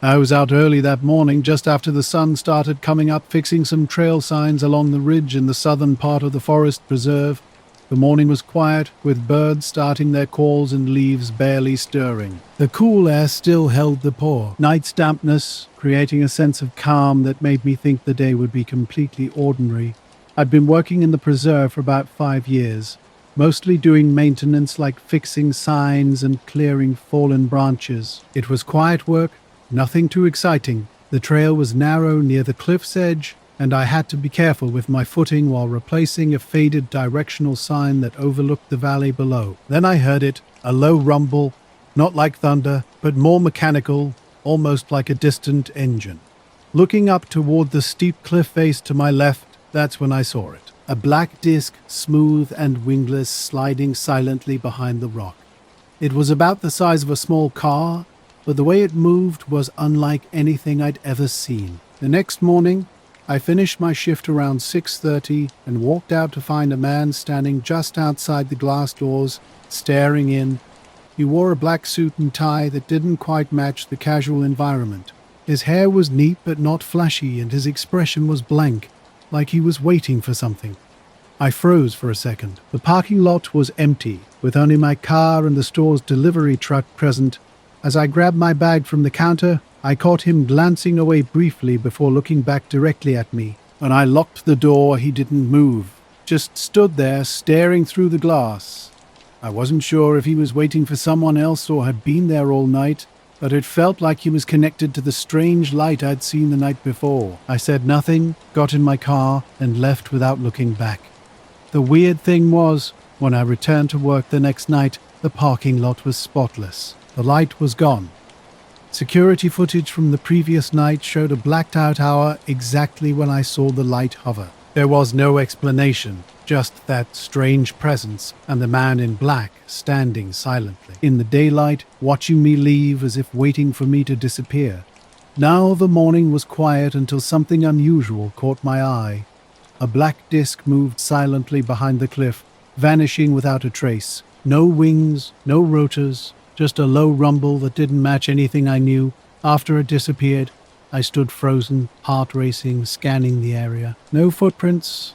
I was out early that morning, just after the sun started coming up, fixing some trail signs along the ridge in the southern part of the forest preserve. The morning was quiet, with birds starting their calls and leaves barely stirring. The cool air still held the pour. Night's dampness, creating a sense of calm that made me think the day would be completely ordinary. I'd been working in the preserve for about 5 years, mostly doing maintenance like fixing signs and clearing fallen branches. It was quiet work, nothing too exciting. The trail was narrow near the cliff's edge, and I had to be careful with my footing while replacing a faded directional sign that overlooked the valley below. Then I heard it, a low rumble, not like thunder, but more mechanical, almost like a distant engine. Looking up toward the steep cliff face to my left, that's when I saw it. A black disc, smooth and wingless, sliding silently behind the rock. It was about the size of a small car, but the way it moved was unlike anything I'd ever seen. The next morning, I finished my shift around 6:30 and walked out to find a man standing just outside the glass doors, staring in. He wore a black suit and tie that didn't quite match the casual environment. His hair was neat but not flashy, and his expression was blank, like he was waiting for something. I froze for a second. The parking lot was empty, with only my car and the store's delivery truck present. As I grabbed my bag from the counter, I caught him glancing away briefly before looking back directly at me. When I locked the door, he didn't move, just stood there staring through the glass. I wasn't sure if he was waiting for someone else or had been there all night, but it felt like he was connected to the strange light I'd seen the night before. I said nothing, got in my car, and left without looking back. The weird thing was, when I returned to work the next night, the parking lot was spotless. The light was gone. Security footage from the previous night showed a blacked-out hour exactly when I saw the light hover. There was no explanation, just that strange presence and the man in black standing silently in the daylight, watching me leave as if waiting for me to disappear. Now the morning was quiet until something unusual caught my eye. A black disk moved silently behind the cliff, vanishing without a trace. No wings, no rotors, just a low rumble that didn't match anything I knew. After it disappeared, I stood frozen, heart racing, scanning the area. No footprints,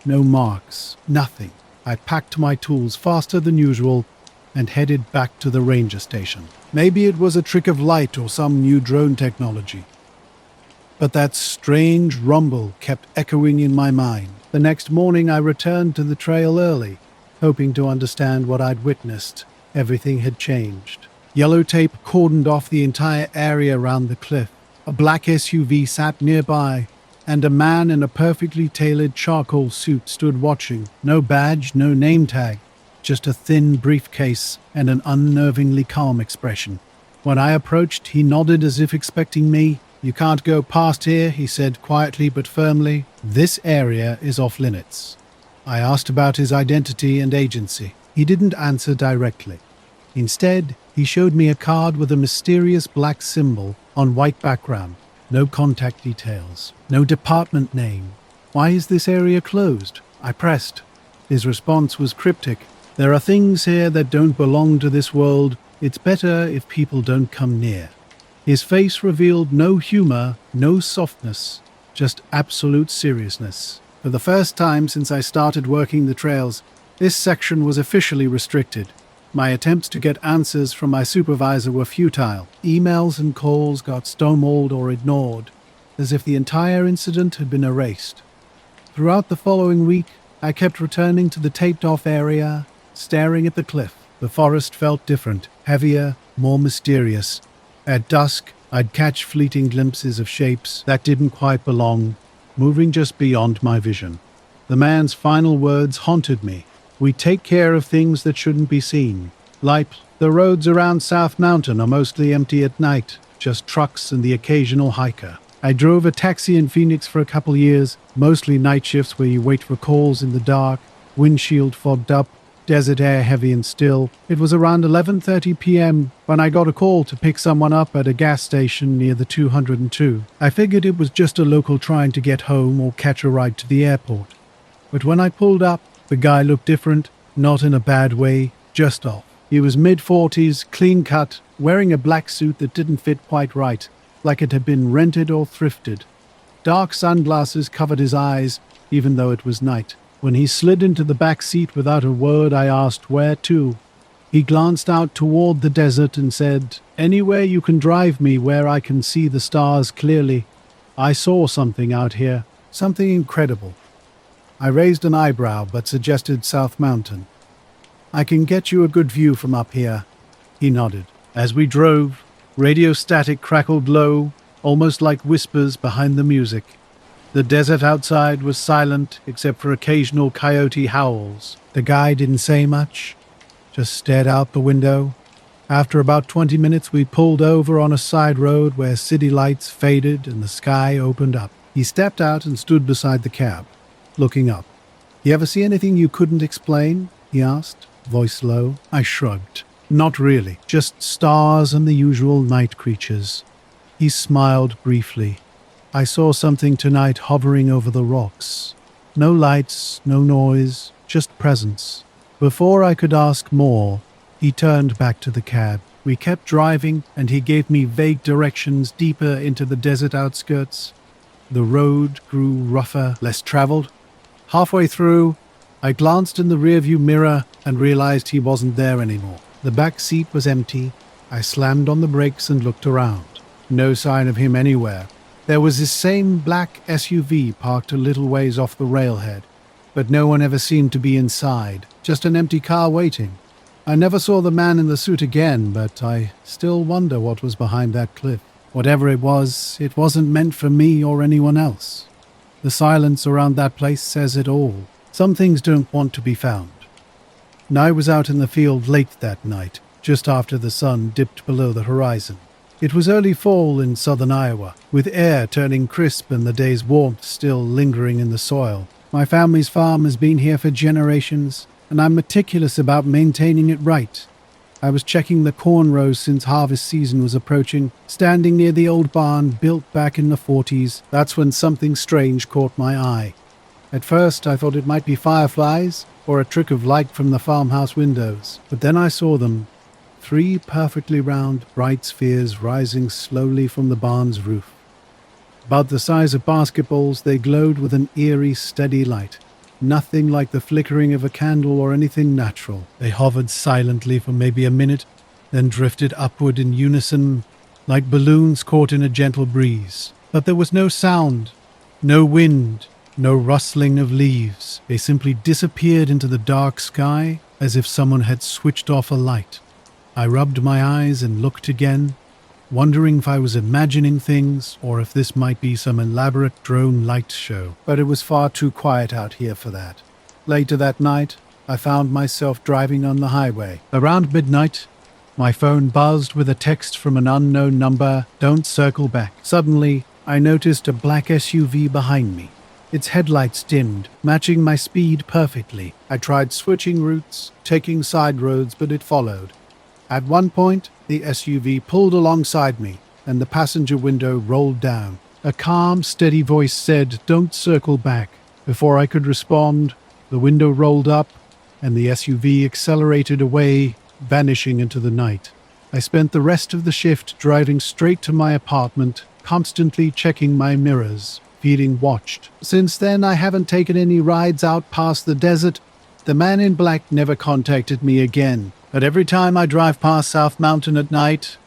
no marks, nothing. I packed my tools faster than usual and headed back to the ranger station. Maybe it was a trick of light or some new drone technology. But that strange rumble kept echoing in my mind. The next morning I returned to the trail early, hoping to understand what I'd witnessed. Everything had changed. Yellow tape cordoned off the entire area around the cliff. A black SUV sat nearby, and a man in a perfectly tailored charcoal suit stood watching. No badge, no name tag, just a thin briefcase and an unnervingly calm expression. When I approached, he nodded as if expecting me. "You can't go past here," he said quietly but firmly. "This area is off limits." I asked about his identity and agency. He didn't answer directly. Instead, he showed me a card with a mysterious black symbol on white background. No contact details. No department name. "Why is this area closed?" I pressed. His response was cryptic. "There are things here that don't belong to this world. It's better if people don't come near." His face revealed no humor, no softness, just absolute seriousness. For the first time since I started working the trails, this section was officially restricted. My attempts to get answers from my supervisor were futile. Emails and calls got stonewalled or ignored, as if the entire incident had been erased. Throughout the following week, I kept returning to the taped-off area, staring at the cliff. The forest felt different, heavier, more mysterious. At dusk, I'd catch fleeting glimpses of shapes that didn't quite belong, moving just beyond my vision. The man's final words haunted me. "We take care of things that shouldn't be seen. Like, the roads around South Mountain are mostly empty at night, just trucks and the occasional hiker." I drove a taxi in Phoenix for a couple years, mostly night shifts where you wait for calls in the dark, windshield fogged up, desert air heavy and still. It was around 11:30 p.m. when I got a call to pick someone up at a gas station near the 202. I figured it was just a local trying to get home or catch a ride to the airport. But when I pulled up, the guy looked different, not in a bad way, just off. He was mid-40s, clean-cut, wearing a black suit that didn't fit quite right, like it had been rented or thrifted. Dark sunglasses covered his eyes, even though it was night. When he slid into the back seat without a word, I asked, "Where to?" He glanced out toward the desert and said, "Anywhere you can drive me where I can see the stars clearly. I saw something out here, something incredible." I raised an eyebrow but suggested South Mountain. "I can get you a good view from up here." He nodded. As we drove, radio static crackled low, almost like whispers behind the music. The desert outside was silent except for occasional coyote howls. The guy didn't say much, just stared out the window. After about 20 minutes, we pulled over on a side road where city lights faded and the sky opened up. He stepped out and stood beside the cab, looking up. "You ever see anything you couldn't explain?" he asked, voice low. I shrugged. "Not really, just stars and the usual night creatures." He smiled briefly. "I saw something tonight hovering over the rocks. No lights, no noise, just presence." Before I could ask more, he turned back to the cab. We kept driving, and he gave me vague directions deeper into the desert outskirts. The road grew rougher, less traveled. Halfway through, I glanced in the rearview mirror and realized he wasn't there anymore. The back seat was empty, I slammed on the brakes and looked around. No sign of him anywhere. There was this same black SUV parked a little ways off the railhead, but no one ever seemed to be inside, just an empty car waiting. I never saw the man in the suit again, but I still wonder what was behind that cliff. Whatever it wasn't meant for me or anyone else. The silence around that place says it all. Some things don't want to be found. I was out in the field late that night, just after the sun dipped below the horizon. It was early fall in southern Iowa, with air turning crisp and the day's warmth still lingering in the soil. My family's farm has been here for generations, and I'm meticulous about maintaining it right. I was checking the corn rows since harvest season was approaching, standing near the old barn built back in the 40s. That's when something strange caught my eye. At first I thought it might be fireflies or a trick of light from the farmhouse windows, but then I saw them. 3 perfectly round, bright spheres rising slowly from the barn's roof. About the size of basketballs, they glowed with an eerie, steady light. Nothing like the flickering of a candle or anything natural. They hovered silently for maybe a minute, then drifted upward in unison, like balloons caught in a gentle breeze. But there was no sound, no wind, no rustling of leaves. They simply disappeared into the dark sky as if someone had switched off a light. I rubbed my eyes and looked again, wondering if I was imagining things or if this might be some elaborate drone light show. But it was far too quiet out here for that. Later that night, I found myself driving on the highway. Around midnight, my phone buzzed with a text from an unknown number, "Don't circle back." Suddenly, I noticed a black SUV behind me. Its headlights dimmed, matching my speed perfectly. I tried switching routes, taking side roads, but it followed. At one point, the SUV pulled alongside me, and the passenger window rolled down. A calm, steady voice said, "Don't circle back." Before I could respond, the window rolled up, and the SUV accelerated away, vanishing into the night. I spent the rest of the shift driving straight to my apartment, constantly checking my mirrors, feeling watched. Since then, I haven't taken any rides out past the desert. The man in black never contacted me again. But every time I drive past South Mountain at night,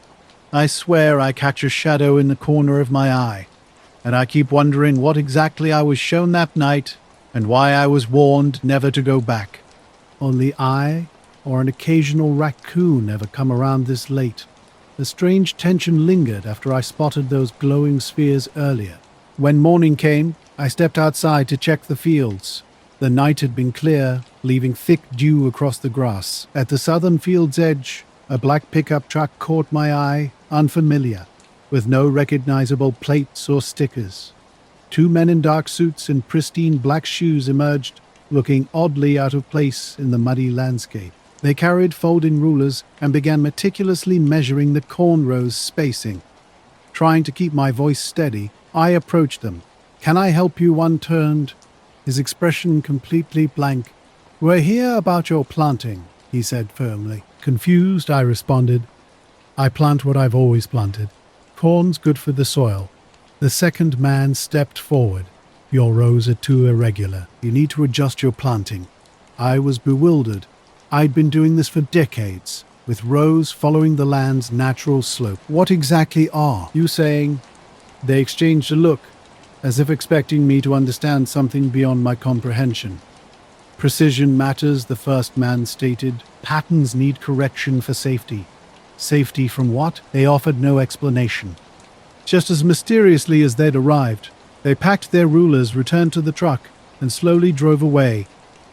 I swear I catch a shadow in the corner of my eye. And I keep wondering what exactly I was shown that night and why I was warned never to go back. Only I or an occasional raccoon ever come around this late. The strange tension lingered after I spotted those glowing spheres earlier. When morning came, I stepped outside to check the fields. The night had been clear, leaving thick dew across the grass. At the southern field's edge, a black pickup truck caught my eye, unfamiliar, with no recognizable plates or stickers. 2 men in dark suits and pristine black shoes emerged, looking oddly out of place in the muddy landscape. They carried folding rulers and began meticulously measuring the corn rows' spacing. Trying to keep my voice steady, I approached them. "Can I help you?" One turned, his expression completely blank. "We're here about your planting," he said firmly. Confused, I responded, "I plant what I've always planted. Corn's good for the soil." The second man stepped forward. "Your rows are too irregular. You need to adjust your planting." I was bewildered. I'd been doing this for decades, with rows following the land's natural slope. "What exactly are you saying?" They exchanged a look, as if expecting me to understand something beyond my comprehension. "Precision matters," the first man stated. "Patterns need correction for safety." Safety from what? They offered no explanation. Just as mysteriously as they'd arrived, they packed their rulers, returned to the truck, and slowly drove away,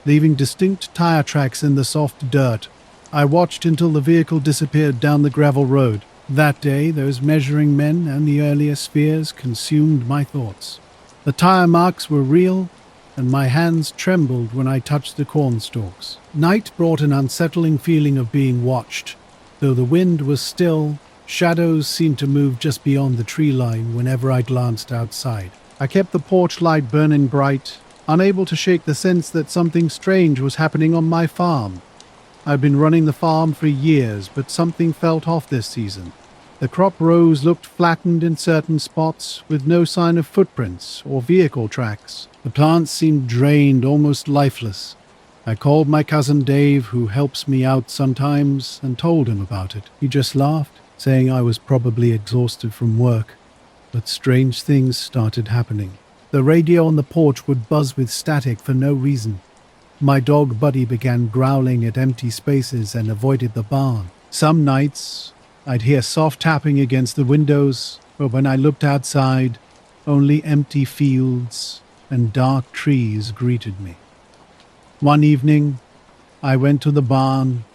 leaving distinct tire tracks in the soft dirt. I watched until the vehicle disappeared down the gravel road. That day, those measuring men and the earlier spheres consumed my thoughts. The tire marks were real, and my hands trembled when I touched the corn stalks. Night brought an unsettling feeling of being watched. Though the wind was still, shadows seemed to move just beyond the tree line whenever I glanced outside. I kept the porch light burning bright, unable to shake the sense that something strange was happening on my farm. I'd been running the farm for years, but something felt off this season. The crop rows looked flattened in certain spots, with no sign of footprints or vehicle tracks. The plants seemed drained, almost lifeless, I called my cousin Dave, who helps me out sometimes, and told him about it. He just laughed, saying I was probably exhausted from work. But strange things started happening. The radio on the porch would buzz with static for no reason. My dog Buddy began growling at empty spaces and avoided the barn. Some nights, I'd hear soft tapping against the windows, but when I looked outside, only empty fields and dark trees greeted me. One evening, I went to the barn,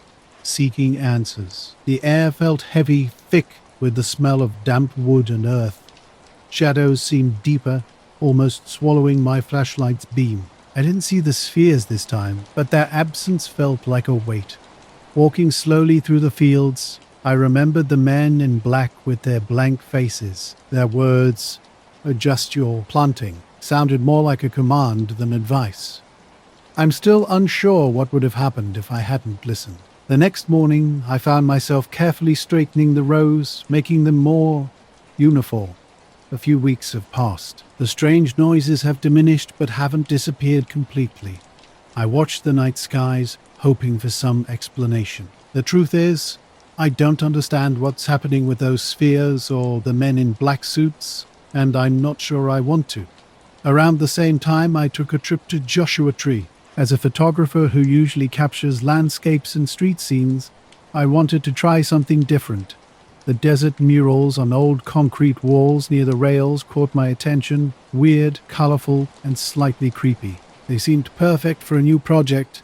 seeking answers. The air felt heavy, thick with the smell of damp wood and earth. Shadows seemed deeper, almost swallowing my flashlight's beam. I didn't see the spheres this time, but their absence felt like a weight. Walking slowly through the fields, I remembered the men in black with their blank faces. Their words, "Adjust your planting," sounded more like a command than advice. I'm still unsure what would have happened if I hadn't listened. The next morning, I found myself carefully straightening the rows, making them more uniform. A few weeks have passed. The strange noises have diminished but haven't disappeared completely. I watched the night skies, hoping for some explanation. The truth is, I don't understand what's happening with those spheres or the men in black suits, and I'm not sure I want to. Around the same time, I took a trip to Joshua Tree. As a photographer who usually captures landscapes and street scenes, I wanted to try something different. The desert murals on old concrete walls near the rails caught my attention, weird, colorful, and slightly creepy. They seemed perfect for a new project.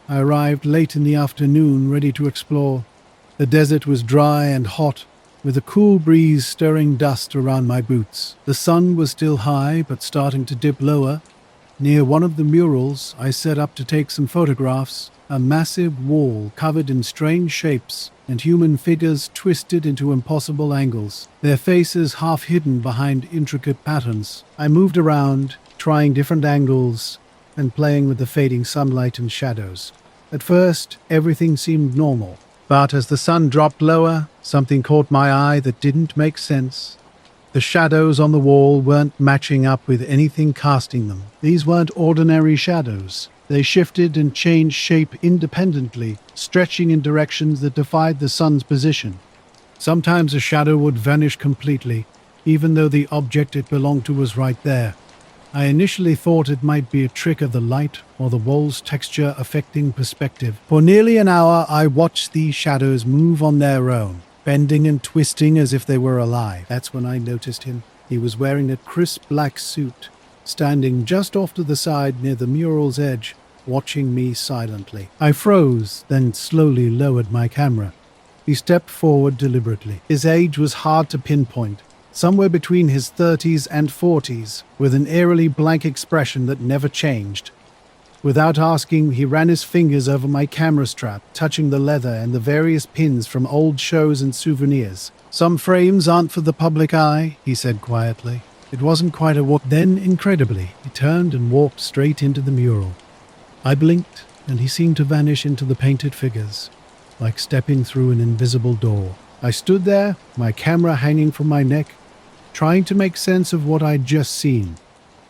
I arrived late in the afternoon, ready to explore. The desert was dry and hot, with a cool breeze stirring dust around my boots. The sun was still high, but starting to dip lower. Near one of the murals, I set up to take some photographs. A massive wall covered in strange shapes and human figures twisted into impossible angles, their faces half hidden behind intricate patterns. I moved around, trying different angles and playing with the fading sunlight and shadows. At first, everything seemed normal, but as the sun dropped lower, something caught my eye that didn't make sense. The shadows on the wall weren't matching up with anything casting them. These weren't ordinary shadows. They shifted and changed shape independently, stretching in directions that defied the sun's position. Sometimes a shadow would vanish completely, even though the object it belonged to was right there. I initially thought it might be a trick of the light or the wall's texture affecting perspective. For nearly an hour, I watched these shadows move on their own, bending and twisting as if they were alive. That's when I noticed him. He was wearing a crisp black suit, standing just off to the side near the mural's edge, watching me silently. I froze, then slowly lowered my camera. He stepped forward deliberately. His age was hard to pinpoint, somewhere between his 30s and 40s, with an eerily blank expression that never changed. Without asking, he ran his fingers over my camera strap, touching the leather and the various pins from old shows and souvenirs. "Some frames aren't for the public eye," he said quietly. It wasn't quite a walk. Then, incredibly, he turned and walked straight into the mural. I blinked, and he seemed to vanish into the painted figures, like stepping through an invisible door. I stood there, my camera hanging from my neck, trying to make sense of what I'd just seen.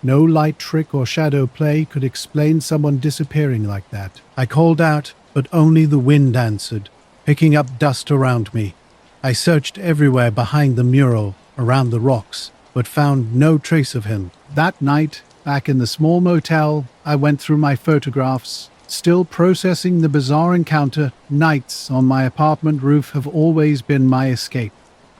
No light trick or shadow play could explain someone disappearing like that. I called out, but only the wind answered, picking up dust around me. I searched everywhere behind the mural, around the rocks, but found no trace of him. That night, back in the small motel, I went through my photographs, still processing the bizarre encounter. Nights on my apartment roof have always been my escape.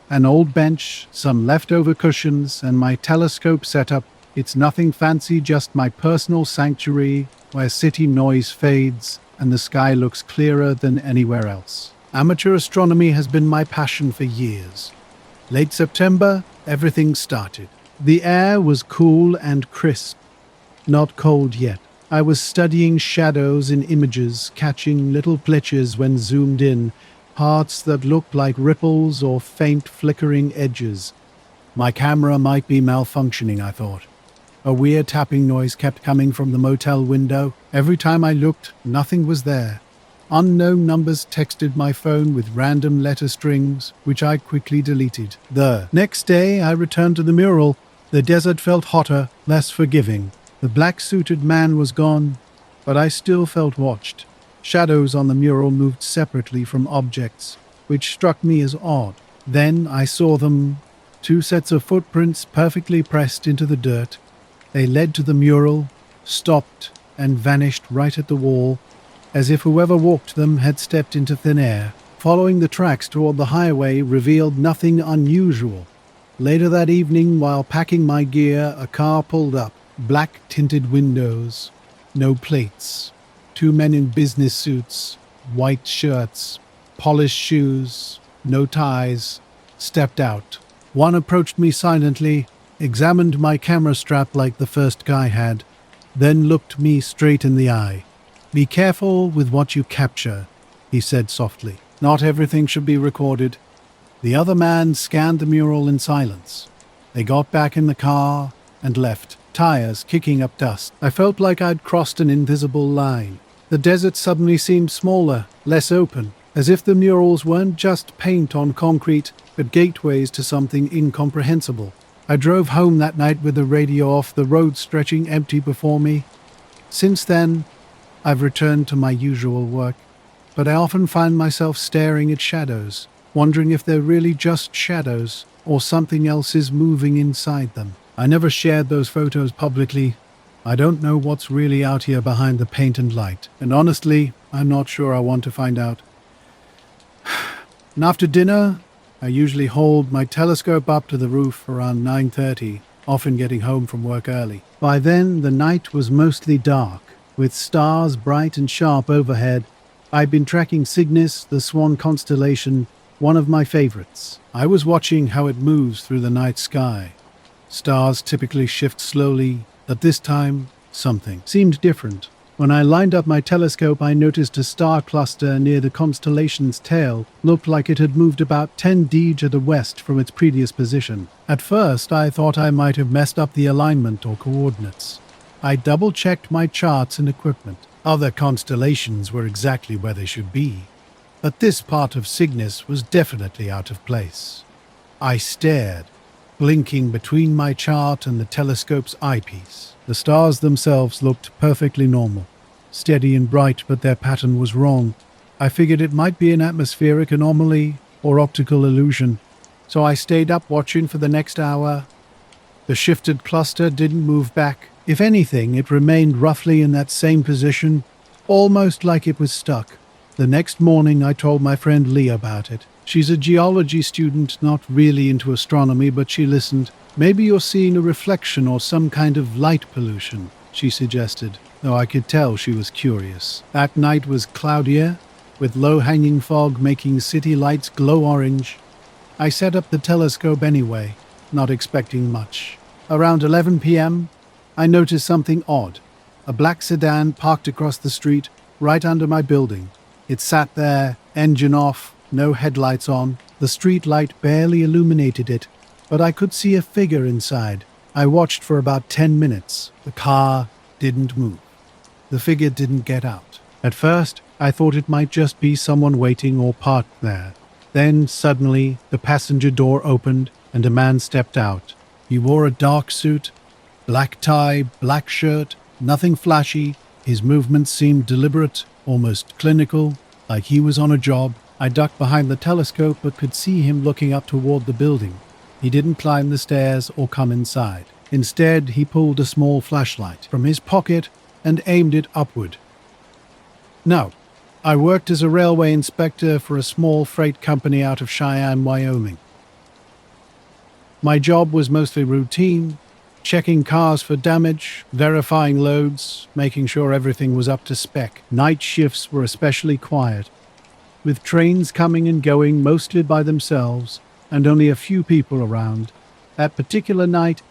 An old bench, some leftover cushions, and my telescope setup. It's nothing fancy, just my personal sanctuary where city noise fades and the sky looks clearer than anywhere else. Amateur astronomy has been my passion for years. Late September, everything started. The air was cool and crisp, not cold yet. I was studying shadows in images, catching little glitches when zoomed in, parts that looked like ripples or faint flickering edges. My camera might be malfunctioning, I thought. A weird tapping noise kept coming from the motel window. Every time I looked, nothing was there. Unknown numbers texted my phone with random letter strings, which I quickly deleted. The next day, I returned to the mural. The desert felt hotter, less forgiving. The black-suited man was gone, but I still felt watched. Shadows on the mural moved separately from objects, which struck me as odd. Then I saw them, 2 sets of footprints perfectly pressed into the dirt. They led to the mural, stopped, and vanished right at the wall, as if whoever walked them had stepped into thin air. Following the tracks toward the highway revealed nothing unusual. Later that evening, while packing my gear, a car pulled up. Black-tinted windows, no plates. 2 men in business suits, white shirts, polished shoes, no ties, stepped out. One approached me silently, examined my camera strap like the first guy had, then looked me straight in the eye. "Be careful with what you capture," he said softly. "Not everything should be recorded." The other man scanned the mural in silence. They got back in the car and left, tires kicking up dust. I felt like I'd crossed an invisible line. The desert suddenly seemed smaller, less open, as if the murals weren't just paint on concrete, but gateways to something incomprehensible. I drove home that night with the radio off, the road stretching empty before me. Since then, I've returned to my usual work, but I often find myself staring at shadows, wondering if they're really just shadows or something else is moving inside them. I never shared those photos publicly. I don't know what's really out here behind the paint and light, and honestly, I'm not sure I want to find out. And after dinner, I usually hold my telescope up to the roof around 9:30, often getting home from work early. By then, the night was mostly dark, with stars bright and sharp overhead. I'd been tracking Cygnus, the Swan constellation, one of my favorites. I was watching how it moves through the night sky. Stars typically shift slowly, but this time, something seemed different. When I lined up my telescope, I noticed a star cluster near the constellation's tail looked like it had moved about 10 to the west from its previous position. At first, I thought I might have messed up the alignment or coordinates. I double-checked my charts and equipment. Other constellations were exactly where they should be, but this part of Cygnus was definitely out of place. I stared, blinking between my chart and the telescope's eyepiece. The stars themselves looked perfectly normal, steady and bright, but their pattern was wrong. I figured it might be an atmospheric anomaly or optical illusion, so I stayed up watching for the next hour. The shifted cluster didn't move back. If anything, it remained roughly in that same position, almost like it was stuck. The next morning, I told my friend Lee about it. She's a geology student, not really into astronomy, but she listened. "Maybe you're seeing a reflection or some kind of light pollution," she suggested, though I could tell she was curious. That night was cloudier, with low-hanging fog making city lights glow orange. I set up the telescope anyway, not expecting much. Around 11 p.m., I noticed something odd. A black sedan parked across the street, right under my building. It sat there, engine off, no headlights on. The street light barely illuminated it, but I could see a figure inside. I watched for about 10 minutes. The car didn't move. The figure didn't get out. At first, I thought it might just be someone waiting or parked there. Then, suddenly, the passenger door opened and a man stepped out. He wore a dark suit, black tie, black shirt, nothing flashy. His movements seemed deliberate, almost clinical, like he was on a job. I ducked behind the telescope but could see him looking up toward the building. He didn't climb the stairs or come inside. Instead, he pulled a small flashlight from his pocket and aimed it upward. Now, I worked as a railway inspector for a small freight company out of Cheyenne, Wyoming. My job was mostly routine, checking cars for damage, verifying loads, making sure everything was up to spec. Night shifts were especially quiet, with trains coming and going mostly by themselves and only a few people around. That particular night,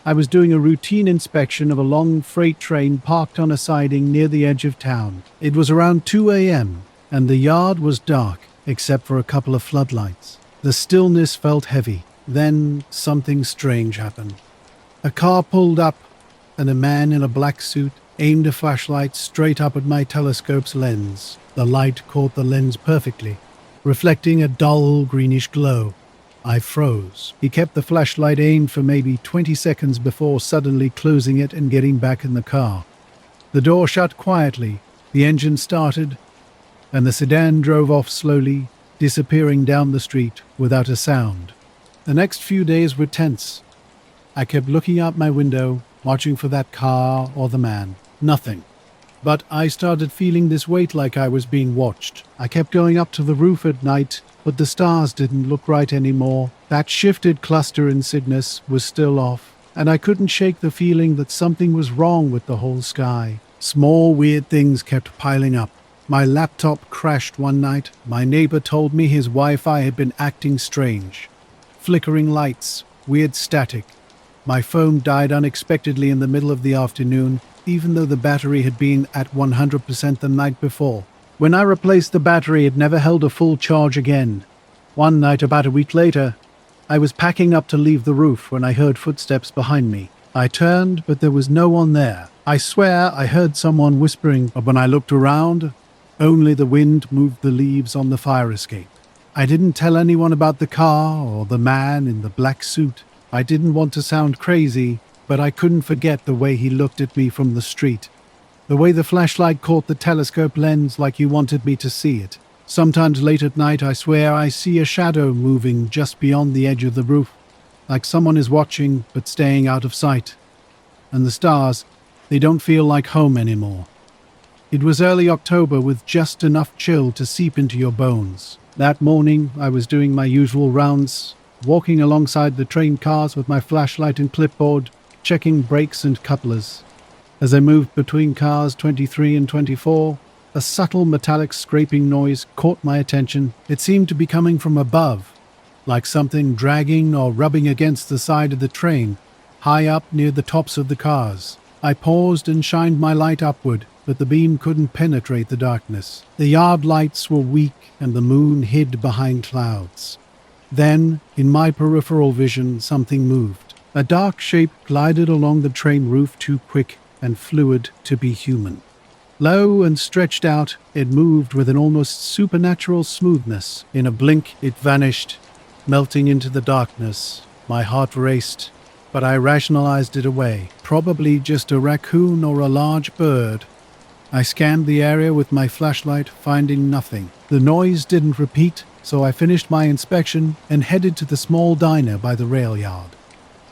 I was doing a routine inspection of a long freight train parked on a siding near the edge of town. It was around 2 a.m., and the yard was dark, except for a couple of floodlights. The stillness felt heavy. Then something strange happened. A car pulled up, and a man in a black suit aimed a flashlight straight up at my telescope's lens. The light caught the lens perfectly, reflecting a dull greenish glow. I froze. He kept the flashlight aimed for maybe 20 seconds before suddenly closing it and getting back in the car. The door shut quietly, the engine started, and the sedan drove off slowly, disappearing down the street without a sound. The next few days were tense. I kept looking out my window, watching for that car or the man. Nothing. But I started feeling this weight like I was being watched. I kept going up to the roof at night, but the stars didn't look right anymore. That shifted cluster in Cygnus was still off, and I couldn't shake the feeling that something was wrong with the whole sky. Small, weird things kept piling up. My laptop crashed one night. My neighbor told me his Wi-Fi had been acting strange. Flickering lights, weird static. My phone died unexpectedly in the middle of the afternoon, even though the battery had been at 100% the night before. When I replaced the battery, it never held a full charge again. One night, about a week later, I was packing up to leave the roof when I heard footsteps behind me. I turned, but there was no one there. I swear I heard someone whispering, but when I looked around, only the wind moved the leaves on the fire escape. I didn't tell anyone about the car or the man in the black suit. I didn't want to sound crazy, but I couldn't forget the way he looked at me from the street. The way the flashlight caught the telescope lens like he wanted me to see it. Sometimes late at night I swear I see a shadow moving just beyond the edge of the roof, like someone is watching but staying out of sight. And the stars, they don't feel like home anymore. It was early October with just enough chill to seep into your bones. That morning I was doing my usual rounds, walking alongside the train cars with my flashlight and clipboard, checking brakes and couplers. As I moved between cars 23 and 24, a subtle metallic scraping noise caught my attention. It seemed to be coming from above, like something dragging or rubbing against the side of the train, high up near the tops of the cars. I paused and shined my light upward, but the beam couldn't penetrate the darkness. The yard lights were weak and the moon hid behind clouds. Then, in my peripheral vision, something moved. A dark shape glided along the train roof, too quick and fluid to be human. Low and stretched out, it moved with an almost supernatural smoothness. In a blink, it vanished, melting into the darkness. My heart raced, but I rationalized it away. Probably just a raccoon or a large bird. I scanned the area with my flashlight, finding nothing. The noise didn't repeat, so I finished my inspection and headed to the small diner by the rail yard.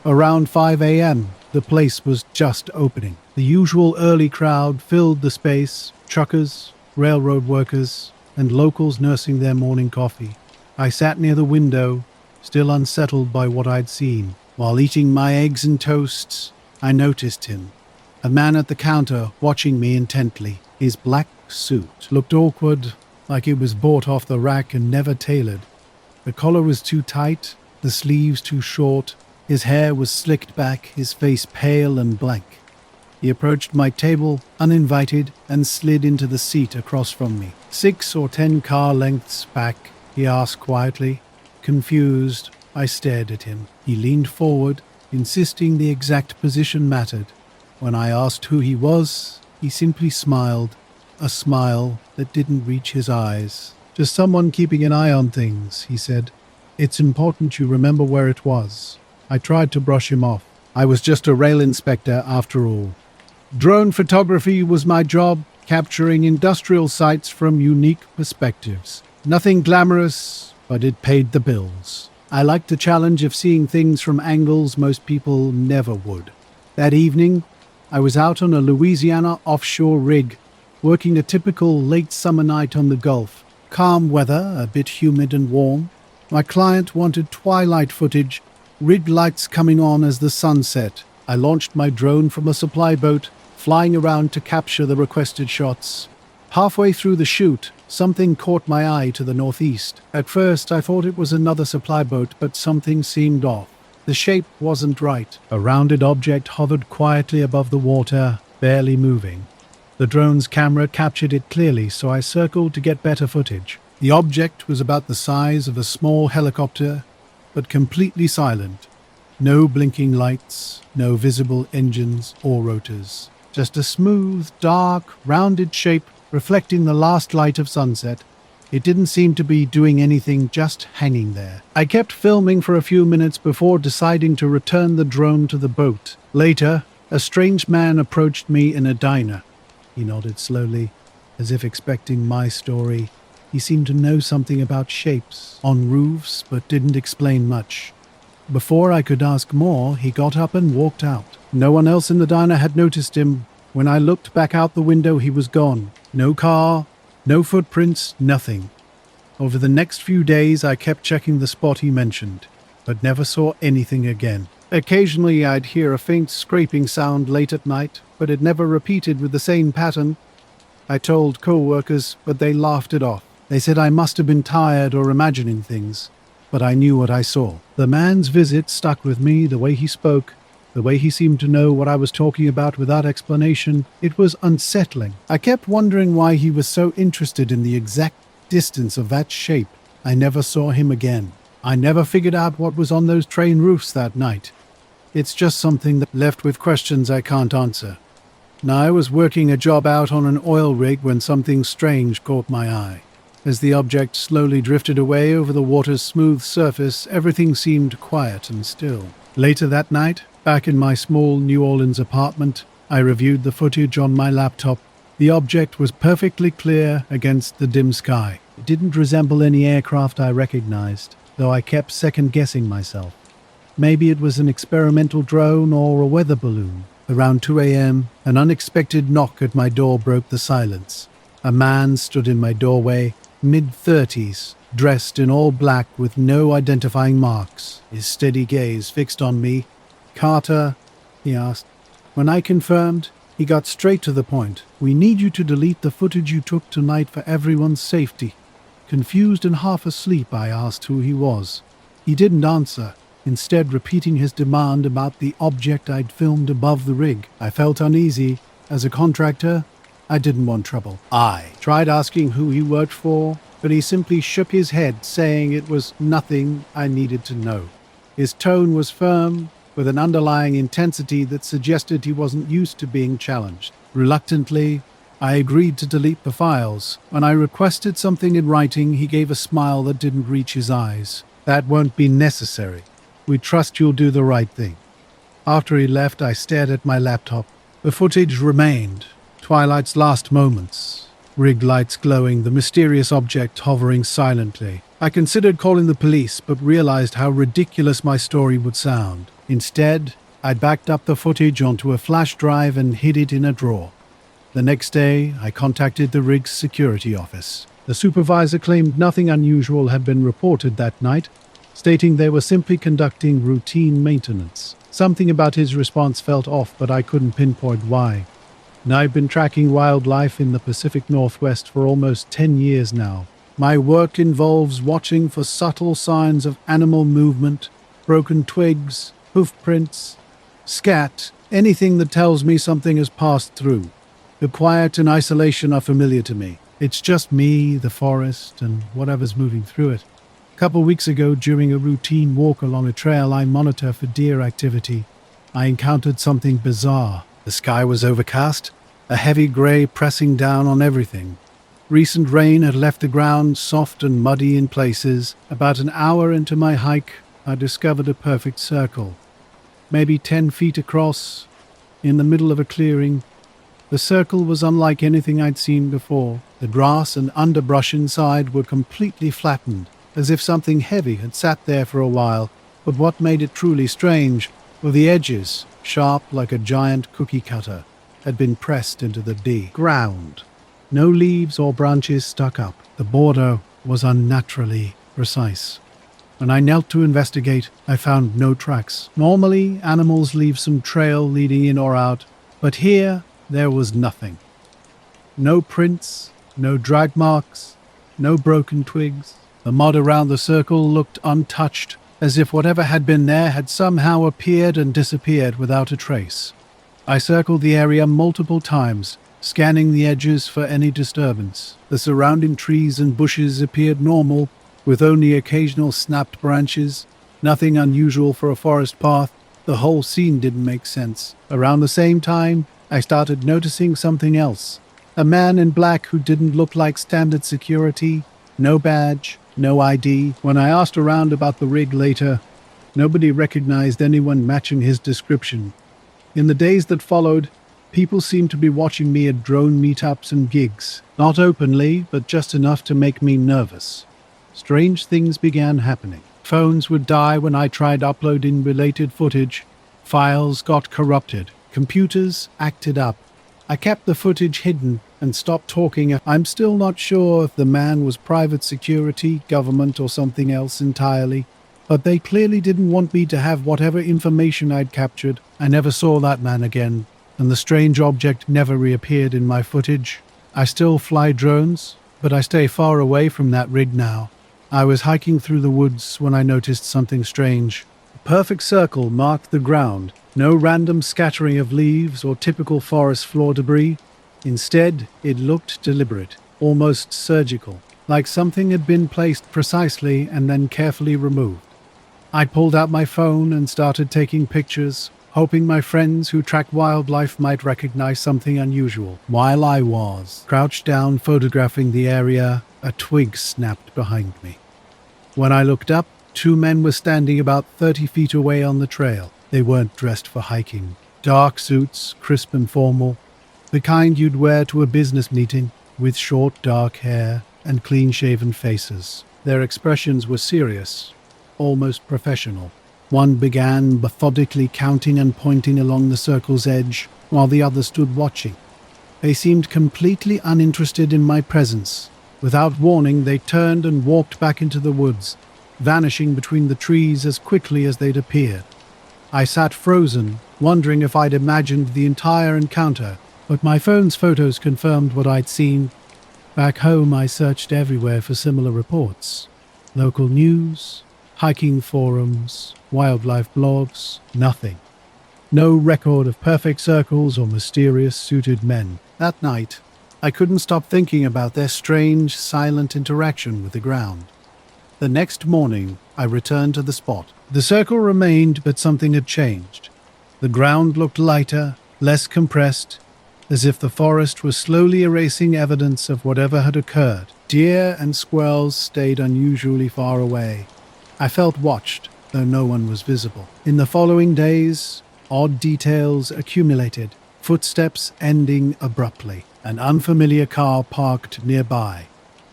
Around 5 a.m., the place was just opening. The usual early crowd filled the space, truckers, railroad workers, and locals nursing their morning coffee. I sat near the window, still unsettled by what I'd seen. While eating my eggs and toasts, I noticed him. A man at the counter watching me intently. His black suit looked awkward, like it was bought off the rack and never tailored. The collar was too tight, the sleeves too short. His hair was slicked back, his face pale and blank. He approached my table, uninvited, and slid into the seat across from me. 6 or 10 car lengths back, he asked quietly. Confused, I stared at him. He leaned forward, insisting the exact position mattered. When I asked who he was, he simply smiled, a smile that didn't reach his eyes. Just someone keeping an eye on things, he said. It's important you remember where it was. I tried to brush him off. I was just a rail inspector after all. Drone photography was my job, capturing industrial sites from unique perspectives. Nothing glamorous, but it paid the bills. I liked the challenge of seeing things from angles most people never would. That evening, I was out on a Louisiana offshore rig, working a typical late summer night on the Gulf. Calm weather, a bit humid and warm. My client wanted twilight footage, rig lights coming on as the sun set. I launched my drone from a supply boat, flying around to capture the requested shots. Halfway through the shoot, something caught my eye to the northeast. At first, I thought it was another supply boat, but something seemed off. The shape wasn't right. A rounded object hovered quietly above the water, barely moving. The drone's camera captured it clearly, so I circled to get better footage. The object was about the size of a small helicopter, but completely silent. No blinking lights, no visible engines or rotors. Just a smooth, dark, rounded shape reflecting the last light of sunset. It didn't seem to be doing anything, just hanging there. I kept filming for a few minutes before deciding to return the drone to the boat. Later, a strange man approached me in a diner. He nodded slowly, as if expecting my story. He seemed to know something about shapes on roofs, but didn't explain much. Before I could ask more, he got up and walked out. No one else in the diner had noticed him. When I looked back out the window, he was gone. No car, no footprints, nothing. Over the next few days, I kept checking the spot he mentioned, but never saw anything again. Occasionally, I'd hear a faint scraping sound late at night, but it never repeated with the same pattern. I told co-workers, but they laughed it off. They said I must have been tired or imagining things, but I knew what I saw. The man's visit stuck with me, the way he spoke, the way he seemed to know what I was talking about without explanation. It was unsettling. I kept wondering why he was so interested in the exact distance of that shape. I never saw him again. I never figured out what was on those train roofs that night. It's just something that left with questions I can't answer. Now, I was working a job out on an oil rig when something strange caught my eye. As the object slowly drifted away over the water's smooth surface, everything seemed quiet and still. Later that night, back in my small New Orleans apartment, I reviewed the footage on my laptop. The object was perfectly clear against the dim sky. It didn't resemble any aircraft I recognized, though I kept second-guessing myself. Maybe it was an experimental drone or a weather balloon. Around 2 a.m., an unexpected knock at my door broke the silence. A man stood in my doorway, mid-30s, dressed in all black with no identifying marks, his steady gaze fixed on me. "Carter?" he asked. When I confirmed, he got straight to the point. "We need you to delete the footage you took tonight for everyone's safety." Confused and half asleep, I asked who he was. He didn't answer, instead repeating his demand about the object I'd filmed above the rig. I felt uneasy. As a contractor, I didn't want trouble. I tried asking who he worked for, but he simply shook his head, saying it was nothing I needed to know. His tone was firm, with an underlying intensity that suggested he wasn't used to being challenged. Reluctantly, I agreed to delete the files. When I requested something in writing, he gave a smile that didn't reach his eyes. "That won't be necessary. We trust you'll do the right thing." After he left, I stared at my laptop. The footage remained. Twilight's last moments. Rig lights glowing, the mysterious object hovering silently. I considered calling the police, but realized how ridiculous my story would sound. Instead, I backed up the footage onto a flash drive and hid it in a drawer. The next day, I contacted the rig's security office. The supervisor claimed nothing unusual had been reported that night, stating they were simply conducting routine maintenance. Something about his response felt off, but I couldn't pinpoint why. And I've been tracking wildlife in the Pacific Northwest for almost 10 years now. My work involves watching for subtle signs of animal movement, broken twigs, hoof prints, scat, anything that tells me something has passed through. The quiet and isolation are familiar to me. It's just me, the forest, and whatever's moving through it. A couple weeks ago, during a routine walk along a trail I monitor for deer activity, I encountered something bizarre. The sky was overcast, a heavy grey pressing down on everything. Recent rain had left the ground soft and muddy in places. About an hour into my hike, I discovered a perfect circle, maybe 10 feet across, in the middle of a clearing. The circle was unlike anything I'd seen before. The grass and underbrush inside were completely flattened, as if something heavy had sat there for a while. But what made it truly strange were the edges, sharp like a giant cookie cutter, had been pressed into the ground. No leaves or branches stuck up. The border was unnaturally precise. When I knelt to investigate, I found no tracks. Normally, animals leave some trail leading in or out, but here there was nothing. No prints, no drag marks, no broken twigs. The mud around the circle looked untouched, as if whatever had been there had somehow appeared and disappeared without a trace. I circled the area multiple times, scanning the edges for any disturbance. The surrounding trees and bushes appeared normal, with only occasional snapped branches. Nothing unusual for a forest path. The whole scene didn't make sense. Around the same time, I started noticing something else. A man in black who didn't look like standard security. No badge, no ID. When I asked around about the rig later, nobody recognized anyone matching his description. In the days that followed, People seemed to be watching me at drone meetups and gigs, not openly, but just enough to make me nervous. Strange things began happening. Phones would die when I tried uploading related footage. Files got corrupted. Computers acted up. I kept the footage hidden and stopped talking. I'm still not sure if the man was private security, government, or something else entirely, but they clearly didn't want me to have whatever information I'd captured. I never saw that man again, and the strange object never reappeared in my footage. I still fly drones, but I stay far away from that rig now. I was hiking through the woods when I noticed something strange. A perfect circle marked the ground, no random scattering of leaves or typical forest floor debris. Instead, it looked deliberate, almost surgical, like something had been placed precisely and then carefully removed. I pulled out my phone and started taking pictures, hoping my friends who track wildlife might recognize something unusual. While I was crouched down photographing the area, a twig snapped behind me. When I looked up, 2 men were standing about 30 feet away on the trail. They weren't dressed for hiking. Dark suits, crisp and formal, the kind you'd wear to a business meeting, with short dark hair and clean-shaven faces. Their expressions were serious, almost professional. One began methodically counting and pointing along the circle's edge, while the other stood watching. They seemed completely uninterested in my presence. Without warning, they turned and walked back into the woods, vanishing between the trees as quickly as they'd appeared. I sat frozen, wondering if I'd imagined the entire encounter, but my phone's photos confirmed what I'd seen. Back home, I searched everywhere for similar reports. Local news, hiking forums, wildlife blogs, nothing. No record of perfect circles or mysterious suited men. That night, I couldn't stop thinking about their strange, silent interaction with the ground. The next morning, I returned to the spot. The circle remained, but something had changed. The ground looked lighter, less compressed, as if the forest was slowly erasing evidence of whatever had occurred. Deer and squirrels stayed unusually far away. I felt watched, though no one was visible. In the following days, odd details accumulated, footsteps ending abruptly. An unfamiliar car parked nearby,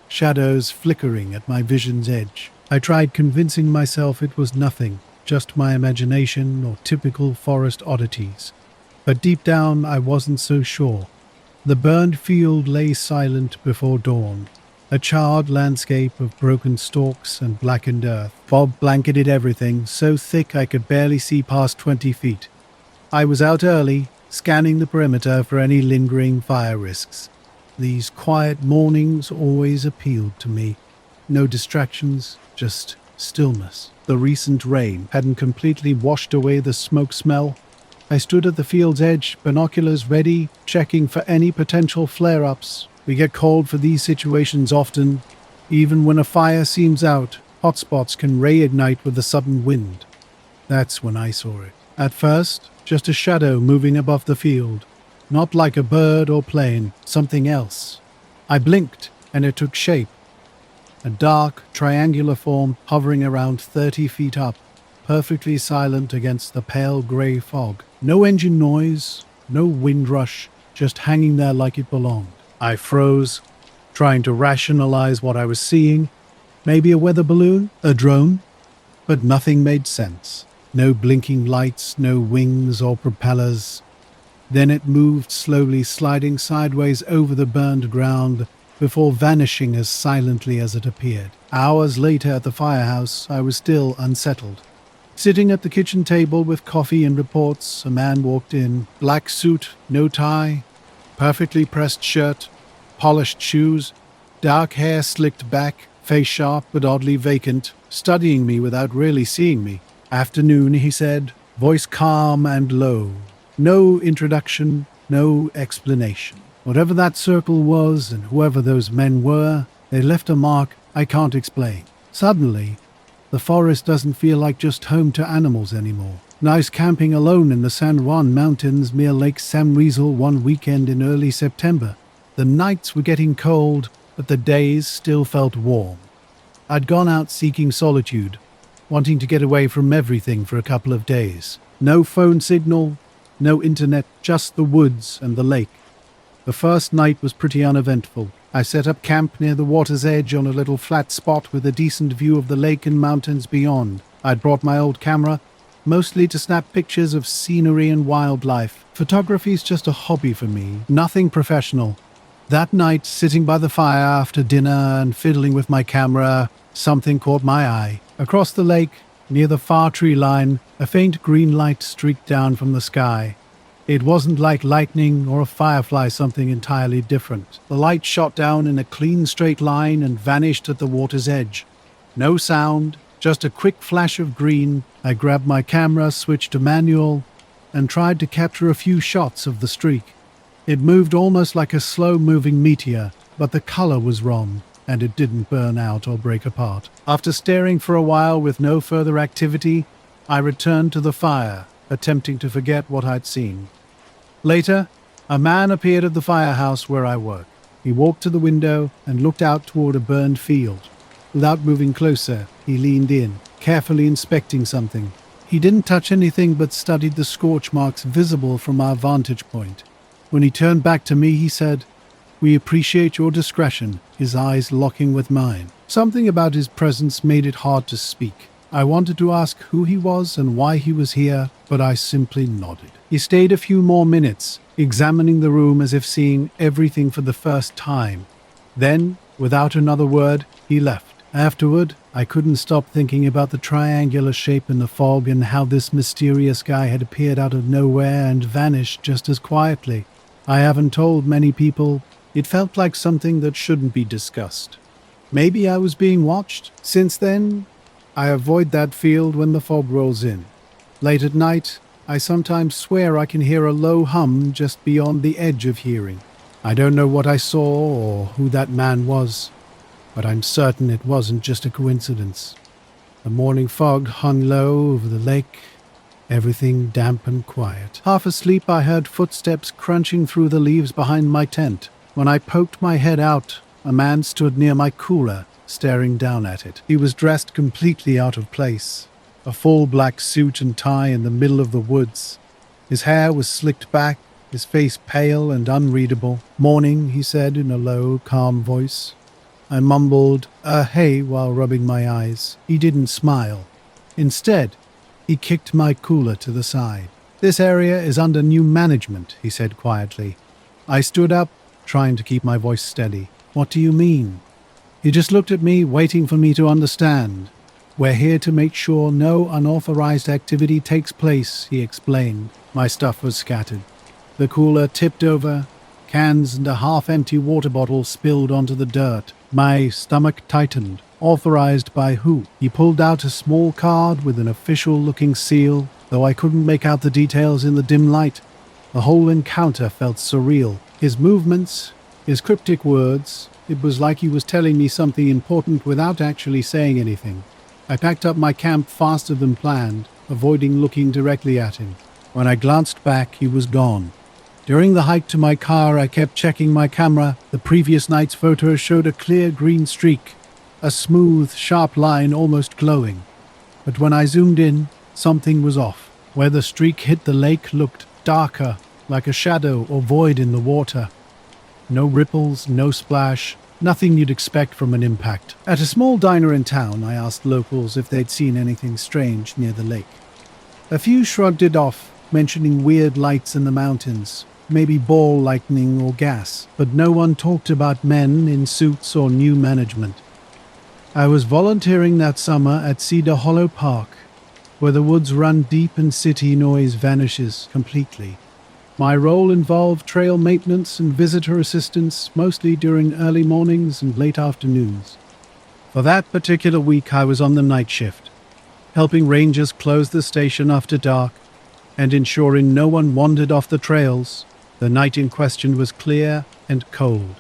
shadows flickering at my vision's edge. I tried convincing myself it was nothing, just my imagination or typical forest oddities. But deep down, I wasn't so sure. The burned field lay silent before dawn, a charred landscape of broken stalks and blackened earth. Fog blanketed everything, so thick I could barely see past 20 feet. I was out early, scanning the perimeter for any lingering fire risks. These quiet mornings always appealed to me. No distractions, just stillness. The recent rain hadn't completely washed away the smoke smell. I stood at the field's edge, binoculars ready, checking for any potential flare-ups. We get called for these situations often. Even when a fire seems out, hotspots can reignite with a sudden wind. That's when I saw it. At first, just a shadow moving above the field. Not like a bird or plane, something else. I blinked, and it took shape. A dark, triangular form hovering around 30 feet up, perfectly silent against the pale grey fog. No engine noise, no wind rush, just hanging there like it belonged. I froze, trying to rationalize what I was seeing. Maybe a weather balloon? A drone? But nothing made sense. No blinking lights, no wings or propellers. Then it moved slowly, sliding sideways over the burned ground before vanishing as silently as it appeared. Hours later at the firehouse, I was still unsettled. Sitting at the kitchen table with coffee and reports, a man walked in. Black suit, no tie, perfectly pressed shirt, polished shoes, dark hair slicked back, face sharp but oddly vacant, studying me without really seeing me. Afternoon, he said, voice calm and low. No introduction, no explanation. Whatever that circle was and whoever those men were, they left a mark I can't explain. Suddenly, the forest doesn't feel like just home to animals anymore. Nice camping alone in the San Juan Mountains near Lake San Weasel one weekend in early September. The nights were getting cold, but the days still felt warm. I'd gone out seeking solitude, wanting to get away from everything for a couple of days. No phone signal, No internet, just the woods and the lake. The first night was pretty uneventful. I set up camp near the water's edge on a little flat spot with a decent view of the lake and mountains beyond. I'd brought my old camera, mostly to snap pictures of scenery and wildlife. Photography's just a hobby for me, nothing professional. That night, sitting by the fire after dinner and fiddling with my camera, something caught my eye. Across the lake, near the far tree line, a faint green light streaked down from the sky. It wasn't like lightning or a firefly, something entirely different. The light shot down in a clean straight line and vanished at the water's edge. No sound, just a quick flash of green. I grabbed my camera, switched to manual, and tried to capture a few shots of the streak. It moved almost like a slow-moving meteor, but the color was wrong, and it didn't burn out or break apart. After staring for a while with no further activity, I returned to the fire, attempting to forget what I'd seen. Later, a man appeared at the firehouse where I work. He walked to the window and looked out toward a burned field. Without moving closer, he leaned in, carefully inspecting something. He didn't touch anything but studied the scorch marks visible from our vantage point. When he turned back to me, he said, "We appreciate your discretion," his eyes locking with mine. Something about his presence made it hard to speak. I wanted to ask who he was and why he was here, but I simply nodded. He stayed a few more minutes, examining the room as if seeing everything for the first time. Then, without another word, he left. Afterward, I couldn't stop thinking about the triangular shape in the fog and how this mysterious guy had appeared out of nowhere and vanished just as quietly. I haven't told many people. It felt like something that shouldn't be discussed. Maybe I was being watched. Since then, I avoid that field when the fog rolls in. Late at night, I sometimes swear I can hear a low hum just beyond the edge of hearing. I don't know what I saw or who that man was, but I'm certain it wasn't just a coincidence. The morning fog hung low over the lake, everything damp and quiet. Half asleep, I heard footsteps crunching through the leaves behind my tent. When I poked my head out, a man stood near my cooler, staring down at it. He was dressed completely out of place, a full black suit and tie in the middle of the woods. His hair was slicked back, his face pale and unreadable. "Morning," he said in a low, calm voice. I mumbled, hey, while rubbing my eyes. He didn't smile. Instead, he kicked my cooler to the side. "This area is under new management," he said quietly. I stood up, trying to keep my voice steady. "What do you mean?" He just looked at me, waiting for me to understand. "We're here to make sure no unauthorized activity takes place," he explained. My stuff was scattered. The cooler tipped over. Cans and a half-empty water bottle spilled onto the dirt. My stomach tightened. "Authorized by who?" He pulled out a small card with an official-looking seal, though I couldn't make out the details in the dim light. The whole encounter felt surreal. His movements, his cryptic words, it was like he was telling me something important without actually saying anything. I packed up my camp faster than planned, avoiding looking directly at him. When I glanced back, he was gone. During the hike to my car, I kept checking my camera. The previous night's photos showed a clear green streak, a smooth, sharp line almost glowing. But when I zoomed in, something was off. Where the streak hit the lake looked darker, like a shadow or void in the water. No ripples, no splash, nothing you'd expect from an impact. At a small diner in town, I asked locals if they'd seen anything strange near the lake. A few shrugged it off, mentioning weird lights in the mountains, maybe ball lightning or gas, but no one talked about men in suits or new management. I was volunteering that summer at Cedar Hollow Park, where the woods run deep and city noise vanishes completely. My role involved trail maintenance and visitor assistance, mostly during early mornings and late afternoons. For that particular week, I was on the night shift, helping rangers close the station after dark and ensuring no one wandered off the trails. The night in question was clear and cold,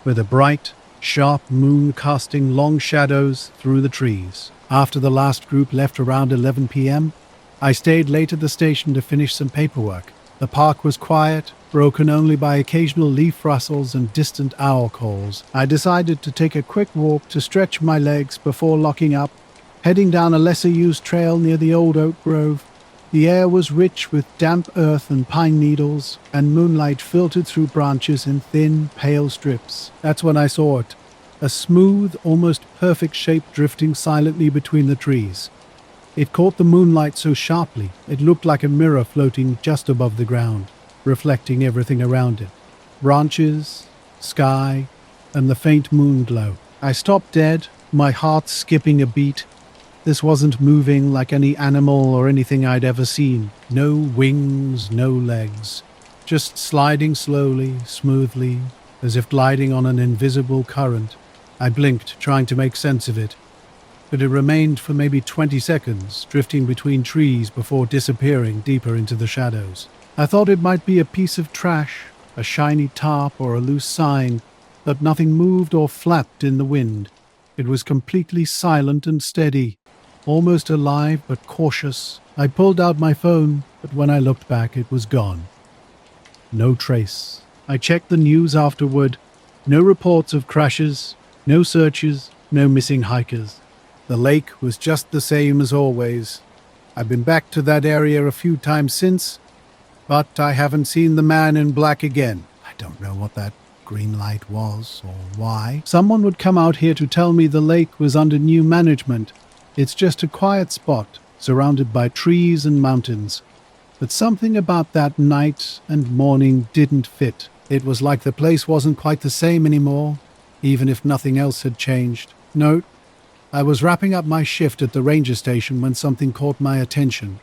with a bright, sharp moon casting long shadows through the trees. After the last group left around 11 p.m., I stayed late at the station to finish some paperwork. The park was quiet, broken only by occasional leaf rustles and distant owl calls. I decided to take a quick walk to stretch my legs before locking up, heading down a lesser-used trail near the old oak grove. The air was rich with damp earth and pine needles, and moonlight filtered through branches in thin, pale strips. That's when I saw it. A smooth, almost perfect shape drifting silently between the trees. It caught the moonlight so sharply, it looked like a mirror floating just above the ground, reflecting everything around it. Branches, sky, and the faint moon glow. I stopped dead, my heart skipping a beat. This wasn't moving like any animal or anything I'd ever seen. No wings, no legs. Just sliding slowly, smoothly, as if gliding on an invisible current. I blinked, trying to make sense of it. But it remained for maybe 20 seconds, drifting between trees before disappearing deeper into the shadows. I thought it might be a piece of trash, a shiny tarp or a loose sign, but nothing moved or flapped in the wind. It was completely silent and steady, almost alive but cautious. I pulled out my phone, but when I looked back, it was gone. No trace. I checked the news afterward. No reports of crashes, no searches, no missing hikers. The lake was just the same as always. I've been back to that area a few times since, but I haven't seen the man in black again. I don't know what that green light was or why. Someone would come out here to tell me the lake was under new management. It's just a quiet spot, surrounded by trees and mountains. But something about that night and morning didn't fit. It was like the place wasn't quite the same anymore, even if nothing else had changed. No, I was wrapping up my shift at the ranger station when something caught my attention.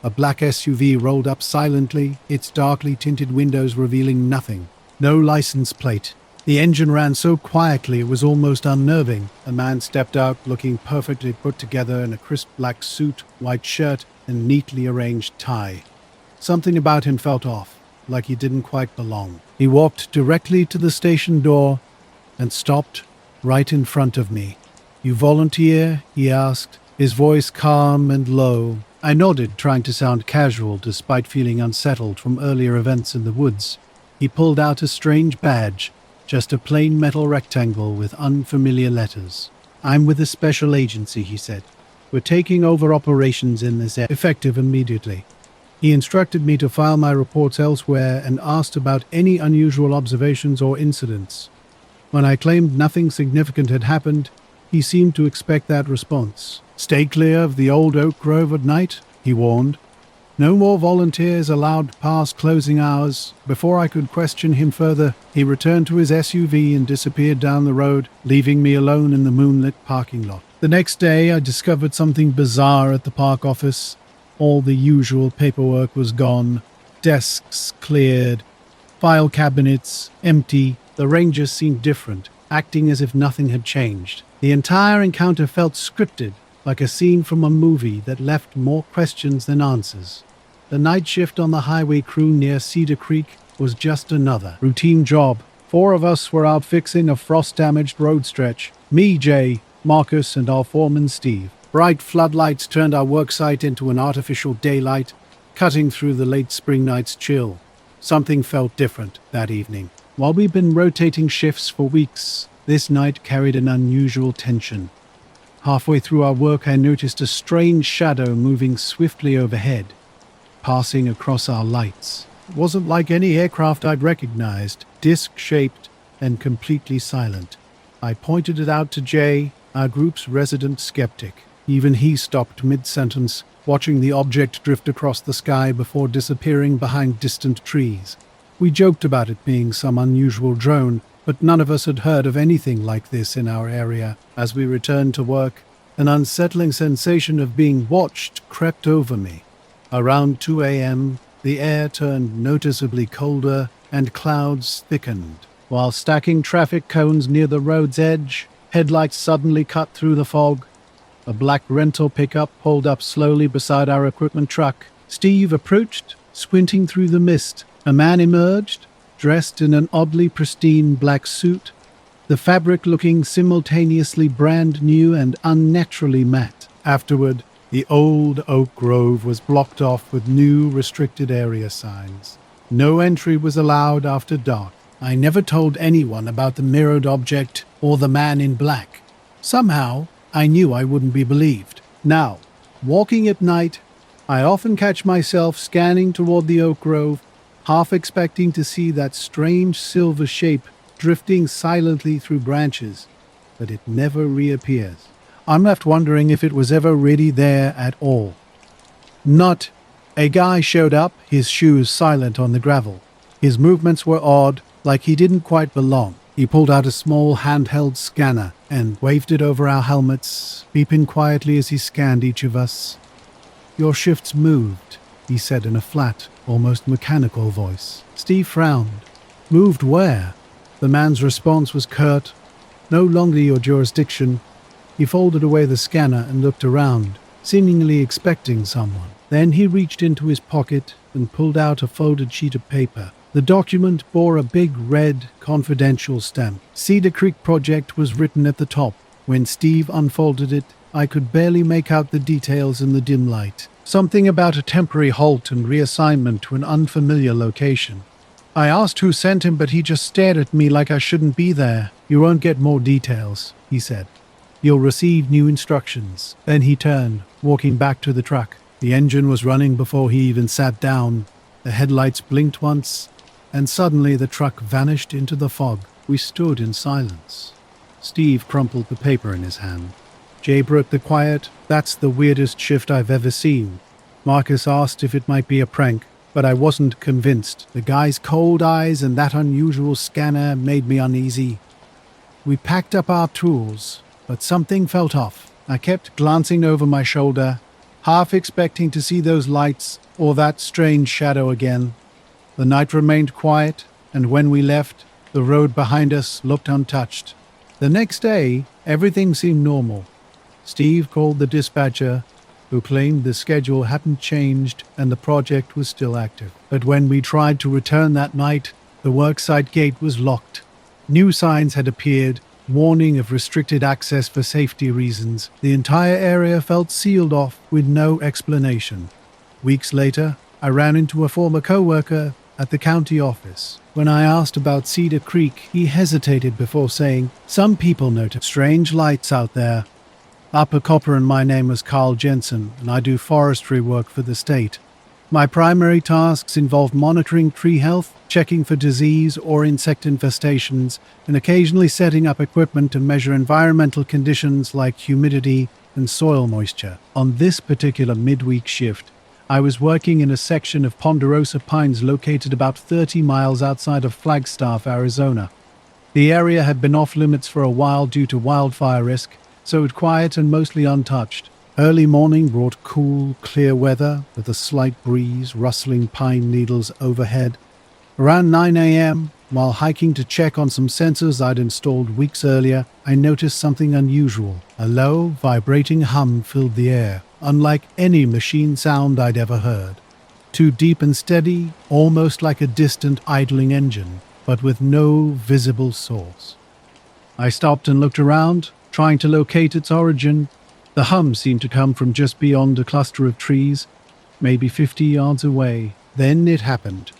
A black SUV rolled up silently, its darkly tinted windows revealing nothing. No license plate. The engine ran so quietly it was almost unnerving. A man stepped out looking perfectly put together in a crisp black suit, white shirt, and neatly arranged tie. Something about him felt off, like he didn't quite belong. He walked directly to the station door and stopped right in front of me. "You volunteer?" he asked, his voice calm and low. I nodded, trying to sound casual despite feeling unsettled from earlier events in the woods. He pulled out a strange badge, just a plain metal rectangle with unfamiliar letters. "I'm with a special agency," he said. "We're taking over operations in this area, effective immediately." He instructed me to file my reports elsewhere and asked about any unusual observations or incidents. When I claimed nothing significant had happened, he seemed to expect that response. "Stay clear of the old oak grove at night," he warned. "No more volunteers allowed past closing hours." Before I could question him further, he returned to his SUV and disappeared down the road, leaving me alone in the moonlit parking lot. The next day, I discovered something bizarre at the park office. All the usual paperwork was gone, desks cleared, file cabinets empty. The rangers seemed different, acting as if nothing had changed. The entire encounter felt scripted, like a scene from a movie that left more questions than answers. The night shift on the highway crew near Cedar Creek was just another routine job. 4 of us were out fixing a frost-damaged road stretch. Me, Jay, Marcus, and our foreman, Steve. Bright floodlights turned our worksite into an artificial daylight, cutting through the late spring night's chill. Something felt different that evening. While we'd been rotating shifts for weeks, this night carried an unusual tension. Halfway through our work, I noticed a strange shadow moving swiftly overhead, passing across our lights. It wasn't like any aircraft I'd recognized, disc-shaped and completely silent. I pointed it out to Jay, our group's resident skeptic. Even he stopped mid-sentence, watching the object drift across the sky before disappearing behind distant trees. We joked about it being some unusual drone, but none of us had heard of anything like this in our area. As we returned to work, an unsettling sensation of being watched crept over me. Around 2 a.m., the air turned noticeably colder and clouds thickened. While stacking traffic cones near the road's edge, headlights suddenly cut through the fog. A black rental pickup pulled up slowly beside our equipment truck. Steve approached, squinting through the mist. A man emerged, dressed in an oddly pristine black suit, the fabric looking simultaneously brand new and unnaturally matte. Afterward, the old oak grove was blocked off with new restricted area signs. No entry was allowed after dark. I never told anyone about the mirrored object or the man in black. Somehow, I knew I wouldn't be believed. Now, walking at night, I often catch myself scanning toward the oak grove, half expecting to see that strange silver shape drifting silently through branches, but it never reappears. I'm left wondering if it was ever really there at all. Not. A guy showed up, his shoes silent on the gravel. His movements were odd, like he didn't quite belong. He pulled out a small handheld scanner and waved it over our helmets, beeping quietly as he scanned each of us. "Your shift's moved," he said in a flat, almost mechanical voice. Steve frowned. "Moved where?" The man's response was curt. "No longer your jurisdiction." He folded away the scanner and looked around, seemingly expecting someone. Then he reached into his pocket and pulled out a folded sheet of paper. The document bore a big red, confidential stamp. Cedar Creek Project was written at the top. When Steve unfolded it, I could barely make out the details in the dim light. Something about a temporary halt and reassignment to an unfamiliar location. I asked who sent him, but he just stared at me like I shouldn't be there. "You won't get more details," he said. "You'll receive new instructions." Then he turned, walking back to the truck. The engine was running before he even sat down. The headlights blinked once, and suddenly the truck vanished into the fog. We stood in silence. Steve crumpled the paper in his hand. Jay broke the quiet. "That's the weirdest shift I've ever seen." Marcus asked if it might be a prank, but I wasn't convinced. The guy's cold eyes and that unusual scanner made me uneasy. We packed up our tools, but something felt off. I kept glancing over my shoulder, half expecting to see those lights or that strange shadow again. The night remained quiet, and when we left, the road behind us looked untouched. The next day, everything seemed normal. Steve called the dispatcher, who claimed the schedule hadn't changed and the project was still active. But when we tried to return that night, the worksite gate was locked. New signs had appeared, warning of restricted access for safety reasons. The entire area felt sealed off with no explanation. Weeks later, I ran into a former co-worker at the county office. When I asked about Cedar Creek, he hesitated before saying, "Some people notice strange lights out there." Upper Copper and my name was Carl Jensen, and I do forestry work for the state. My primary tasks involve monitoring tree health, checking for disease or insect infestations, and occasionally setting up equipment to measure environmental conditions like humidity and soil moisture. On this particular midweek shift, I was working in a section of ponderosa pines located about 30 miles outside of Flagstaff, Arizona. The area had been off limits for a while due to wildfire risk, so it was quiet and mostly untouched. Early morning brought cool, clear weather with a slight breeze rustling pine needles overhead. Around 9 a.m., while hiking to check on some sensors I'd installed weeks earlier, I noticed something unusual. A low, vibrating hum filled the air, unlike any machine sound I'd ever heard. Too deep and steady, almost like a distant idling engine, but with no visible source. I stopped and looked around, trying to locate its origin. The hum seemed to come from just beyond a cluster of trees, maybe 50 yards away. Then it happened.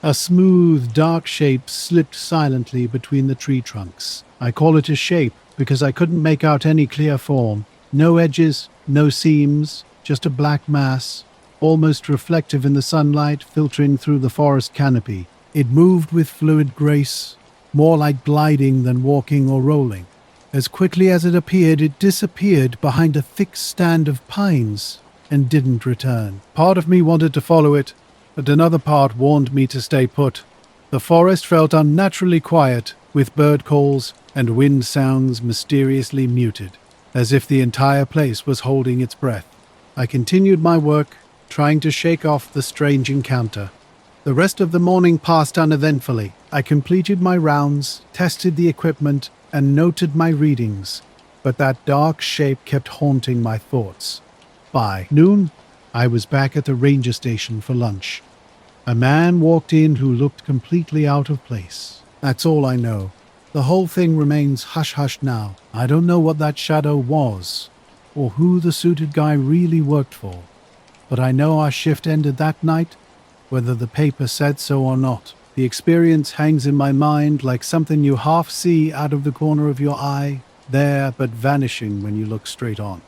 A smooth, dark shape slipped silently between the tree trunks. I call it a shape because I couldn't make out any clear form. No edges, no seams, just a black mass, almost reflective in the sunlight filtering through the forest canopy. It moved with fluid grace, more like gliding than walking or rolling. As quickly as it appeared, it disappeared behind a thick stand of pines and didn't return. Part of me wanted to follow it, but another part warned me to stay put. The forest felt unnaturally quiet, with bird calls and wind sounds mysteriously muted, as if the entire place was holding its breath. I continued my work, trying to shake off the strange encounter. The rest of the morning passed uneventfully. I completed my rounds, tested the equipment, and noted my readings, but that dark shape kept haunting my thoughts. By noon, I was back at the ranger station for lunch. A man walked in who looked completely out of place. That's all I know. The whole thing remains hush-hush now. I don't know what that shadow was, or who the suited guy really worked for, but I know our shift ended that night, whether the paper said so or not. The experience hangs in my mind like something you half see out of the corner of your eye, there but vanishing when you look straight on.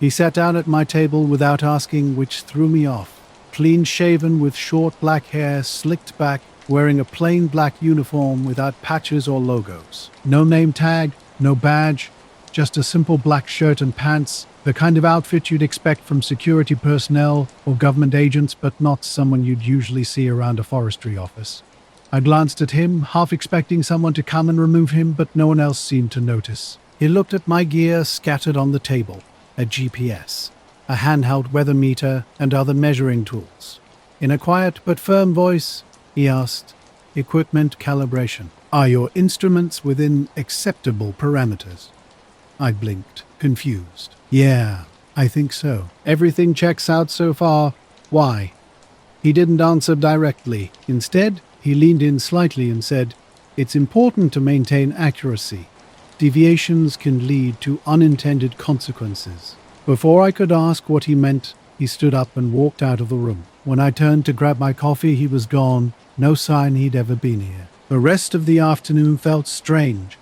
He sat down at my table without asking, which threw me off. Clean-shaven with short black hair slicked back, wearing a plain black uniform without patches or logos. No name tag, no badge, just a simple black shirt and pants, the kind of outfit you'd expect from security personnel or government agents, but not someone you'd usually see around a forestry office. I glanced at him, half expecting someone to come and remove him, but no one else seemed to notice. He looked at my gear scattered on the table, a GPS, a handheld weather meter, and other measuring tools. In a quiet but firm voice, he asked, "Equipment calibration. Are your instruments within acceptable parameters?" I blinked, confused. "Yeah, I think so. Everything checks out so far. Why?" He didn't answer directly. Instead, he leaned in slightly and said, "It's important to maintain accuracy. Deviations can lead to unintended consequences." Before I could ask what he meant, he stood up and walked out of the room. When I turned to grab my coffee, he was gone. No sign he'd ever been here. The rest of the afternoon felt strange.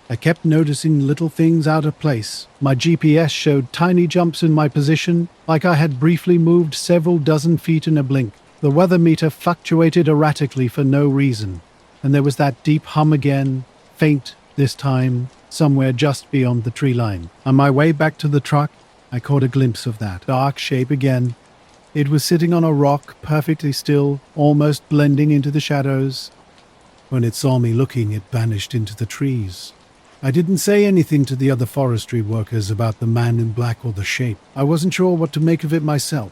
I kept noticing little things out of place. My GPS showed tiny jumps in my position, like I had briefly moved several dozen feet in a blink. The weather meter fluctuated erratically for no reason, and there was that deep hum again, faint this time, somewhere just beyond the tree line. On my way back to the truck, I caught a glimpse of that dark shape again. It was sitting on a rock, perfectly still, almost blending into the shadows. When it saw me looking, it vanished into the trees. I didn't say anything to the other forestry workers about the man in black or the shape. I wasn't sure what to make of it myself.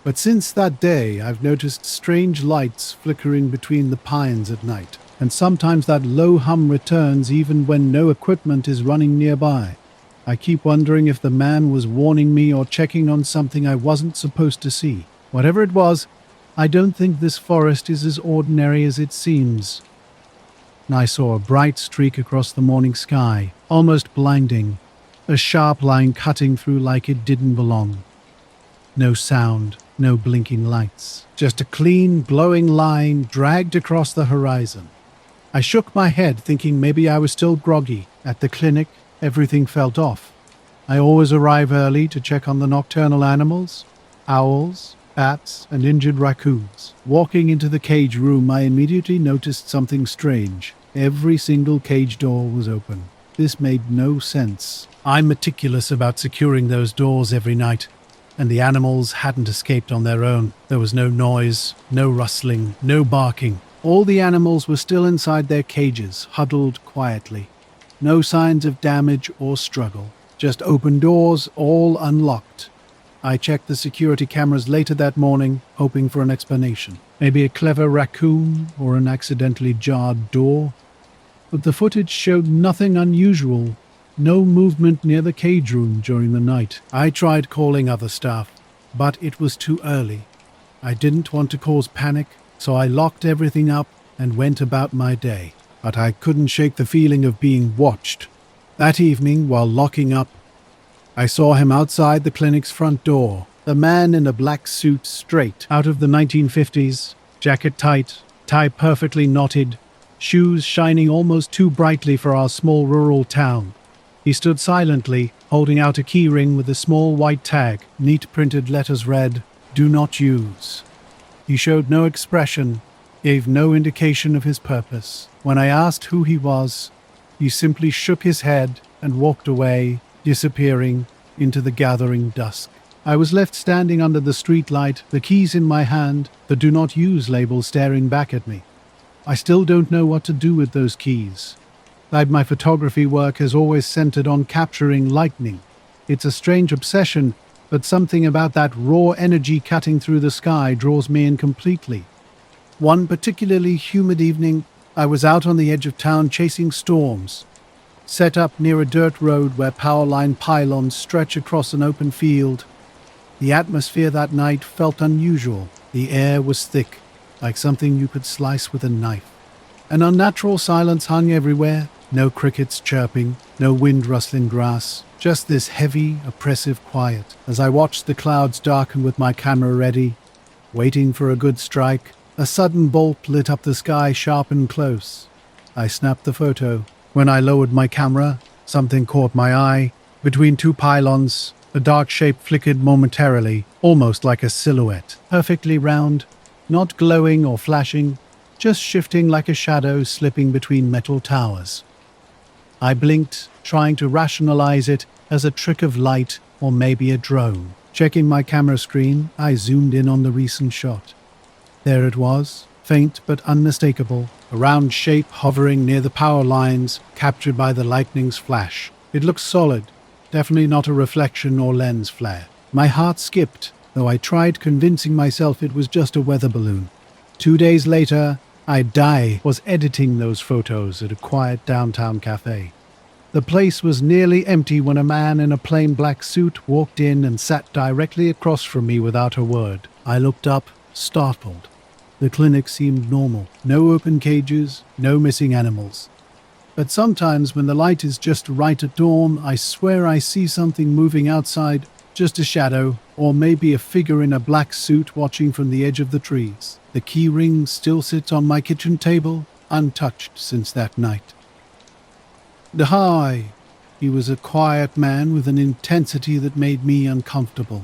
But since that day, I've noticed strange lights flickering between the pines at night, and sometimes that low hum returns even when no equipment is running nearby. I keep wondering if the man was warning me or checking on something I wasn't supposed to see. Whatever it was, I don't think this forest is as ordinary as it seems. And I saw a bright streak across the morning sky, almost blinding, a sharp line cutting through like it didn't belong. No sound, no blinking lights, just a clean, glowing line dragged across the horizon. I shook my head, thinking maybe I was still groggy. At the clinic, everything felt off. I always arrive early to check on the nocturnal animals, owls, bats, and injured raccoons. Walking into the cage room, I immediately noticed something strange. Every single cage door was open. This made no sense. I'm meticulous about securing those doors every night, and the animals hadn't escaped on their own. There was no noise, no rustling, no barking. All the animals were still inside their cages, huddled quietly. No signs of damage or struggle. Just open doors, all unlocked. I checked the security cameras later that morning, hoping for an explanation. Maybe a clever raccoon or an accidentally jarred door. But the footage showed nothing unusual. No movement near the cage room during the night. I tried calling other staff, but it was too early. I didn't want to cause panic, so I locked everything up and went about my day. But I couldn't shake the feeling of being watched. That evening, while locking up, I saw him outside the clinic's front door. The man in a black suit, straight out of the 1950s, jacket tight, tie perfectly knotted, shoes shining almost too brightly for our small rural town. He stood silently, holding out a key ring with a small white tag. Neat printed letters read, "Do not use." He showed no expression, gave no indication of his purpose. When I asked who he was, he simply shook his head and walked away, disappearing into the gathering dusk. I was left standing under the streetlight, the keys in my hand, the "Do Not Use" label staring back at me. I still don't know what to do with those keys. Like my photography work has always centered on capturing lightning. It's a strange obsession, but something about that raw energy cutting through the sky draws me in completely. One particularly humid evening, I was out on the edge of town chasing storms, set up near a dirt road where power line pylons stretch across an open field. The atmosphere that night felt unusual. The air was thick, like something you could slice with a knife. An unnatural silence hung everywhere, no crickets chirping, no wind rustling grass, just this heavy, oppressive quiet. As I watched the clouds darken with my camera ready, waiting for a good strike, a sudden bolt lit up the sky sharp and close. I snapped the photo. When I lowered my camera, something caught my eye. Between two pylons, The dark shape flickered momentarily, almost like a silhouette. Perfectly round, not glowing or flashing, just shifting like a shadow slipping between metal towers. I blinked, trying to rationalize it as a trick of light or maybe a drone. Checking my camera screen, I zoomed in on the recent shot. There it was, faint but unmistakable, a round shape hovering near the power lines, captured by the lightning's flash. It looked solid, definitely not a reflection or lens flare. My heart skipped, though I tried convincing myself it was just a weather balloon. 2 days later, was editing those photos at a quiet downtown cafe. The place was nearly empty when a man in a plain black suit walked in and sat directly across from me without a word. I looked up, startled. The clinic seemed normal. No open cages, no missing animals. But sometimes when the light is just right at dawn, I swear I see something moving outside, just a shadow, or maybe a figure in a black suit watching from the edge of the trees. The key ring still sits on my kitchen table, untouched since that night. Hi. He was a quiet man with an intensity that made me uncomfortable.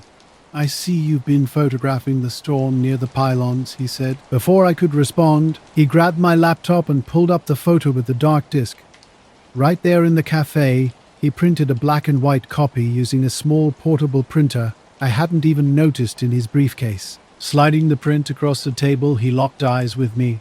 I see you've been photographing the storm near the pylons, he said. Before I could respond, he grabbed my laptop and pulled up the photo with the dark disk. Right there in the cafe, he printed a black and white copy using a small portable printer I hadn't even noticed in his briefcase. Sliding the print across the table, he locked eyes with me.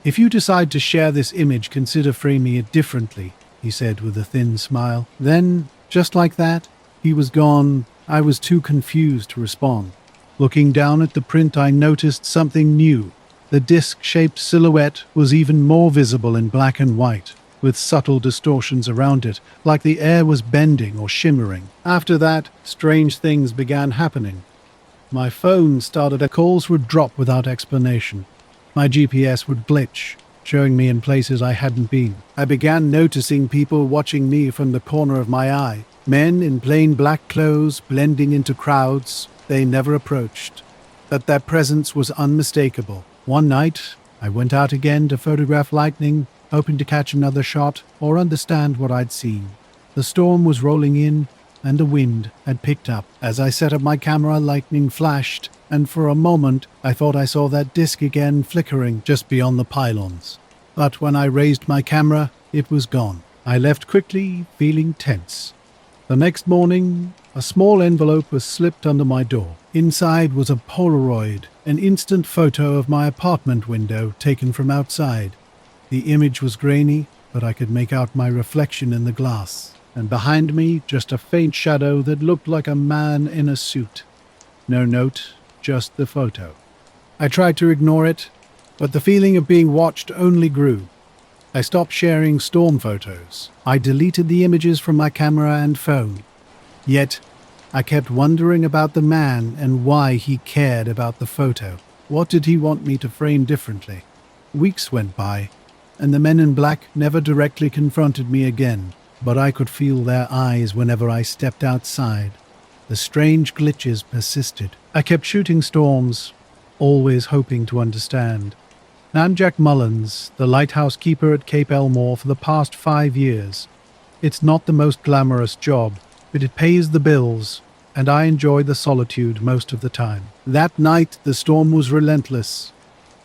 If you decide to share this image, consider framing it differently, he said with a thin smile. Then, just like that, he was gone. I was too confused to respond. Looking down at the print, I noticed something new. The disc-shaped silhouette was even more visible in black and white, with subtle distortions around it, like the air was bending or shimmering. After that, strange things began happening. My phone started. Calls would drop without explanation. My GPS would glitch, showing me in places I hadn't been. I began noticing people watching me from the corner of my eye. Men in plain black clothes blending into crowds they never approached. But their presence was unmistakable. One night, I went out again to photograph lightning, hoping to catch another shot or understand what I'd seen. The storm was rolling in, and the wind had picked up. As I set up my camera, lightning flashed, and for a moment I thought I saw that disc again flickering just beyond the pylons. But when I raised my camera, it was gone. I left quickly, feeling tense. The next morning, a small envelope was slipped under my door. Inside was a Polaroid, an instant photo of my apartment window taken from outside. The image was grainy, but I could make out my reflection in the glass. And behind me, just a faint shadow that looked like a man in a suit. No note, just the photo. I tried to ignore it, but the feeling of being watched only grew. I stopped sharing storm photos. I deleted the images from my camera and phone. Yet, I kept wondering about the man and why he cared about the photo. What did he want me to frame differently? Weeks went by, and the men in black never directly confronted me again. But I could feel their eyes whenever I stepped outside. The strange glitches persisted. I kept shooting storms, always hoping to understand. I'm Jack Mullins, the lighthouse keeper at Cape Elmore for the past 5 years. It's not the most glamorous job, but it pays the bills, and I enjoy the solitude most of the time. That night, the storm was relentless.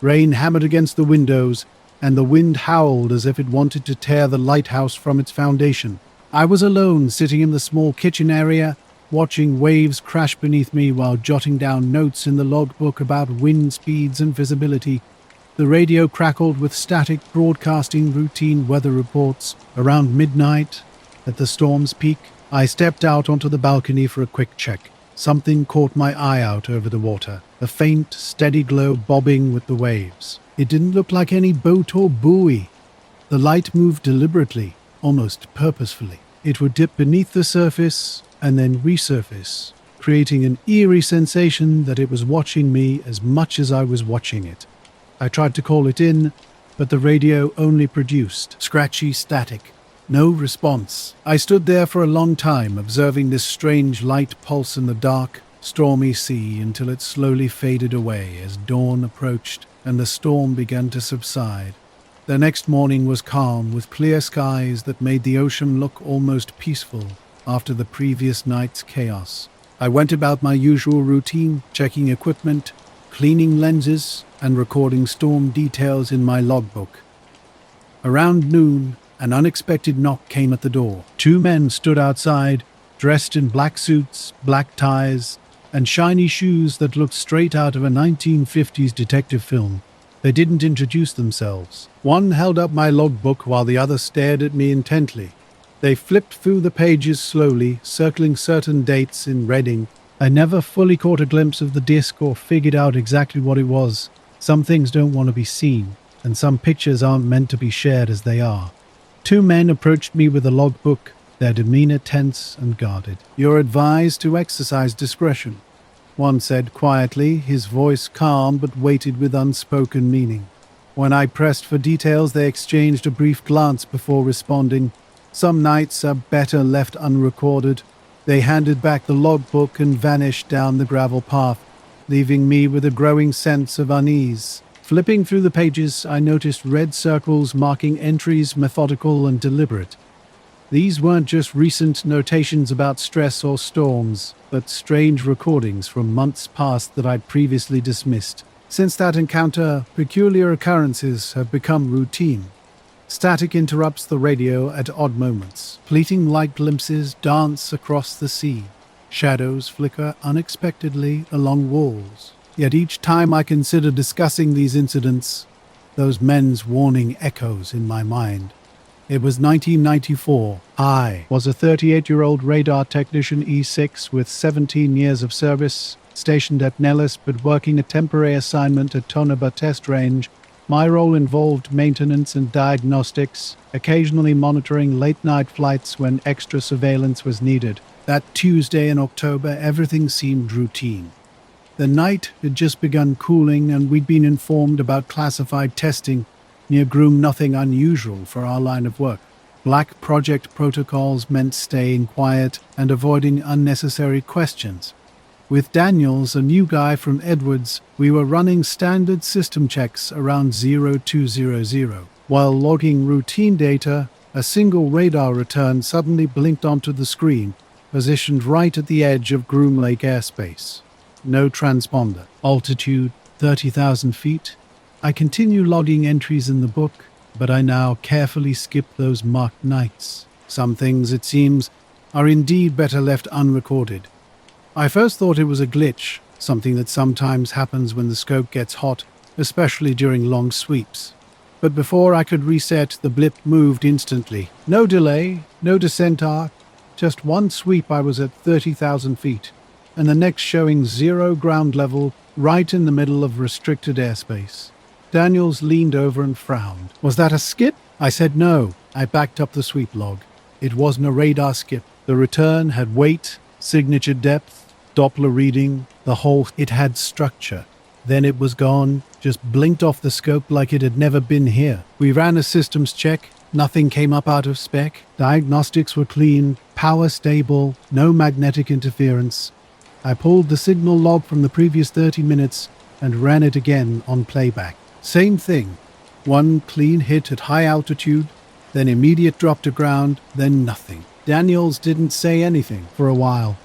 Rain hammered against the windows, and the wind howled as if it wanted to tear the lighthouse from its foundation. I was alone, sitting in the small kitchen area, watching waves crash beneath me while jotting down notes in the logbook about wind speeds and visibility. The radio crackled with static, broadcasting routine weather reports. Around midnight, at the storm's peak, I stepped out onto the balcony for a quick check. Something caught my eye out over the water, a faint, steady glow bobbing with the waves. It didn't look like any boat or buoy. The light moved deliberately, almost purposefully. It would dip beneath the surface and then resurface, creating an eerie sensation that it was watching me as much as I was watching it. I tried to call it in, but the radio only produced scratchy static. No response. I stood there for a long time, observing this strange light pulse in the dark, stormy sea until it slowly faded away as dawn approached and the storm began to subside. The next morning was calm, with clear skies that made the ocean look almost peaceful. after the previous night's chaos. I went about my usual routine, checking equipment, cleaning lenses, and recording storm details in my logbook. Around noon, an unexpected knock came at the door. Two men stood outside, dressed in black suits, black ties, and shiny shoes that looked straight out of a 1950s detective film. They didn't introduce themselves. One held up my logbook while the other stared at me intently. They flipped through the pages slowly, circling certain dates in red ink. I never fully caught a glimpse of the disc or figured out exactly what it was. Some things don't want to be seen, and some pictures aren't meant to be shared as they are. Two men approached me with a logbook, their demeanor tense and guarded. "You're advised to exercise discretion," one said quietly, his voice calm but weighted with unspoken meaning. When I pressed for details, they exchanged a brief glance before responding. Some nights are better left unrecorded. They handed back the logbook and vanished down the gravel path, leaving me with a growing sense of unease. Flipping through the pages, I noticed red circles marking entries methodical and deliberate. These weren't just recent notations about stress or storms, but strange recordings from months past that I'd previously dismissed. Since that encounter, peculiar occurrences have become routine. Static interrupts the radio at odd moments. Fleeting light glimpses dance across the sea. Shadows flicker unexpectedly along walls. Yet each time I consider discussing these incidents, those men's warning echoes in my mind. It was 1994. I was a 38-year-old radar technician E6 with 17 years of service, stationed at Nellis but working a temporary assignment at Tonaba Test Range. My role involved maintenance and diagnostics, occasionally monitoring late-night flights when extra surveillance was needed. That Tuesday in October, everything seemed routine. The night had just begun cooling, and we'd been informed about classified testing near Groom, nothing unusual for our line of work. Black project protocols meant staying quiet and avoiding unnecessary questions. With Daniels, a new guy from Edwards, we were running standard system checks around 0200. While logging routine data, a single radar return suddenly blinked onto the screen, positioned right at the edge of Groom Lake airspace. No transponder. Altitude 30,000 feet. I continue logging entries in the book, but I now carefully skip those marked nights. Some things, it seems, are indeed better left unrecorded. I first thought it was a glitch, something that sometimes happens when the scope gets hot, especially during long sweeps. But before I could reset, the blip moved instantly. No delay, no descent arc, just one sweep I was at 30,000 feet, and the next showing 0 ground level right in the middle of restricted airspace. Daniels leaned over and frowned. "Was that a skip?" I said no. I backed up the sweep log. It wasn't a radar skip. The return had weight, signature depth, Doppler reading, the whole. It had structure. Then it was gone, just blinked off the scope like it had never been here. We ran a systems check. Nothing came up out of spec. Diagnostics were clean, power stable, no magnetic interference. I pulled the signal log from the previous 30 minutes and ran it again on playback. Same thing. One clean hit at high altitude, then immediate drop to ground, then nothing. Daniels didn't say anything for a while.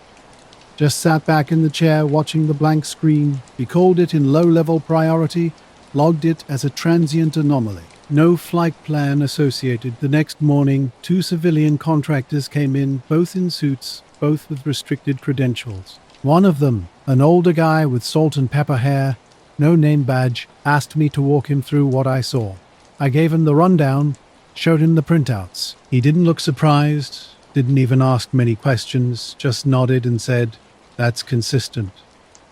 Just sat back in the chair watching the blank screen. He called it in low-level priority, logged it as a transient anomaly. No flight plan associated. The next morning, 2 civilian contractors came in, both in suits, both with restricted credentials. One of them, an older guy with salt and pepper hair, no name badge, asked me to walk him through what I saw. I gave him the rundown, showed him the printouts. He didn't look surprised, didn't even ask many questions, just nodded and said, "That's consistent."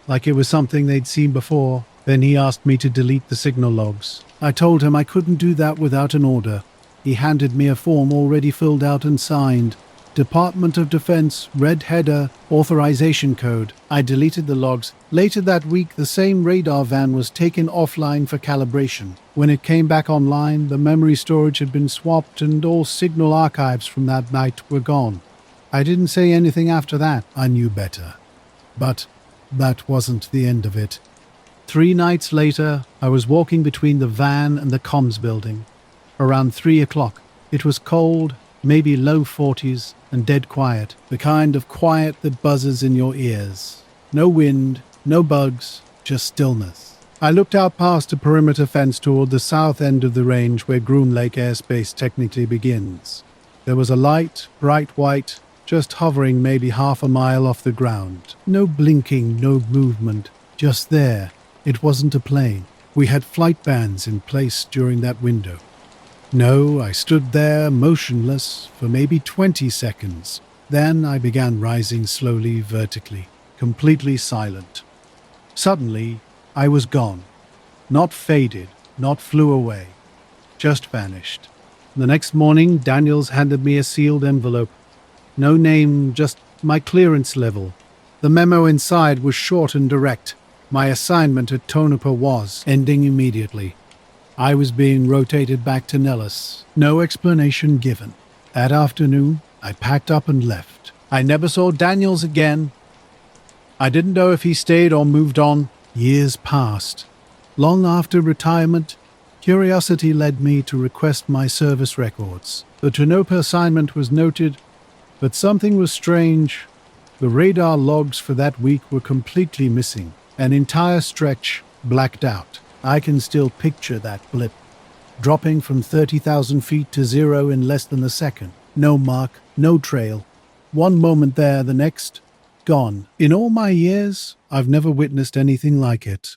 Like it was something they'd seen before. Then he asked me to delete the signal logs. I told him I couldn't do that without an order. He handed me a form already filled out and signed. Department of Defense, red header, authorization code. I deleted the logs. Later that week, the same radar van was taken offline for calibration. When it came back online, the memory storage had been swapped and all signal archives from that night were gone. I didn't say anything after that. I knew better. But that wasn't the end of it. 3 nights later, I was walking between the van and the comms building. Around 3 o'clock. It was cold, maybe low 40s, and dead quiet, the kind of quiet that buzzes in your ears. No wind, no bugs, just stillness. I looked out past a perimeter fence toward the south end of the range where Groom Lake airspace technically begins. There was a light, bright white, just hovering maybe half a mile off the ground. No blinking, no movement, just there. It wasn't a plane. We had flight bans in place during that window. No, I stood there motionless for maybe 20 seconds. Then I began rising slowly vertically, completely silent. Suddenly, I was gone. Not faded, not flew away. Just vanished. The next morning, Daniels handed me a sealed envelope. No name, just my clearance level. The memo inside was short and direct. My assignment at Tonopah was ending immediately. I was being rotated back to Nellis. No explanation given. That afternoon, I packed up and left. I never saw Daniels again. I didn't know if he stayed or moved on. Years passed. Long after retirement, curiosity led me to request my service records. The Tonopah assignment was noted, but something was strange. The radar logs for that week were completely missing. An entire stretch blacked out. I can still picture that blip, dropping from 30,000 feet to zero in less than a second. No mark, no trail. One moment there, the next, gone. In all my years, I've never witnessed anything like it.